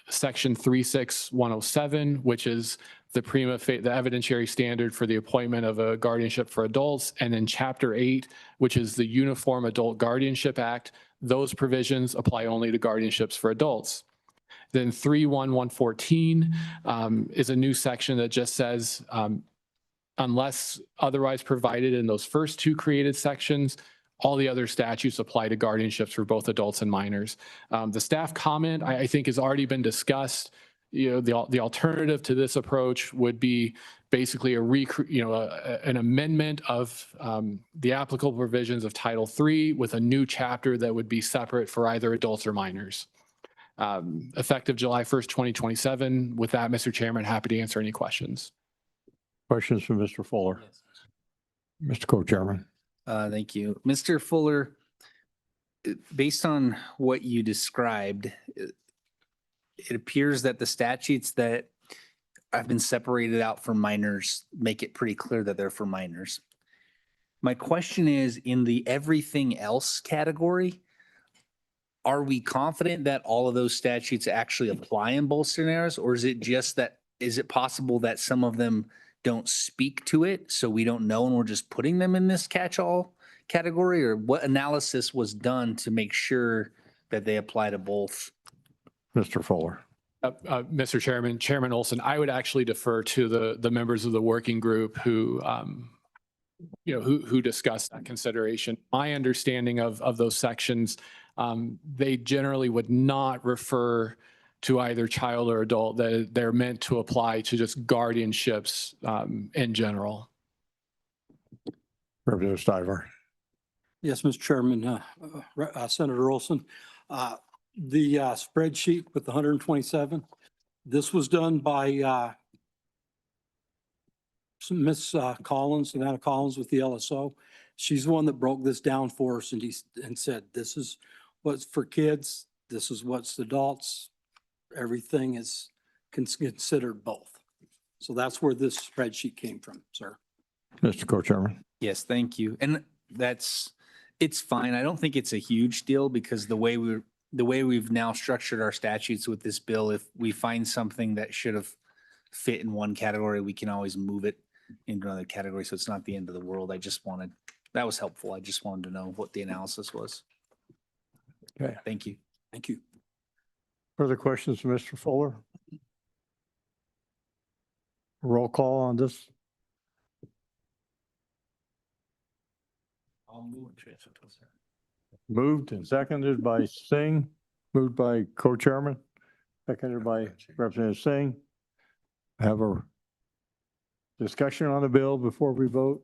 section 3.6.107, which is the evidentiary standard for the appointment of a guardianship for adults, and then chapter 8, which is the Uniform Adult Guardianship Act. Those provisions apply only to guardianships for adults. Then 3.1.114 is a new section that just says unless otherwise provided in those first two created sections, all the other statutes apply to guardianships for both adults and minors. The staff comment, I think, has already been discussed. The alternative to this approach would be basically an amendment of the applicable provisions of Title III with a new chapter that would be separate for either adults or minors. Effective July 1st, 2027. With that, Mr. Chairman, happy to answer any questions. Questions from Mr. Fuller? Mr. Co-Chairman. Thank you. Mr. Fuller, based on what you described, it appears that the statutes that have been separated out for minors make it pretty clear that they're for minors. My question is, in the everything else category, are we confident that all of those statutes actually apply in both scenarios? Or is it just that, is it possible that some of them don't speak to it, so we don't know and we're just putting them in this catch-all category? Or what analysis was done to make sure that they apply to both? Mr. Fuller. Mr. Chairman, Chairman Olson, I would actually defer to the members of the working group who discussed that consideration. My understanding of those sections, they generally would not refer to either child or adult. They're meant to apply to just guardianships in general. Representative Stiver. Yes, Mr. Chairman, Senator Olson. The spreadsheet with the 127, this was done by Miss Collins, Savannah Collins with the LSO. She's the one that broke this down for us and said, this is what's for kids, this is what's adults. Everything is considered both. So that's where this spreadsheet came from, sir. Mr. Co-Chairman. Yes, thank you. And it's fine. I don't think it's a huge deal because the way we've now structured our statutes with this bill, if we find something that should have fit in one category, we can always move it into another category. So it's not the end of the world. That was helpful. I just wanted to know what the analysis was. Okay. Thank you. Thank you. Further questions from Mr. Fuller? Roll call on this. Moved and seconded by Singh, moved by co-chairman, seconded by Representative Singh. Have a discussion on the bill before we vote.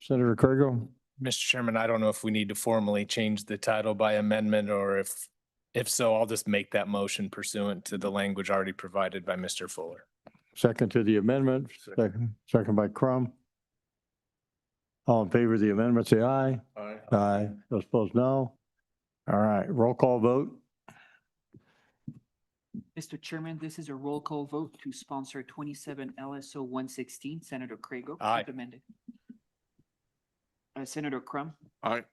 Senator Kergo. Mr. Chairman, I don't know if we need to formally change the title by amendment, or if so, I'll just make that motion pursuant to the language already provided by Mr. Fuller. Second to the amendment, second by Crum. All in favor of the amendment, say aye. Aye. Aye. Those opposed, no. All right, roll call vote. Mr. Chairman, this is a roll call vote to sponsor 27 LSO 116. Senator Crago. Aye. If amended. Senator Crum. Aye.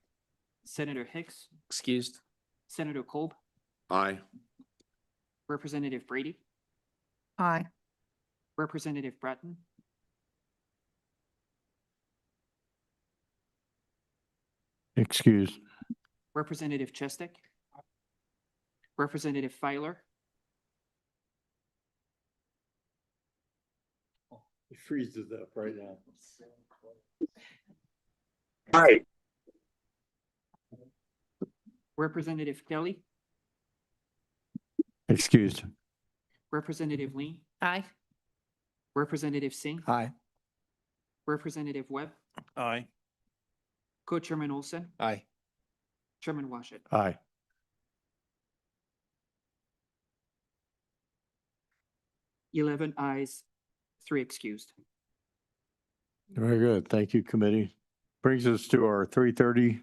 Senator Hicks. Excused. Senator Kolb. Aye. Representative Brady. Aye. Representative Bratton. Excused. Representative Chestek. Representative Filer. It freezes up right now. Aye. Representative Kelly. Excused. Representative Lean. Aye. Representative Singh. Aye. Representative Webb. Aye. Co-Chairman Olson. Aye. Chairman Washit. Aye. Eleven ayes, 3 excused. Very good. Thank you, committee. Brings us to our 3:30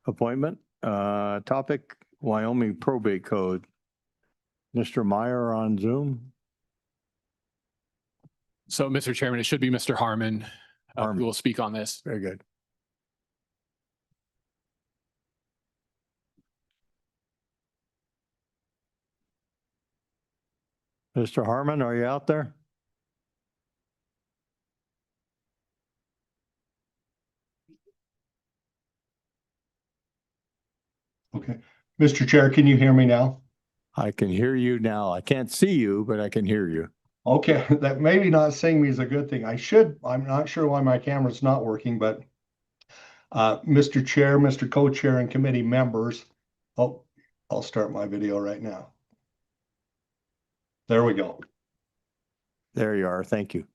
appointment. Topic, Wyoming probate code. Mr. Meyer on Zoom. So, Mr. Chairman, it should be Mr. Harmon who will speak on this. Very good. Mr. Harmon, are you out there? Okay. Mr. Chair, can you hear me now? I can hear you now. I can't see you, but I can hear you. Okay, that maybe not seeing me is a good thing. I'm not sure why my camera's not working, but Mr. Chair, Mr. Co-Chair, and committee members. Oh, I'll start my video right now. There we go. There you are. Thank you.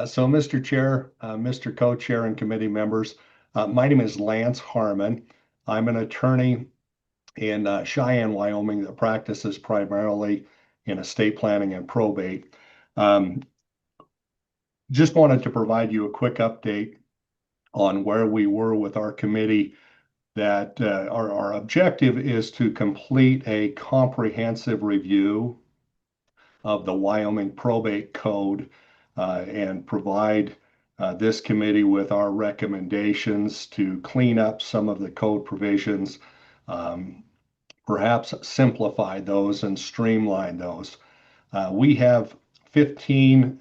So Mr. Chair, Mr. Co-Chair, and committee members, my name is Lance Harmon. I'm an attorney in Cheyenne, Wyoming, that practices primarily in estate planning and probate. Just wanted to provide you a quick update on where we were with our committee, that our objective is to complete a comprehensive review of the Wyoming probate code and provide this committee with our recommendations to clean up some of the code provisions, perhaps simplify those and streamline those. We have 15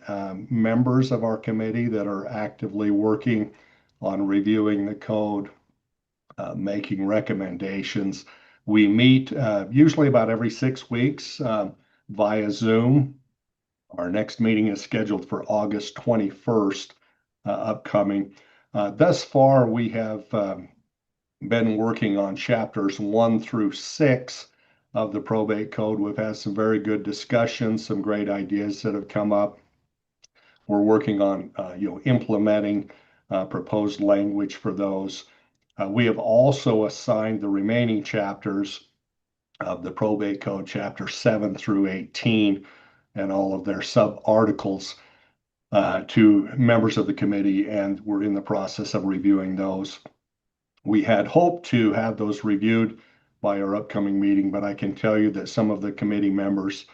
members of our committee that are actively working on reviewing the code, making recommendations. We meet usually about every 6 weeks via Zoom. Our next meeting is scheduled for August 21st, upcoming. Thus far, we have been working on chapters 1 through 6 of the probate code. We've had some very good discussions, some great ideas that have come up. We're working on implementing proposed language for those. We have also assigned the remaining chapters of the probate code, chapter 7 through 18, and all of their sub-articles to members of the committee, and we're in the process of reviewing those. We had hoped to have those reviewed by our upcoming meeting, but I can tell you that some of the committee members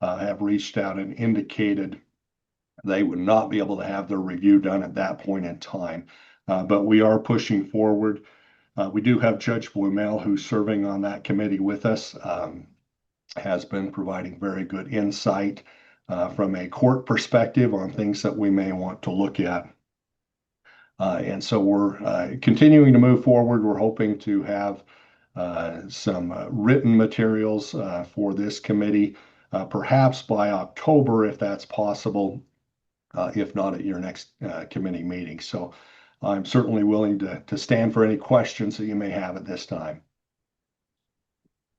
have reached out and indicated they would not be able to have their review done at that point in time. But we are pushing forward. We do have Judge Blumel, who's serving on that committee with us, has been providing very good insight from a court perspective on things that we may want to look at. And so we're continuing to move forward. We're hoping to have some written materials for this committee, perhaps by October, if that's possible, if not at your next committee meeting. So I'm certainly willing to stand for any questions that you may have at this time.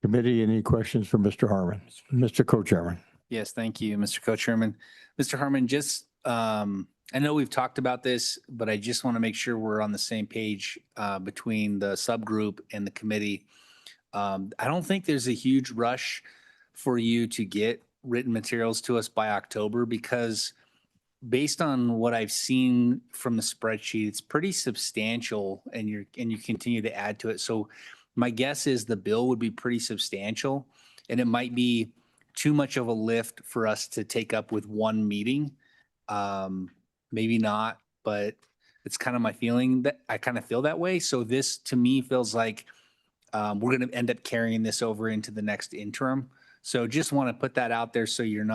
Committee, any questions for Mr. Harmon? Mr. Co-Chairman. Yes, thank you, Mr. Co-Chairman. Mr. Harmon, just, I know we've talked about this, but I just want to make sure we're on the same page between the subgroup and the committee. I don't think there's a huge rush for you to get written materials to us by October, because based on what I've seen from the spreadsheet, it's pretty substantial, and you continue to add to it. So my guess is the bill would be pretty substantial, and it might be too much of a lift for us to take up with one meeting. Maybe not, but it's kind of my feeling that I kind of feel that way. So this to me feels like we're going to end up carrying this over into the next interim. So just want to put that out there so you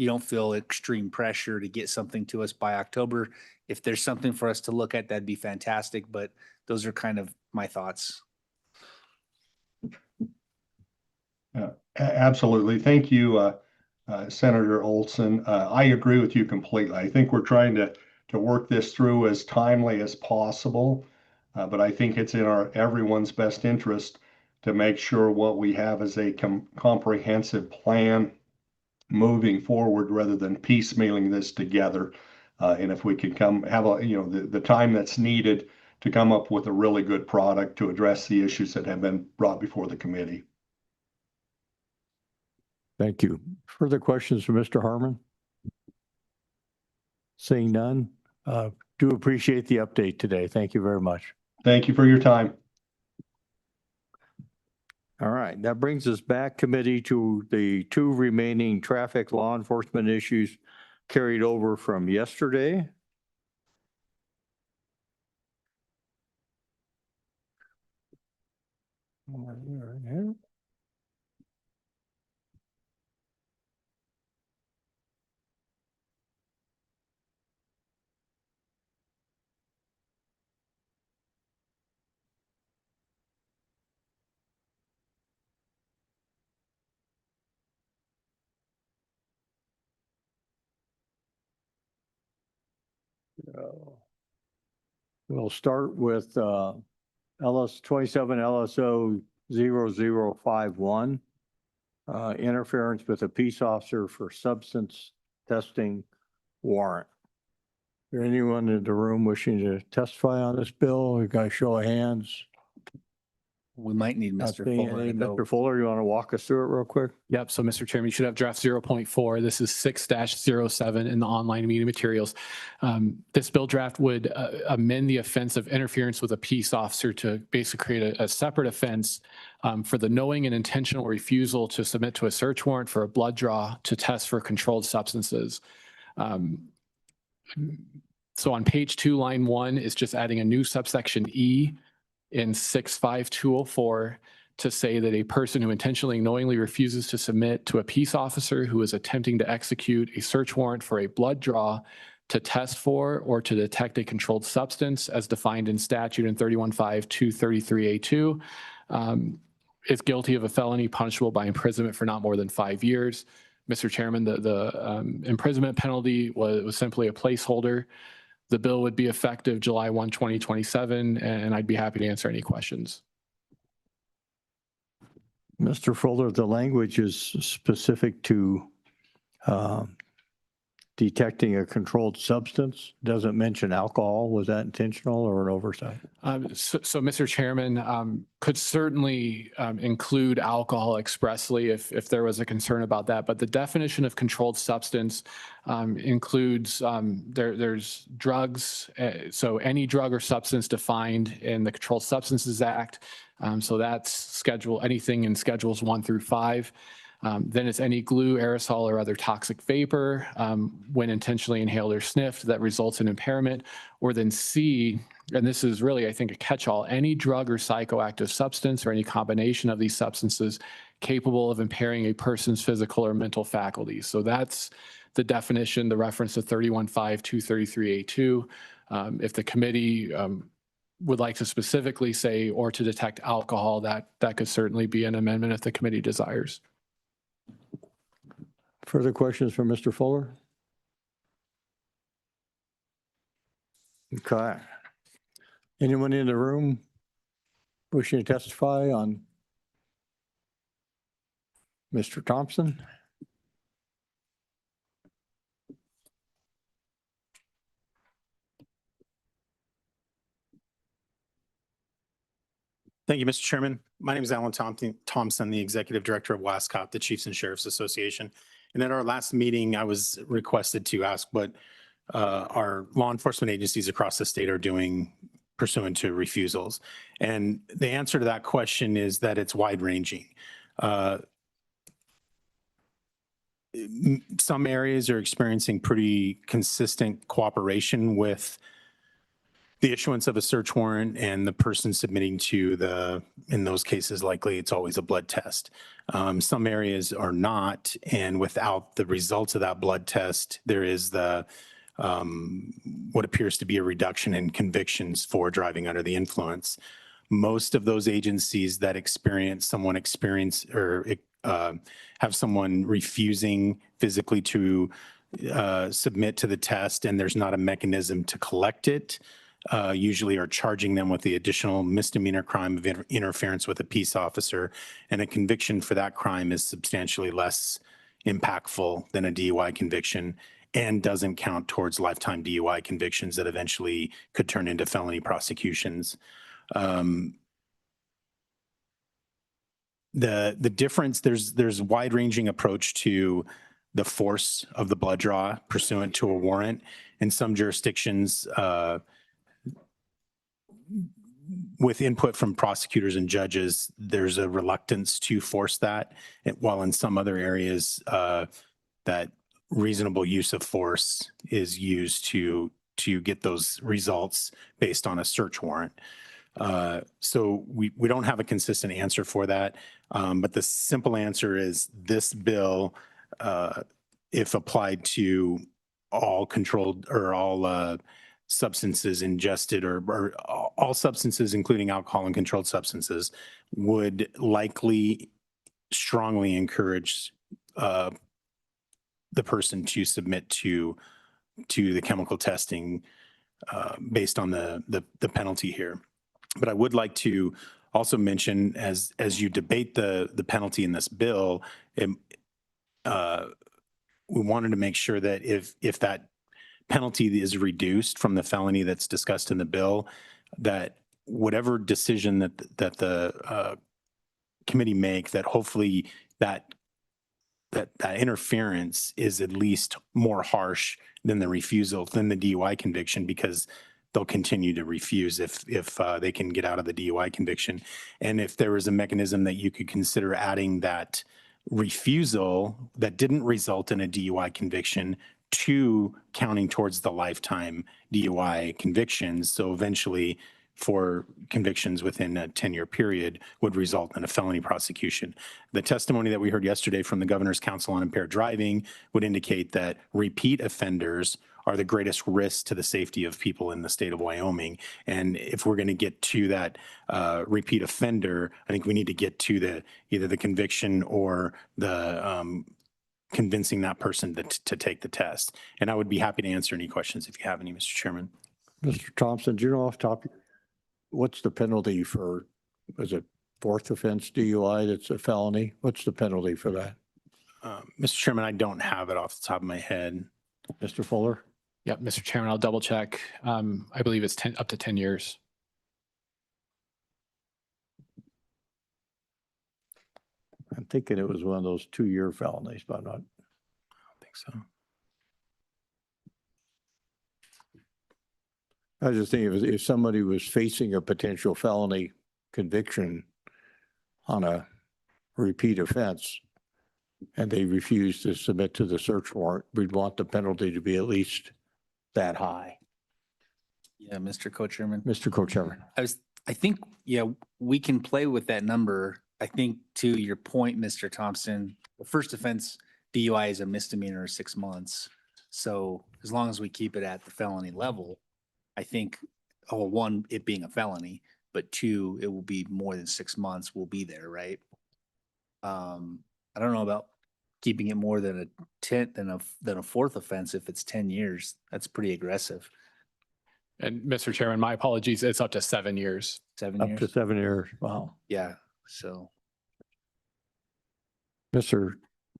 don't feel extreme pressure to get something to us by October. If there's something for us to look at, that'd be fantastic. But those are kind of my thoughts. Absolutely. Thank you, Senator Olson. I agree with you completely. I think we're trying to work this through as timely as possible, but I think it's in everyone's best interest to make sure what we have is a comprehensive plan moving forward rather than piecemealing this together. And if we can have the time that's needed to come up with a really good product to address the issues that have been brought before the committee. Thank you. Further questions for Mr. Harmon? Seeing none, do appreciate the update today. Thank you very much. Thank you for your time. All right, that brings us back, committee, to the 2 remaining traffic law enforcement issues carried over from yesterday. We'll start with LS 27 LSO 0051, interference with a peace officer for substance testing warrant. Is there anyone in the room wishing to testify on this bill? We got a show of hands. We might need Not Mr. seeing Fuller any. to go. Mr. Fuller, you want to walk us through it real quick? Yep. So, Mr. Chairman, you should have draft 0.4. This is 6-07 in the online meeting materials. This bill draft would amend the offense of interference with a peace officer to basically create a separate offense for the knowing and intentional refusal to submit to a search warrant for a blood draw to test for controlled substances. So on page 2, line 1 is just adding a new subsection E in 65204 to say that a person who intentionally and knowingly refuses to submit to a peace officer who is attempting to execute a search warrant for a blood draw to test for or to detect a controlled substance as defined in statute in 315-233A2 is guilty of a felony punishable by imprisonment for not more than 5 years. Mr. Chairman, the imprisonment penalty was simply a placeholder. The bill would be effective July 1, 2027, and I'd be happy to answer any questions. Mr. Fuller, the language is specific to detecting a controlled substance. Doesn't mention alcohol. Was that intentional or an oversight? So, Mr. Chairman, could certainly include alcohol expressly if there was a concern about that. But the definition of controlled substance includes there's drugs. So any drug or substance defined in the Controlled Substances Act. So that's anything in schedules 1 through 5. Then it's any glue, aerosol, or other toxic vapor when intentionally inhaled or sniffed that results in impairment. Or then C, and this is really, I think, a catch-all, any drug or psychoactive substance or any combination of these substances capable of impairing a person's physical or mental faculties. So that's the definition, the reference to 315-233A2. If the committee would like to specifically say or to detect alcohol, that could certainly be an amendment if the committee desires. Further questions for Mr. Fuller? Okay. Anyone in the room wishing to testify on Mr. Thompson? Thank you, Mr. Chairman. My name is Alan Thompson, the Executive Director of WASCOP, the Chiefs and Sheriffs Association. And at our last meeting, I was requested to ask what our law enforcement agencies across the state are doing pursuant to refusals. And the answer to that question is that it's wide-ranging. Some areas are experiencing pretty consistent cooperation with the issuance of a search warrant and the person submitting to in those cases, likely it's always a blood test. Some areas are not, and without the results of that blood test, there is what appears to be a reduction in convictions for driving under the influence. Most of those agencies that have someone refusing physically to submit to the test and there's not a mechanism to collect it, usually are charging them with the additional misdemeanor crime of interference with a peace officer. And a conviction for that crime is substantially less impactful than a DUI conviction and doesn't count towards lifetime DUI convictions that eventually could turn into felony prosecutions. The difference, there's a wide-ranging approach to the force of the blood draw pursuant to a warrant. In some jurisdictions, with input from prosecutors and judges, there's a reluctance to force that, while in some other areas, that reasonable use of force is used to get those results based on a search warrant. So we don't have a consistent answer for that, but the simple answer is this bill, if applied to all controlled or all substances ingested or all substances, including alcohol and controlled substances, would likely strongly encourage the person to submit to the chemical testing based on the penalty here. But I would like to also mention, as you debate the penalty in this bill, we wanted to make sure that if that penalty is reduced from the felony that's discussed in the bill, that whatever decision that the committee make, that hopefully that interference is at least more harsh than the refusal, than the DUI conviction, because they'll continue to refuse if they can get out of the DUI conviction. And if there was a mechanism that you could consider adding that refusal that didn't result in a DUI conviction to counting towards the lifetime DUI convictions. So eventually, for convictions within a 10-year period would result in a felony prosecution. The testimony that we heard yesterday from the Governor's Council on Impaired Driving would indicate that repeat offenders are the greatest risk to the safety of people in the state of Wyoming. And if we're going to get to that repeat offender, I think we need to get to either the conviction or the convincing that person to take the test. And I would be happy to answer any questions if you have any, Mr. Chairman. Mr. Thompson, do you know off the top, what's the penalty for, is it fourth offense DUI that's a felony? What's the penalty for that? Mr. Chairman, I don't have it off the top of my head. Mr. Fuller? Yep, Mr. Chairman, I'll double check. I believe it's up to 10 years. I'm thinking it was one of those 2-year felonies, but I don't think so. I was just thinking if somebody was facing a potential felony conviction on a repeat offense and they refused to submit to the search warrant, we'd want the penalty to be at least that high. Yeah, Mr. Co-Chairman. Mr. Co-Chairman. I think, yeah, we can play with that number. I think to your point, Mr. Thompson, the first offense DUI is a misdemeanor of 6 months. So as long as we keep it at the felony level, I think, one, it being a felony, but two, it will be more than 6 months will be there, right? I don't know about keeping it more than a 10th than a fourth offense. If it's 10 years, that's pretty aggressive. And Mr. Chairman, my apologies, it's up to 7 years. 7 Up years. to 7 years. Wow. Yeah. So. Mr.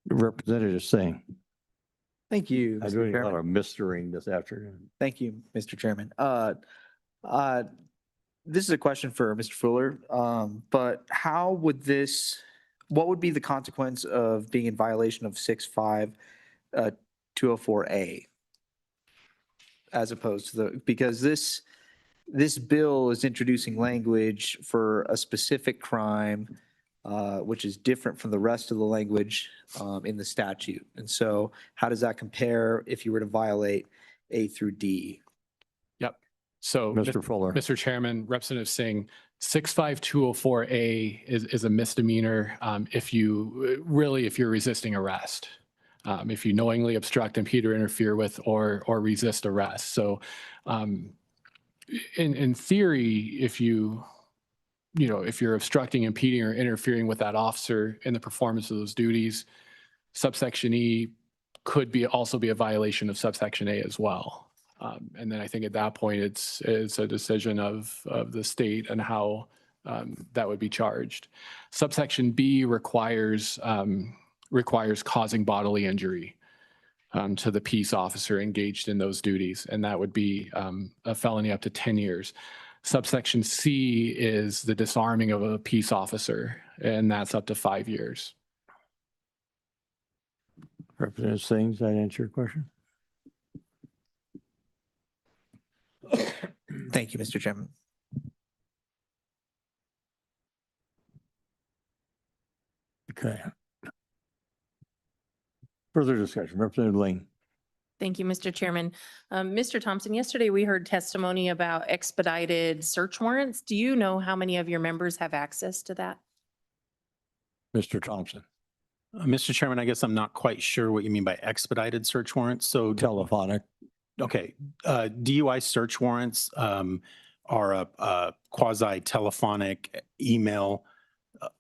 Representative Singh. Thank you. I'm Mr. doing a lot Chairman. of mistering this afternoon. Thank you, Mr. Chairman. This is a question for Mr. Fuller, but how would what would be the consequence of being in violation of 65204A? As opposed to because this bill is introducing language for a specific crime, which is different from the rest of the language in the statute. And so how does that compare if you were to violate A through D? Yep. So Mr. Fuller. Mr. Chairman, Representative Singh, 65204A is a misdemeanor if you're resisting arrest. If you knowingly obstruct, impede, or interfere with or resist arrest. So in theory, if you're obstructing, impeding, or interfering with that officer in the performance of those duties, subsection E could also be a violation of subsection A as well. And then I think at that point, it's a decision of the state and how that would be charged. Subsection B requires causing bodily injury to the peace officer engaged in those duties, and that would be a felony up to 10 years. Subsection C is the disarming of a peace officer, and that's up to 5 years. Representative Singh, does that answer your question? Thank you, Mr. Chairman. Okay. Further discussion, Representative Lane. Thank you, Mr. Chairman. Mr. Thompson, yesterday we heard testimony about expedited search warrants. Do you know how many of your members have access to that? Mr. Thompson. Mr. Chairman, I guess I'm not quite sure what you mean by expedited search warrants. So telephonic. Okay. DUI search warrants are a quasi telephonic email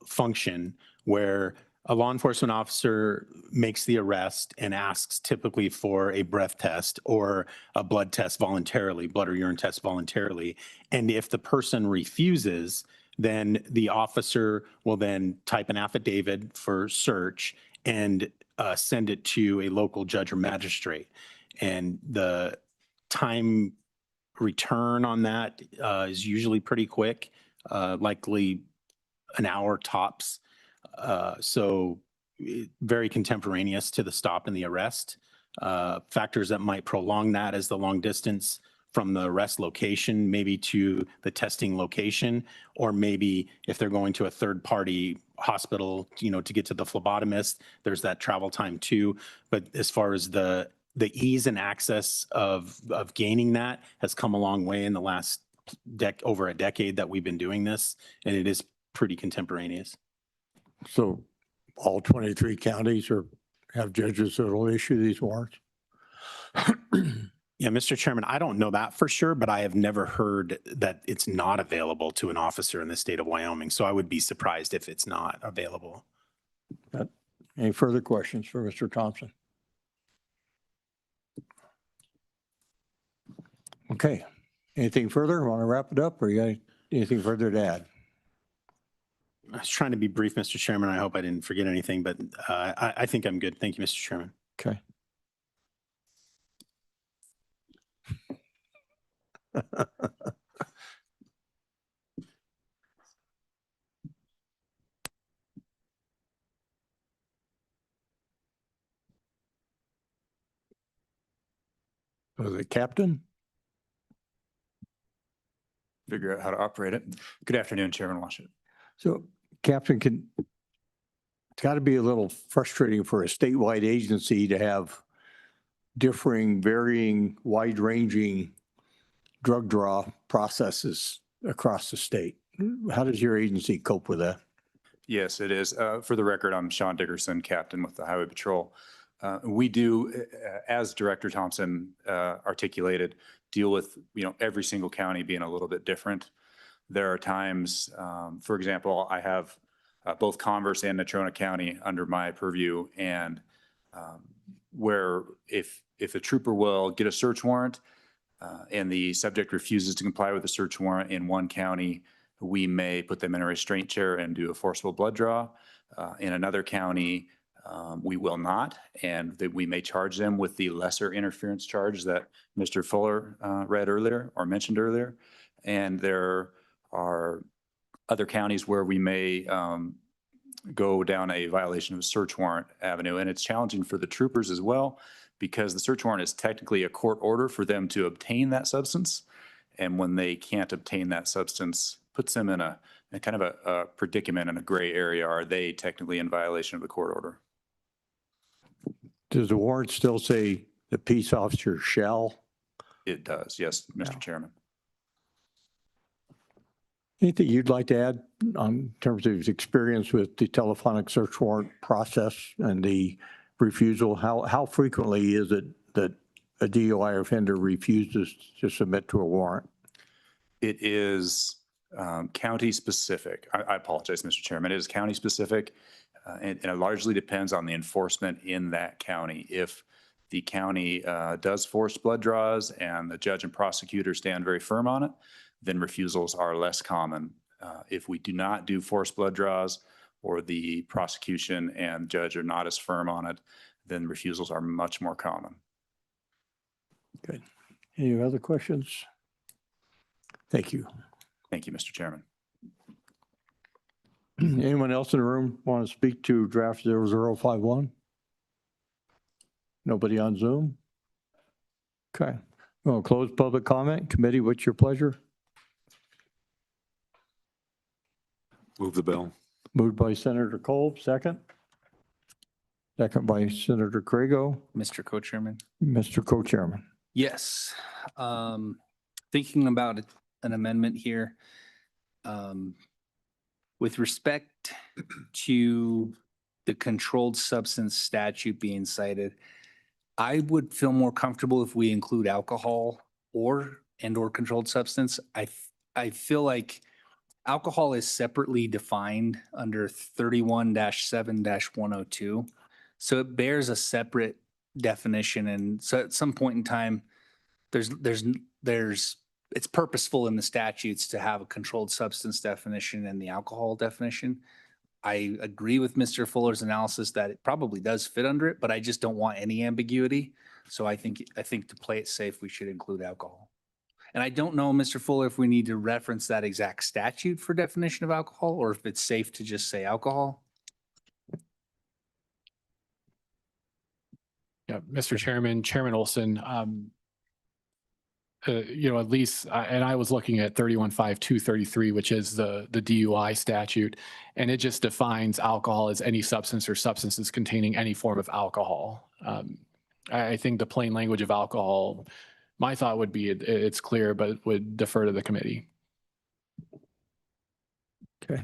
function where a law enforcement officer makes the arrest and asks typically for a breath test or a blood test voluntarily, blood or urine test voluntarily. And if the person refuses, then the officer will then type an affidavit for search and send it to a local judge or magistrate. And the time return on that is usually pretty quick, likely an hour tops. Very contemporaneous to the stop and the arrest. Factors that might prolong that is the long distance from the arrest location, maybe to the testing location, or maybe if they're going to a third party hospital, to get to the phlebotomist, there's that travel time too. But as far as the ease and access of gaining that has come a long way in the last over a decade that we've been doing this, and it is pretty contemporaneous. So all 23 counties have judges that will issue these warrants? Yeah, Mr. Chairman, I don't know that for sure, but I have never heard that it's not available to an officer in the state of Wyoming. So I would be surprised if it's not available. Any further questions for Mr. Thompson? Okay. Anything further? Want to wrap it up, or you got anything further to add? I was trying to be brief, Mr. Chairman. I hope I didn't forget anything, but I think I'm good. Thank you, Mr. Chairman. Okay. Was it Captain? Figure out how to operate it. Good afternoon, Chairman Washington. So, Captain, it's got to be a little frustrating for a statewide agency to have differing, varying, wide-ranging drug draw processes across the state. How does your agency cope with that? Yes, it is. For the record, I'm Sean Dickerson, Captain with the Highway Patrol. We do, as Director Thompson articulated, deal with every single county being a little bit different. There are times, for example, I have both Converse and Natrona County under my purview, and where if a trooper will get a search warrant and the subject refuses to comply with the search warrant in one county, we may put them in a restraint chair and do a forcible blood draw. In another county, we will not, and that we may charge them with the lesser interference charge that Mr. Fuller read earlier or mentioned earlier. And there are other counties where we may go down a violation of a search warrant avenue. And it's challenging for the troopers as well, because the search warrant is technically a court order for them to obtain that substance. And when they can't obtain that substance, puts them in a kind of a predicament in a gray area. Are they technically in violation of the court order? Does the warrant still say the peace officer shall? It does, yes, Mr. Chairman. Anything you'd like to add in terms of his experience with the telephonic search warrant process and the refusal? How frequently is it that a DUI offender refuses to submit to a warrant? It is county specific. I apologize, Mr. Chairman. It is county specific, and it largely depends on the enforcement in that county. If the county does force blood draws and the judge and prosecutor stand very firm on it, then refusals are less common. If we do not do forced blood draws, or the prosecution and judge are not as firm on it, then refusals are much more common. Good. Any other questions? Thank you. Thank you, Mr. Chairman. Anyone else in the room want to speak to draft 0051? Nobody on Zoom? Okay. We'll close public comment. Committee, what's your pleasure? Move the bill. Moved by Senator Kolb, second. Second by Senator Crago. Mr. Co-Chairman. Mr. Co-Chairman. Yes. Thinking about an amendment here. With respect to the controlled substance statute being cited, I would feel more comfortable if we include alcohol or controlled substance. I feel like alcohol is separately defined under 31-7-102. So it bears a separate definition. And so at some point in time, it's purposeful in the statutes to have a controlled substance definition and the alcohol definition. I agree with Mr. Fuller's analysis that it probably does fit under it, but I just don't want any ambiguity. So I think to play it safe, we should include alcohol. And I don't know, Mr. Fuller, if we need to reference that exact statute for definition of alcohol, or if it's safe to just say alcohol. Yeah, Mr. Chairman, Chairman Olson, at least, and I was looking at 31.5.233, which is the DUI statute, and it just defines alcohol as any substance or substances containing any form of alcohol. I think the plain language of alcohol, my thought would be it's clear, but would defer to the committee. Okay.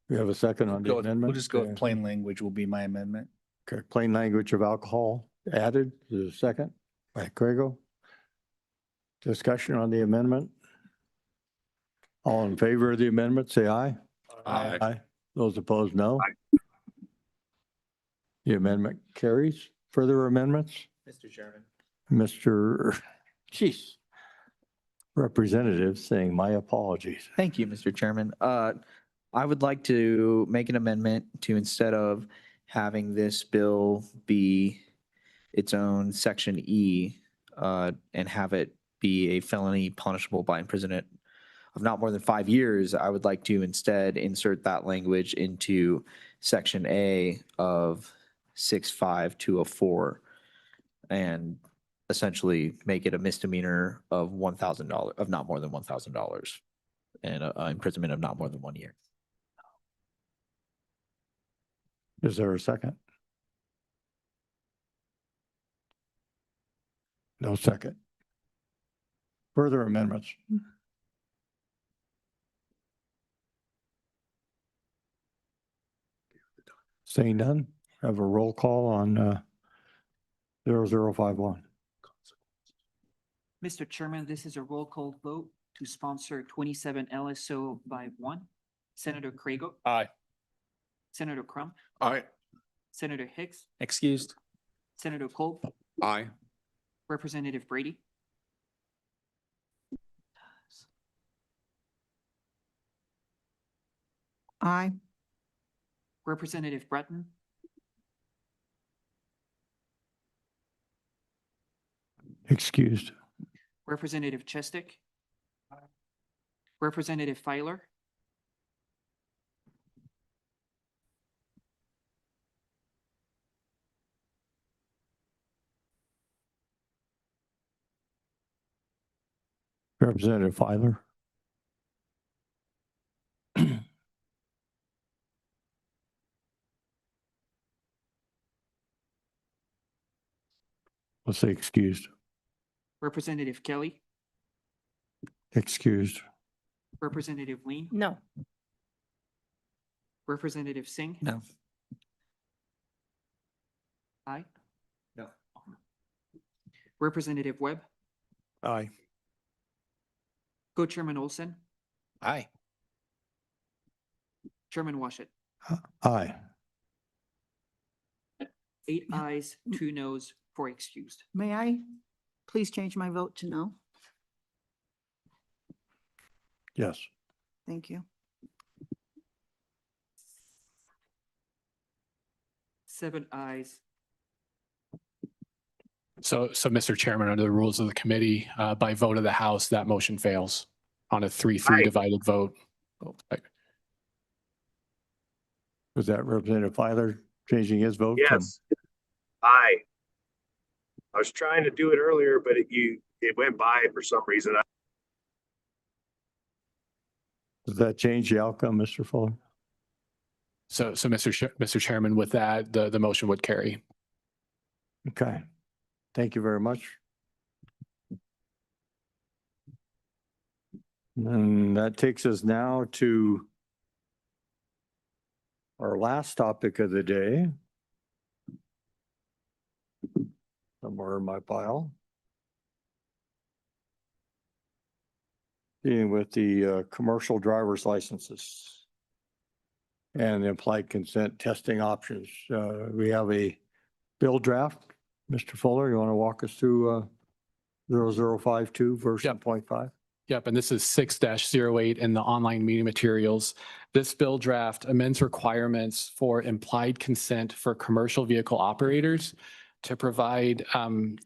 We have a second on the amendment. We'll just go with plain language will be my amendment. Okay, plain language of alcohol added. Is there a second by Craigo? Discussion on the amendment? All in favor of the amendment, say aye. Aye. Those opposed, no. The amendment carries. Further amendments? Mr. Chairman. Jeez. Representative saying my apologies. Thank you, Mr. Chairman. I would like to make an amendment to, instead of having this bill be its own section E, and have it be a felony punishable by imprisonment of not more than 5 years, I would like to instead insert that language into section A of 65204 and essentially make it a misdemeanor of $1,000, of not more than $1,000, and imprisonment of not more than 1 year. Is there a second? No second. Further amendments? Seeing none, have a roll call on 0051. Mr. Chairman, this is a roll call vote to sponsor 27 LSO by 1. Senator Craigo. Aye. Senator Crump. Aye. Senator Hicks. Excused. Senator Kolb. Aye. Representative Brady. Aye. Representative Breton. Excused. Representative Chestick. Representative Filer. Representative Filer. Let's say excused. Representative Kelly. Excused. Representative Lean. No. Representative Singh. No. Aye. No. Representative Webb. Aye. Co-Chairman Olson. Aye. Chairman Washit. Aye. 8 ayes, 2 noes, 4 excused. May I please change my vote to no? Yes. Thank you. 7 ayes. So Mr. Chairman, under the rules of the committee, by vote of the House, that motion fails on a 3-3 divided vote. Was that Representative Filer changing his vote? Yes. Aye. I was trying to do it earlier, but it went by for some reason. Does that change the outcome, Mr. Fuller? So Mr. Chairman, with that, the motion would carry. Okay. Thank you very much. And that takes us now to our last topic of the day. Somewhere in my pile. dealing with the commercial driver's licenses and the implied consent testing options. We have a bill draft. Mr. Fuller, you want to walk us through 0052 version 0.5? Yep, and this is 6-08 in the online meeting materials. This bill draft amends requirements for implied consent for commercial vehicle operators to provide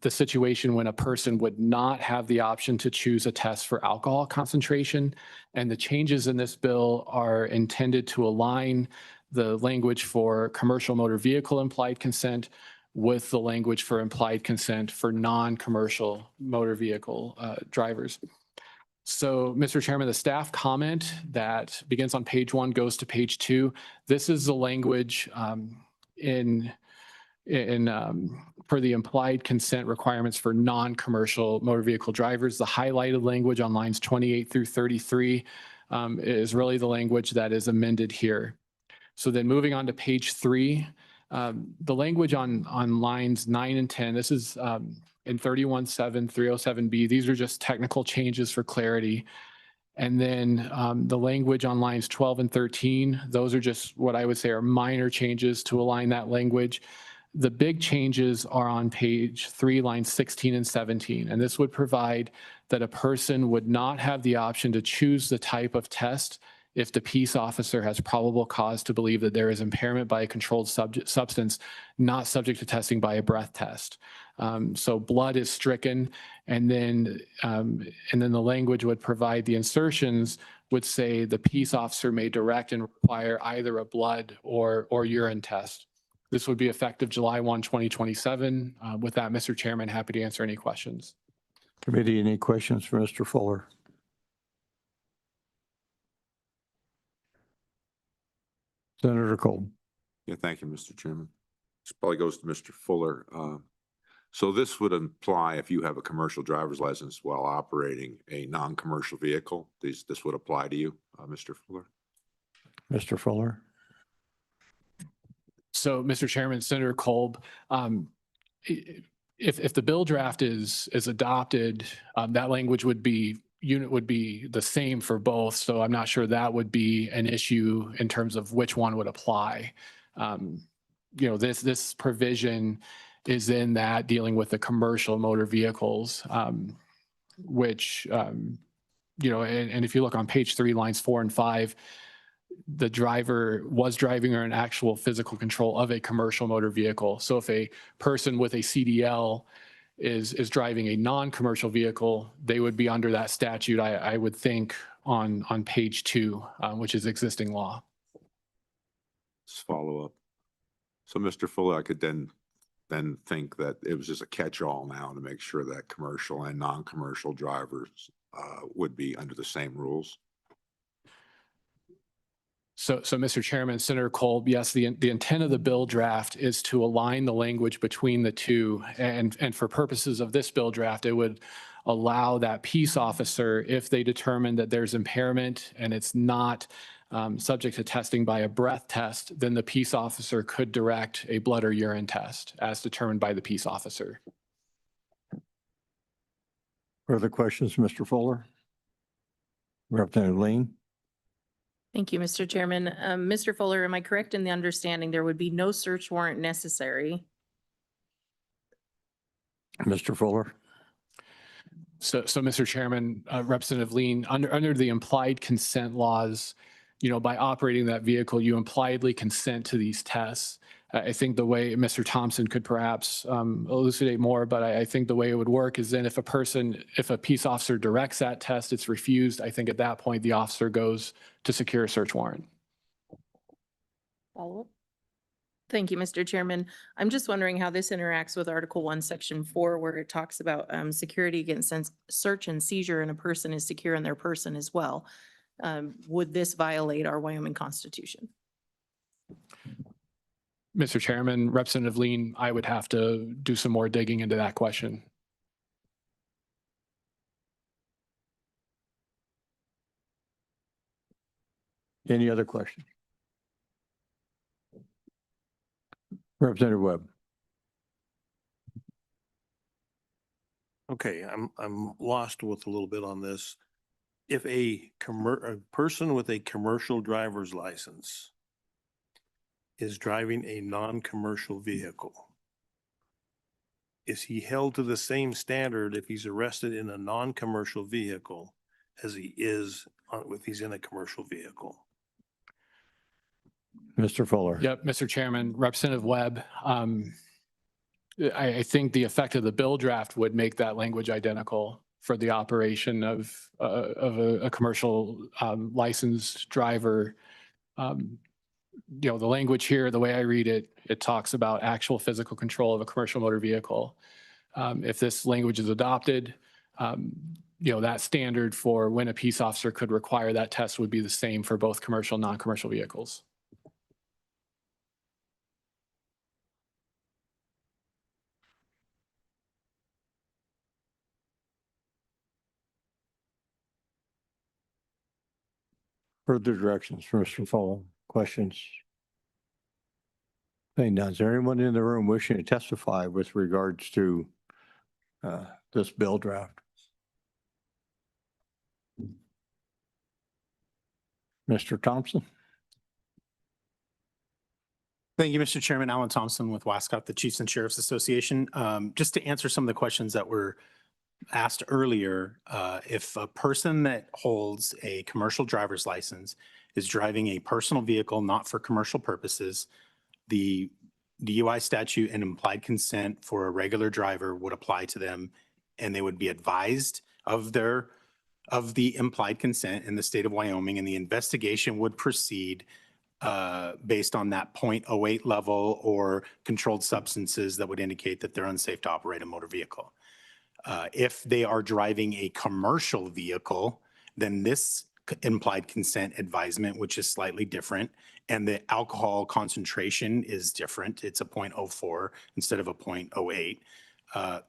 the situation when a person would not have the option to choose a test for alcohol concentration. And the changes in this bill are intended to align the language for commercial motor vehicle implied consent with the language for implied consent for non-commercial motor vehicle drivers. So, Mr. Chairman, the staff comment that begins on page 1 goes to page 2. This is the language for the implied consent requirements for non-commercial motor vehicle drivers. The highlighted language on lines 28 through 33 is really the language that is amended here. So then moving on to page 3, the language on lines 9 and 10, this is in 31.7, 307B. These are just technical changes for clarity. And then the language on lines 12 and 13, those are just what I would say are minor changes to align that language. The big changes are on page 3, lines 16 and 17. And this would provide that a person would not have the option to choose the type of test if the peace officer has probable cause to believe that there is impairment by a controlled substance not subject to testing by a breath test. So blood is stricken, and then the language would provide the insertions would say the peace officer may direct and require either a blood or urine test. This would be effective July 1, 2027. With that, Mr. Chairman, happy to answer any questions. Committee, any questions for Mr. Fuller? Senator Cole. Yeah, thank you, Mr. Chairman. This probably goes to Mr. Fuller. So this would imply if you have a commercial driver's license while operating a non-commercial vehicle, this would apply to you, Mr. Fuller? Mr. Fuller. So, Mr. Chairman, Senator Kolb, if the bill draft is adopted, that language would be the same for both. So I'm not sure that would be an issue in terms of which one would apply. This provision is in that dealing with the commercial motor vehicles, which, and if you look on page 3, lines 4 and 5, the driver was driving or in actual physical control of a commercial motor vehicle. So if a person with a CDL is driving a non-commercial vehicle, they would be under that statute, I would think, on page 2, which is existing law. Let's follow up. So, Mr. Fuller, I could then think that it was just a catch-all now to make sure that commercial and non-commercial drivers would be under the same rules. So, Mr. Chairman, Senator Kolb, yes, the intent of the bill draft is to align the language between the two. And for purposes of this bill draft, it would allow that peace officer, if they determine that there's impairment and it's not subject to testing by a breath test, then the peace officer could direct a blood or urine test as determined by the peace officer. Further questions, Mr. Fuller? Representative Lean. Thank you, Mr. Chairman. Mr. Fuller, am I correct in the understanding there would be no search warrant necessary? Mr. Fuller. So Mr. Chairman, Representative Lean, under the implied consent laws, by operating that vehicle, you impliedly consent to these tests. I think the way Mr. Thompson could perhaps elucidate more, but I think the way it would work is then if a peace officer directs that test, it's refused. I think at that point, the officer goes to secure a search warrant. Follow up. Thank you, Mr. Chairman. I'm just wondering how this interacts with Article 1, Section 4, where it talks about security against search and seizure, and a person is secure in their person as well. Would this violate our Wyoming Constitution? Mr. Chairman, Representative Lean, I would have to do some more digging into that question. Any other questions? Representative Webb. Okay, I'm lost with a little bit on this. if a person with a commercial driver's license is driving a non-commercial vehicle, is he held to the same standard if he's arrested in a non-commercial vehicle as he is if he's in a commercial vehicle? Mr. Fuller. Yep, Mr. Chairman, Representative Webb. I think the effect of the bill draft would make that language identical for the operation of a commercial licensed driver. The language here, the way I read it, it talks about actual physical control of a commercial motor vehicle. If this language is adopted, that standard for when a peace officer could require that test would be the same for both commercial and non-commercial vehicles. Further directions for Mr. Fuller? Questions? Okay, now, is there anyone in the room wishing to testify with regards to this bill draft? Mr. Thompson? Thank you, Mr. Chairman. Alan Thompson with Wascott, the Chiefs and Sheriffs Association. Just to answer some of the questions that were asked earlier, if a person that holds a commercial driver's license is driving a personal vehicle not for commercial purposes, the DUI statute and implied consent for a regular driver would apply to them, and they would be advised of the implied consent in the state of Wyoming, and the investigation would proceed based on that 0.08 level or controlled substances that would indicate that they're unsafe to operate a motor vehicle. If they are driving a commercial vehicle, then this implied consent advisement, which is slightly different, and the alcohol concentration is different. It's a 0.04 instead of a 0.08.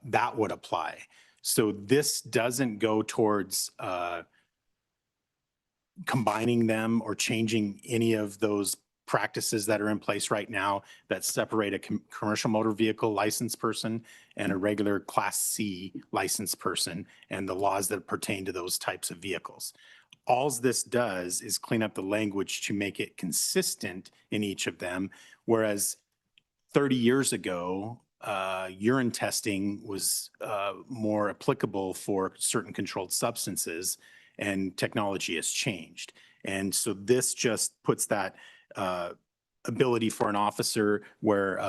That would apply. So this doesn't go towards combining them or changing any of those practices that are in place right now that separate a commercial motor vehicle licensed person and a regular Class C licensed person and the laws that pertain to those types of vehicles. All this does is clean up the language to make it consistent in each of them, whereas 30 years ago, urine testing was more applicable for certain controlled substances, and technology has changed. And so this just puts that ability for an officer where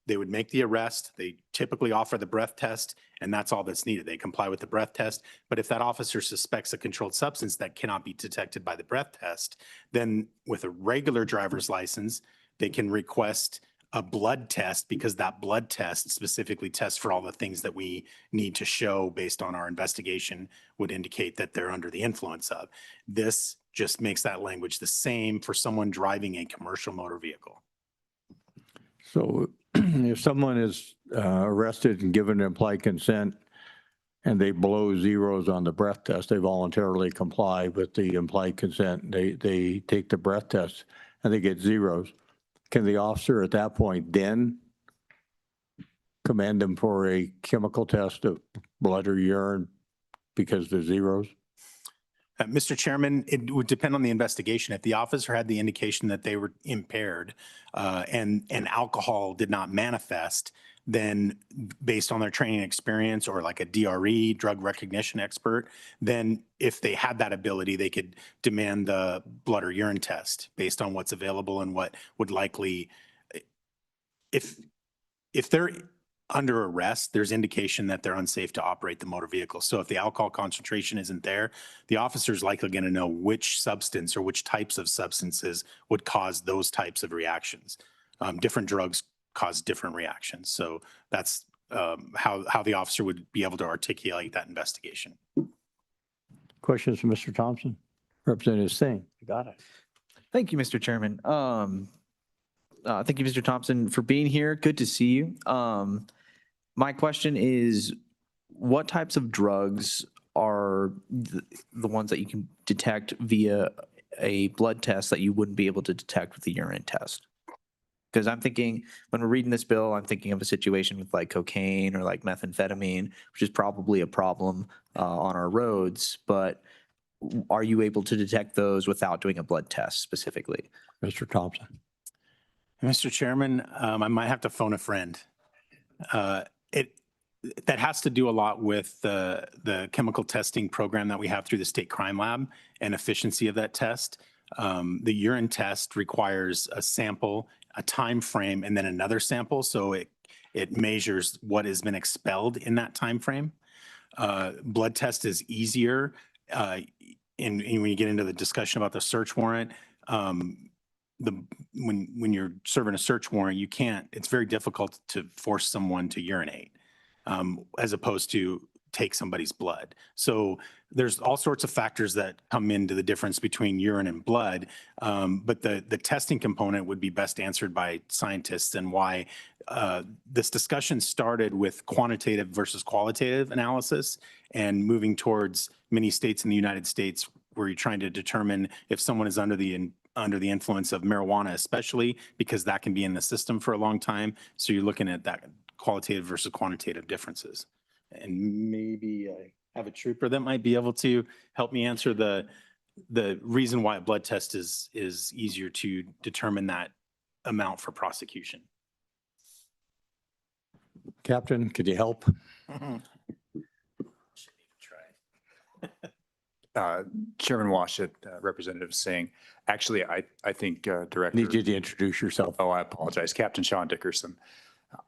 they would make the arrest, they typically offer the breath test, and that's all that's needed. They comply with the breath test. But if that officer suspects a controlled substance that cannot be detected by the breath test, then with a regular driver's license, they can request a blood test, because that blood test specifically tests for all the things that we need to show based on our investigation would indicate that they're under the influence of. This just makes that language the same for someone driving a commercial motor vehicle. So if someone is arrested and given implied consent and they blow zeros on the breath test, they voluntarily comply with the implied consent, they take the breath test and they get zeros. Can the officer at that point then command them for a chemical test of blood or urine because they're zeros? Mr. Chairman, it would depend on the investigation. If the officer had the indication that they were impaired and alcohol did not manifest, then based on their training experience or like a DRE, drug recognition expert, then if they had that ability, they could demand the blood or urine test based on what's available and what would likely, if they're under arrest, there's indication that they're unsafe to operate the motor vehicle. So if the alcohol concentration isn't there, the officer is likely going to know which substance or which types of substances would cause those types of reactions. Different drugs cause different reactions. So that's how the officer would be able to articulate that investigation. Questions for Mr. Thompson? Representative Singh. Got it. Thank you, Mr. Chairman. Thank you, Mr. Thompson, for being here. Good to see you. My question is, what types of drugs are the ones that you can detect via a blood test that you wouldn't be able to detect with the urine test? Because I'm thinking, when we're reading this bill, I'm thinking of a situation with like cocaine or like methamphetamine, which is probably a problem on our roads. But are you able to detect those without doing a blood test specifically? Mr. Thompson. Mr. Chairman, I might have to phone a friend. That has to do a lot with the chemical testing program that we have through the state crime lab and efficiency of that test. The urine test requires a sample, a time frame, and then another sample. So it measures what has been expelled in that time frame. Blood test is easier. And when you get into the discussion about the search warrant, when you're serving a search warrant, it's very difficult to force someone to urinate, as opposed to take somebody's blood. So there's all sorts of factors that come into the difference between urine and blood. But the testing component would be best answered by scientists, and why this discussion started with quantitative versus qualitative analysis and moving towards many states in the United States where you're trying to determine if someone is under the influence of marijuana, especially because that can be in the system for a long time. So you're looking at that qualitative versus quantitative differences. And maybe I have a trooper that might be able to help me answer the reason why a blood test is easier to determine that amount for prosecution. Captain, could you help? Chairman Washit, Representative Singh. Actually, I think Director. Need you to introduce yourself. Oh, I apologize. Captain Sean Dickerson.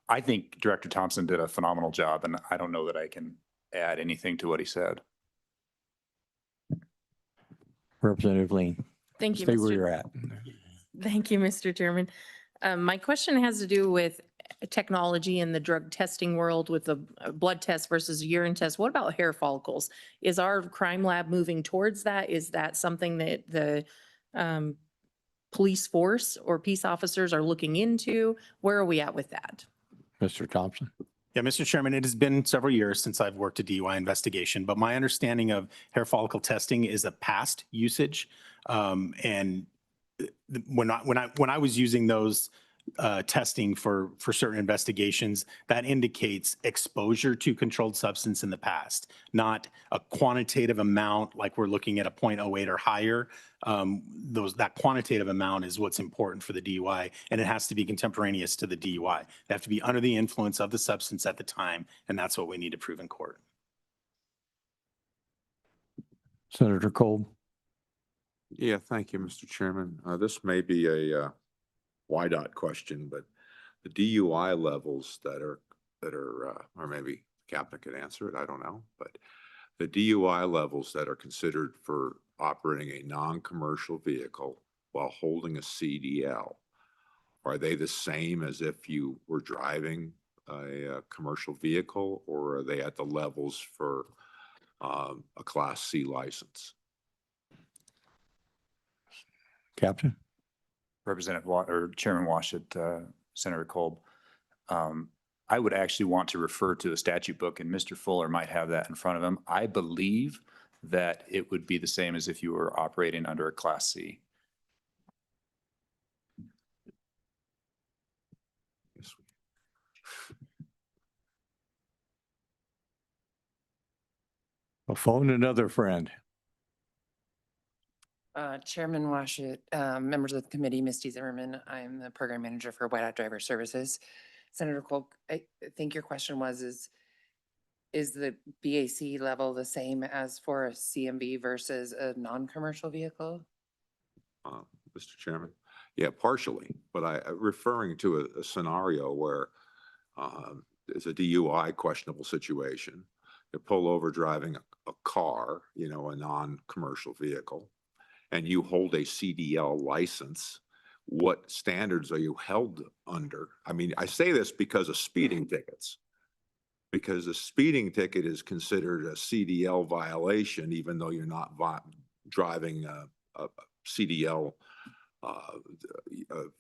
I think Director Thompson did a phenomenal job, and I don't know that I can add anything to what he said. Representative Lean. Thank you, Stay where Mr. you're at. Thank you, Mr. Chairman. My question has to do with technology in the drug testing world with the blood test versus urine test. What about hair follicles? Is our crime lab moving towards that? Is that something that the police force or peace officers are looking into? Where are we at with that? Mr. Thompson. Yeah, Mr. Chairman, it has been several years since I've worked a DUI investigation, but my understanding of hair follicle testing is a past usage. And when I was using those testing for certain investigations, that indicates exposure to controlled substance in the past, not a quantitative amount like we're looking at a 0.08 or higher. That quantitative amount is what's important for the DUI, and it has to be contemporaneous to the DUI. They have to be under the influence of the substance at the time, and that's what we need to prove in court. Senator Kolb. Yeah, thank you, Mr. Chairman. This may be a YDOT question, but the DUI levels that are, or maybe the captain could answer it, I don't know, but the DUI levels that are considered for operating a non-commercial vehicle while holding a CDL, are they the same as if you were driving a commercial vehicle, or are they at the levels for a Class C license? Captain. Representative or Chairman Washit, Senator Kolb. I would actually want to refer to the statute book, and Mr. Fuller might have that in front of him. I believe that it would be the same as if you were operating under a Class C. I'll phone another friend. Chairman Washit, members of the committee, Misty Zimmerman, I'm the program manager for White Out Driver Services. Senator Kolk, I think your question was, is the BAC level the same as for a CMV versus a non-commercial vehicle? Mr. Chairman, yeah, partially, but referring to a scenario where there's a DUI questionable situation, you pull over driving a car, a non-commercial vehicle, and you hold a CDL license, what standards are you held under? I mean, I say this because of speeding tickets, because a speeding ticket is considered a CDL violation, even though you're not driving a CDL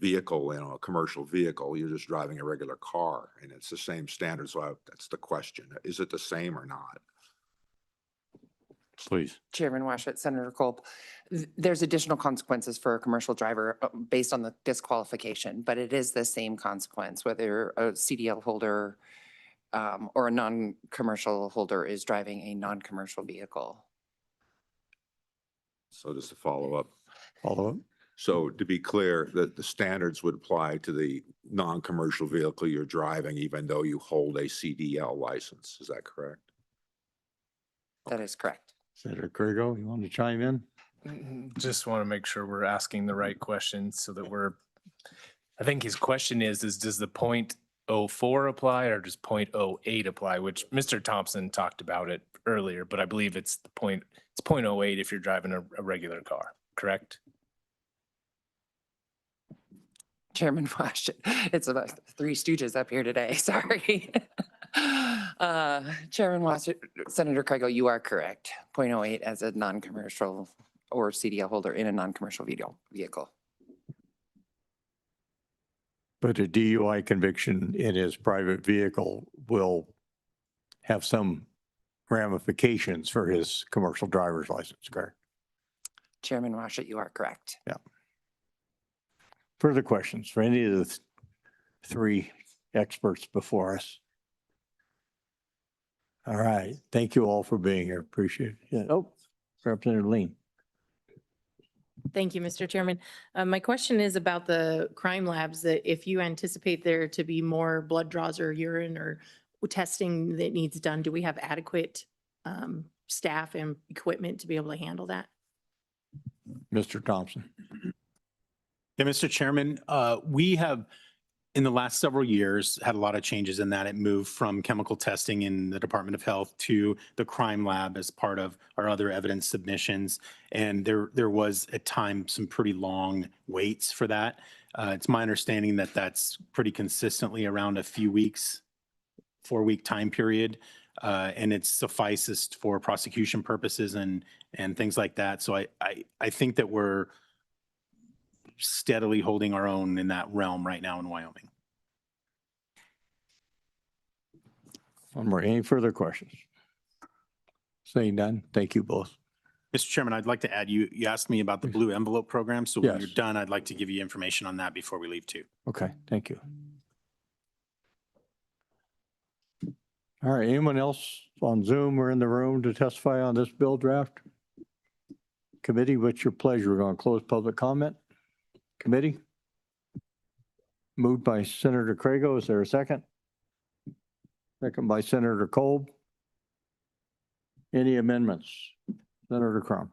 vehicle, a commercial vehicle. You're just driving a regular car, and it's the same standard. So that's the question. Is it the same or not? Please. Chairman Washut, Senator Kolb, there's additional consequences for a commercial driver based on the disqualification, but it is the same consequence, whether a CDL holder or a non-commercial holder is driving a non-commercial vehicle. So just to follow up. Follow up. So to be clear, that the standards would apply to the non-commercial vehicle you're driving, even though you hold a CDL license. Is that correct? That is correct. Senator Craigo, you want to chime in? Just want to make sure we're asking the right questions so that I think his question is does the 0.04 apply or does 0.08 apply, which Mr. Thompson talked about it earlier, but I believe it's 0.08 if you're driving a regular car, correct? Chairman Washut, it's about three stooges up here today, sorry. Chairman Washut, Senator Craigo, you are correct. 0.08 as a non-commercial or CDL holder in a non-commercial vehicle. But a DUI conviction in his private vehicle will have some ramifications for his commercial driver's license, correct? Chairman Washut, you are correct. Yeah. Further questions for any of the three experts before us? All right. Thank you all for being here. Appreciate it. Yeah. Oh, Representative Lean. Thank you, Mr. Chairman. My question is about the crime labs, that if you anticipate there to be more blood draws or urine or testing that needs done, do we have adequate staff and equipment to be able to handle that? Mr. Thompson. Yeah, Mr. Chairman, we have in the last several years had a lot of changes in that. It moved from chemical testing in the Department of Health to the crime lab as part of our other evidence submissions. And there was at times some pretty long waits for that. It's my understanding that that's pretty consistently around a few weeks, 4-week time period. And it suffices for prosecution purposes and things like that. So I think that we're steadily holding our own in that realm right now in Wyoming. One more. Any further questions? Saying none, thank you both. Mr. Chairman, I'd like to add, you asked me about the blue envelope program. So when Yes. you're done, I'd like to give you information on that before we leave too. Okay, thank you. All right, anyone else on Zoom or in the room to testify on this bill draft? Committee, what's your pleasure? We're going to close public comment. Committee? Moved by Senator Craigo. Is there a second? Second by Senator Kolb. Any amendments? Senator Crum.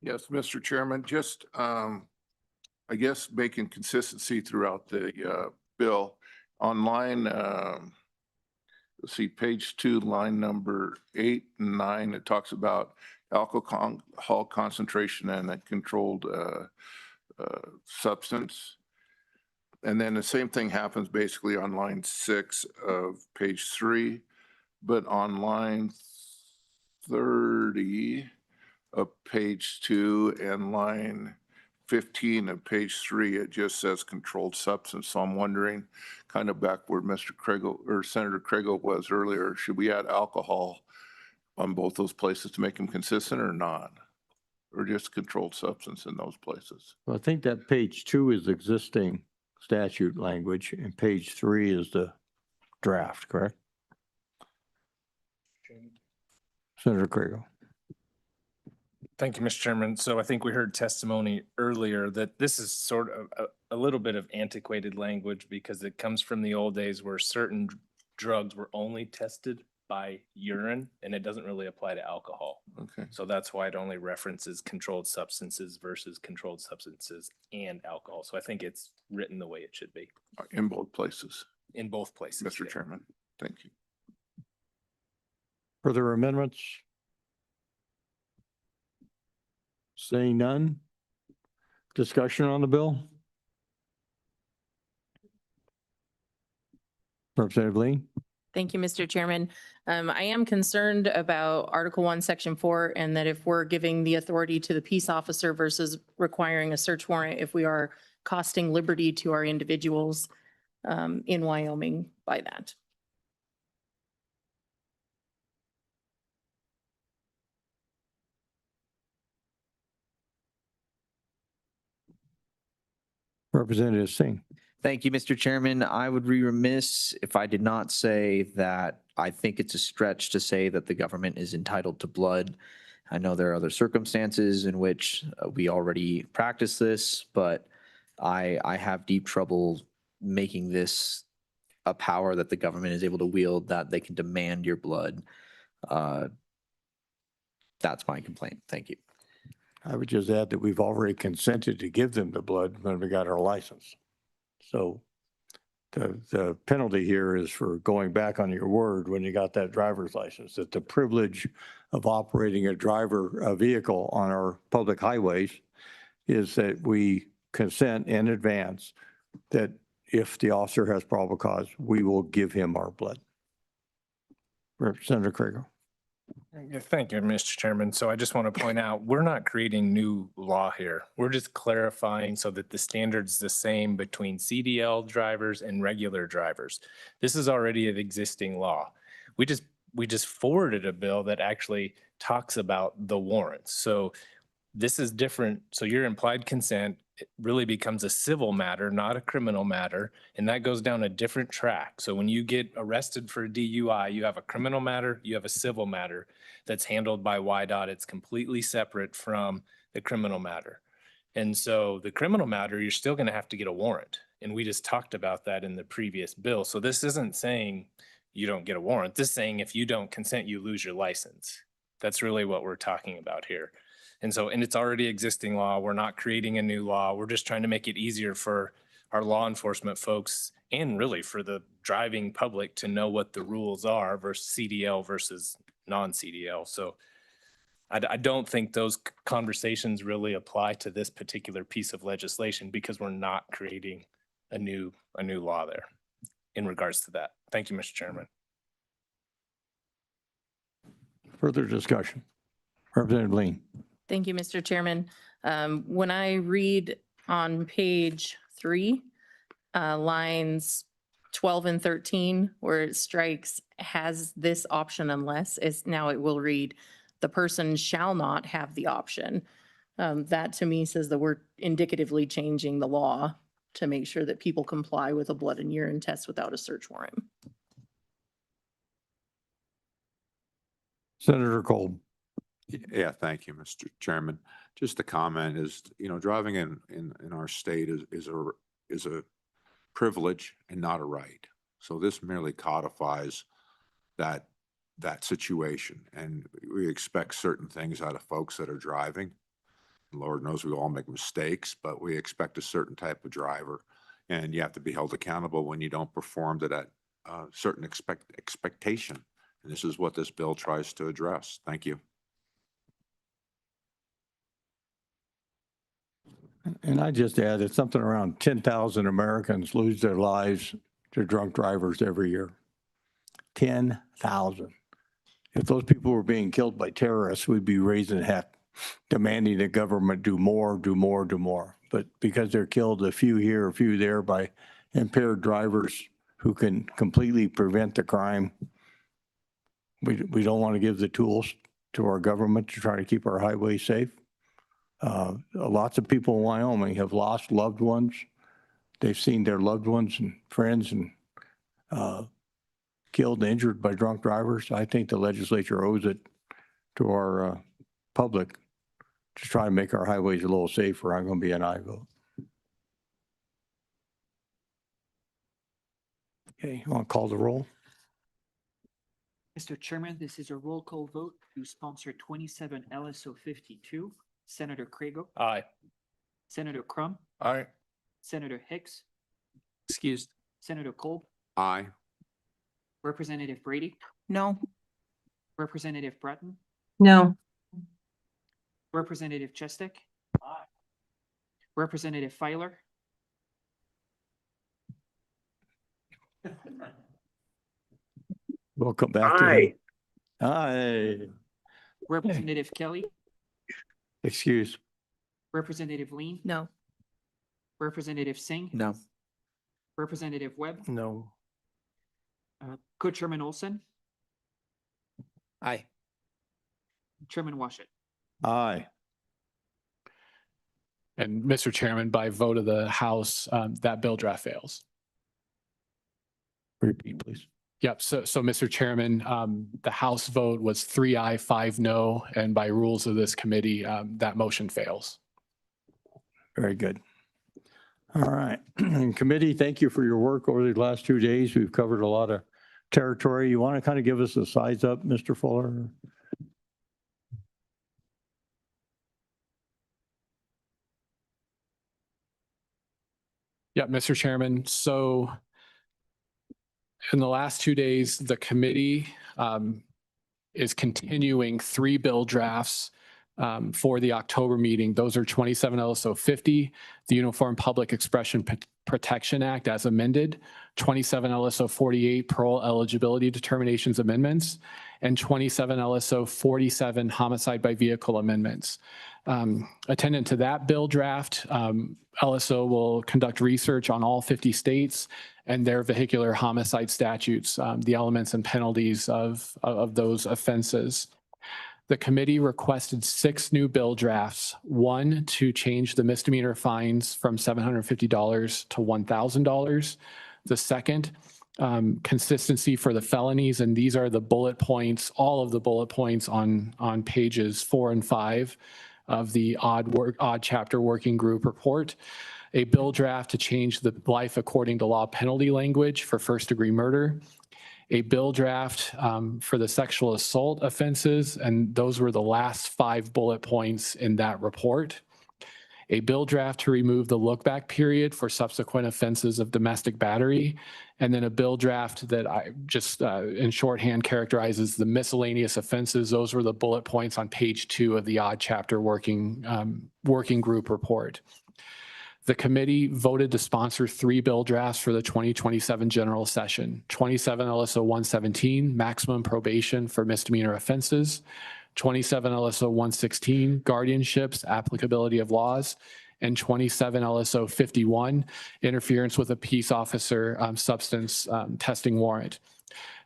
Yes, Mr. Chairman, just, I guess, making consistency throughout the bill. On line, let's see, page 2, line number 8 and 9, it talks about alcohol concentration and a controlled substance. And then the same thing happens basically on line 6 of page 3, but on line 30 of page 2 and line 15 of page 3, it just says controlled substance. So I'm wondering, kind of back where Mr. Craigo or Senator Craigo was earlier, should we add alcohol on both those places to make them consistent or not? Or just controlled substance in those places? Well, I think that page 2 is existing statute language and page 3 is the draft, correct? Senator Craigo. Thank you, Mr. Chairman. So I think we heard testimony earlier that this is sort of a little bit of antiquated language because it comes from the old days where certain drugs were only tested by urine and it doesn't really apply to alcohol. Okay. So that's why it only references controlled substances versus controlled substances and alcohol. So I think it's written the way it should be. In both places. In both places. Mr. yeah. Chairman, thank you. Further amendments? Seeing none? Discussion on the bill? Representative Lee? Thank you, Mr. Chairman. I am concerned about Article 1, Section 4, and that if we're giving the authority to the peace officer versus requiring a search warrant, if we are costing liberty to our individuals in Wyoming by that. Representative Singh. Thank you, Mr. Chairman. I would be remiss if I did not say that I think it's a stretch to say that the government is entitled to blood. I know there are other circumstances in which we already practice this, but I have deep trouble making this a power that the government is able to wield, that they can demand your blood. That's my complaint. Thank you. I would just add that we've already consented to give them the blood when we got our license. So the penalty here is for going back on your word when you got that driver's license, that the privilege of operating a vehicle on our public highways is that we consent in advance that if the officer has probable cause, we will give him our blood. Representative Crago. Yeah, thank you, Mr. Chairman. So I just want to point out, we're not creating new law here. We're just clarifying so that the standard's the same between CDL drivers and regular drivers. This is already an existing law. We just forwarded a bill that actually talks about the warrants. So this is different. So your implied consent, it really becomes a civil matter, not a criminal matter. And that goes down a different track. So when you get arrested for a DUI, you have a criminal matter, you have a civil matter that's handled by YDOT. It's completely separate from the criminal matter. And so the criminal matter, you're still going to have to get a warrant. And we just talked about that in the previous bill. So this isn't saying you don't get a warrant. This is saying if you don't consent, you lose your license. That's really what we're talking about here. And it's already existing law. We're not creating a new law. We're just trying to make it easier for our law enforcement folks and really for the driving public to know what the rules are versus CDL versus non-CDL. So I don't think those conversations really apply to this particular piece of legislation because we're not creating a new law there in regards to that. Thank you, Mr. Chairman. Further discussion. Representative Lean. Thank you, Mr. Chairman. When I read on page 3, lines 12 and 13, where it strikes has this option unless, now it will read, the person shall not have the option. That to me says that we're indicatively changing the law to make sure that people comply with a blood and urine test without a search warrant. Senator Kolb. Yeah, thank you, Mr. Chairman. Just a comment is, driving in our state is a privilege and not a right. So this merely codifies that situation. And we expect certain things out of folks that are driving. Lord knows we all make mistakes, but we expect a certain type of driver. And you have to be held accountable when you don't perform to that certain expectation. And this is what this bill tries to address. Thank you. And I just add that something around 10,000 Americans lose their lives to drunk drivers every year. 10,000. If those people were being killed by terrorists, we'd be raising heck, demanding the government do more, do more, do more. But because they're killed a few here, a few there by impaired drivers who can completely prevent the crime, we don't want to give the tools to our government to try to keep our highways safe. Lots of people in Wyoming have lost loved ones. They've seen their loved ones and friends and killed and injured by drunk drivers. I think the legislature owes it to our public to try to make our highways a little safer. I'm going to be an aye vote. Okay, you want to call the roll? Mr. Chairman, this is a roll call vote to sponsor 27 LSO 52. Senator Crago. Aye. Senator Crum. Aye. Senator Hicks. Excused. Senator Kolb. Aye. Representative Brady. No. Representative Breton. No. Representative Chestek. Aye. Representative Filer. We'll come back to Aye. him. Aye. Representative Kelly. Excuse. Representative Lean. No. Representative Singh. No. Representative Webb. No. Co-Chairman Olson. Aye. Chairman Washit. Aye. And Mr. Chairman, by vote of the House, that bill draft fails. Repeat, please. Yep. So Mr. Chairman, the House vote was 3 aye, 5 no, and by rules of this committee, that motion fails. Very good. All right. And committee, thank you for your work over the last 2 days. We've covered a lot of territory. You want to kind of give us a size up, Mr. Fuller? Yeah, Mr. Chairman. So in the last 2 days, the committee is continuing 3 bill drafts for the October meeting. Those are 27 LSO 50, the Uniform Public Expression Protection Act as amended, 27 LSO 48 parole eligibility determinations amendments, and 27 LSO 47 homicide by vehicle amendments. Attendant to that bill draft, LSO will conduct research on all 50 states and their vehicular homicide statutes, the elements and penalties of those offenses. The committee requested 6 new bill drafts, 1 to change the misdemeanor fines from $750 to $1,000. The second, consistency for the felonies, and these are the bullet points, all of the bullet points on pages 4 and 5 of the odd chapter working group report. A bill draft to change the life according to law penalty language for first-degree murder. A bill draft for the sexual assault offenses, and those were the last 5 bullet points in that report. A bill draft to remove the look-back period for subsequent offenses of domestic battery, and then a bill draft that I just in shorthand characterizes the miscellaneous offenses. Those were the bullet points on page 2 of the odd chapter working group report. The committee voted to sponsor 3 bill drafts for the 2027 general session. 27 LSO 117, maximum probation for misdemeanor offenses. 27 LSO 116, guardianships, applicability of laws. And 27 LSO 51, interference with a peace officer substance testing warrant.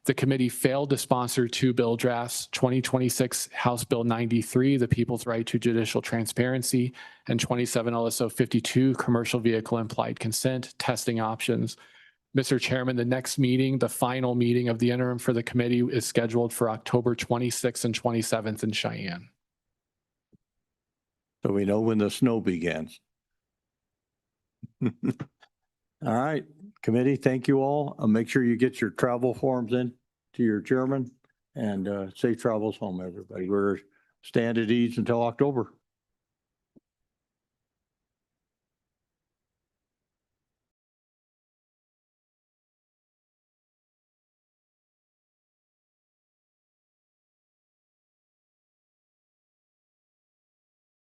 The committee failed to sponsor 2 bill drafts, 2026 House Bill 93, the People's Right to Judicial Transparency, and 27 LSO 52, commercial vehicle implied consent, testing options. Mr. Chairman, the next meeting, the final meeting of the interim for the committee is scheduled for October 26th and 27th in Cheyenne. So we know when the snow begins. All right, committee, thank you all. Make sure you get your travel forms in to your chairman, and safe travels home, everybody. We're stand at ease until October.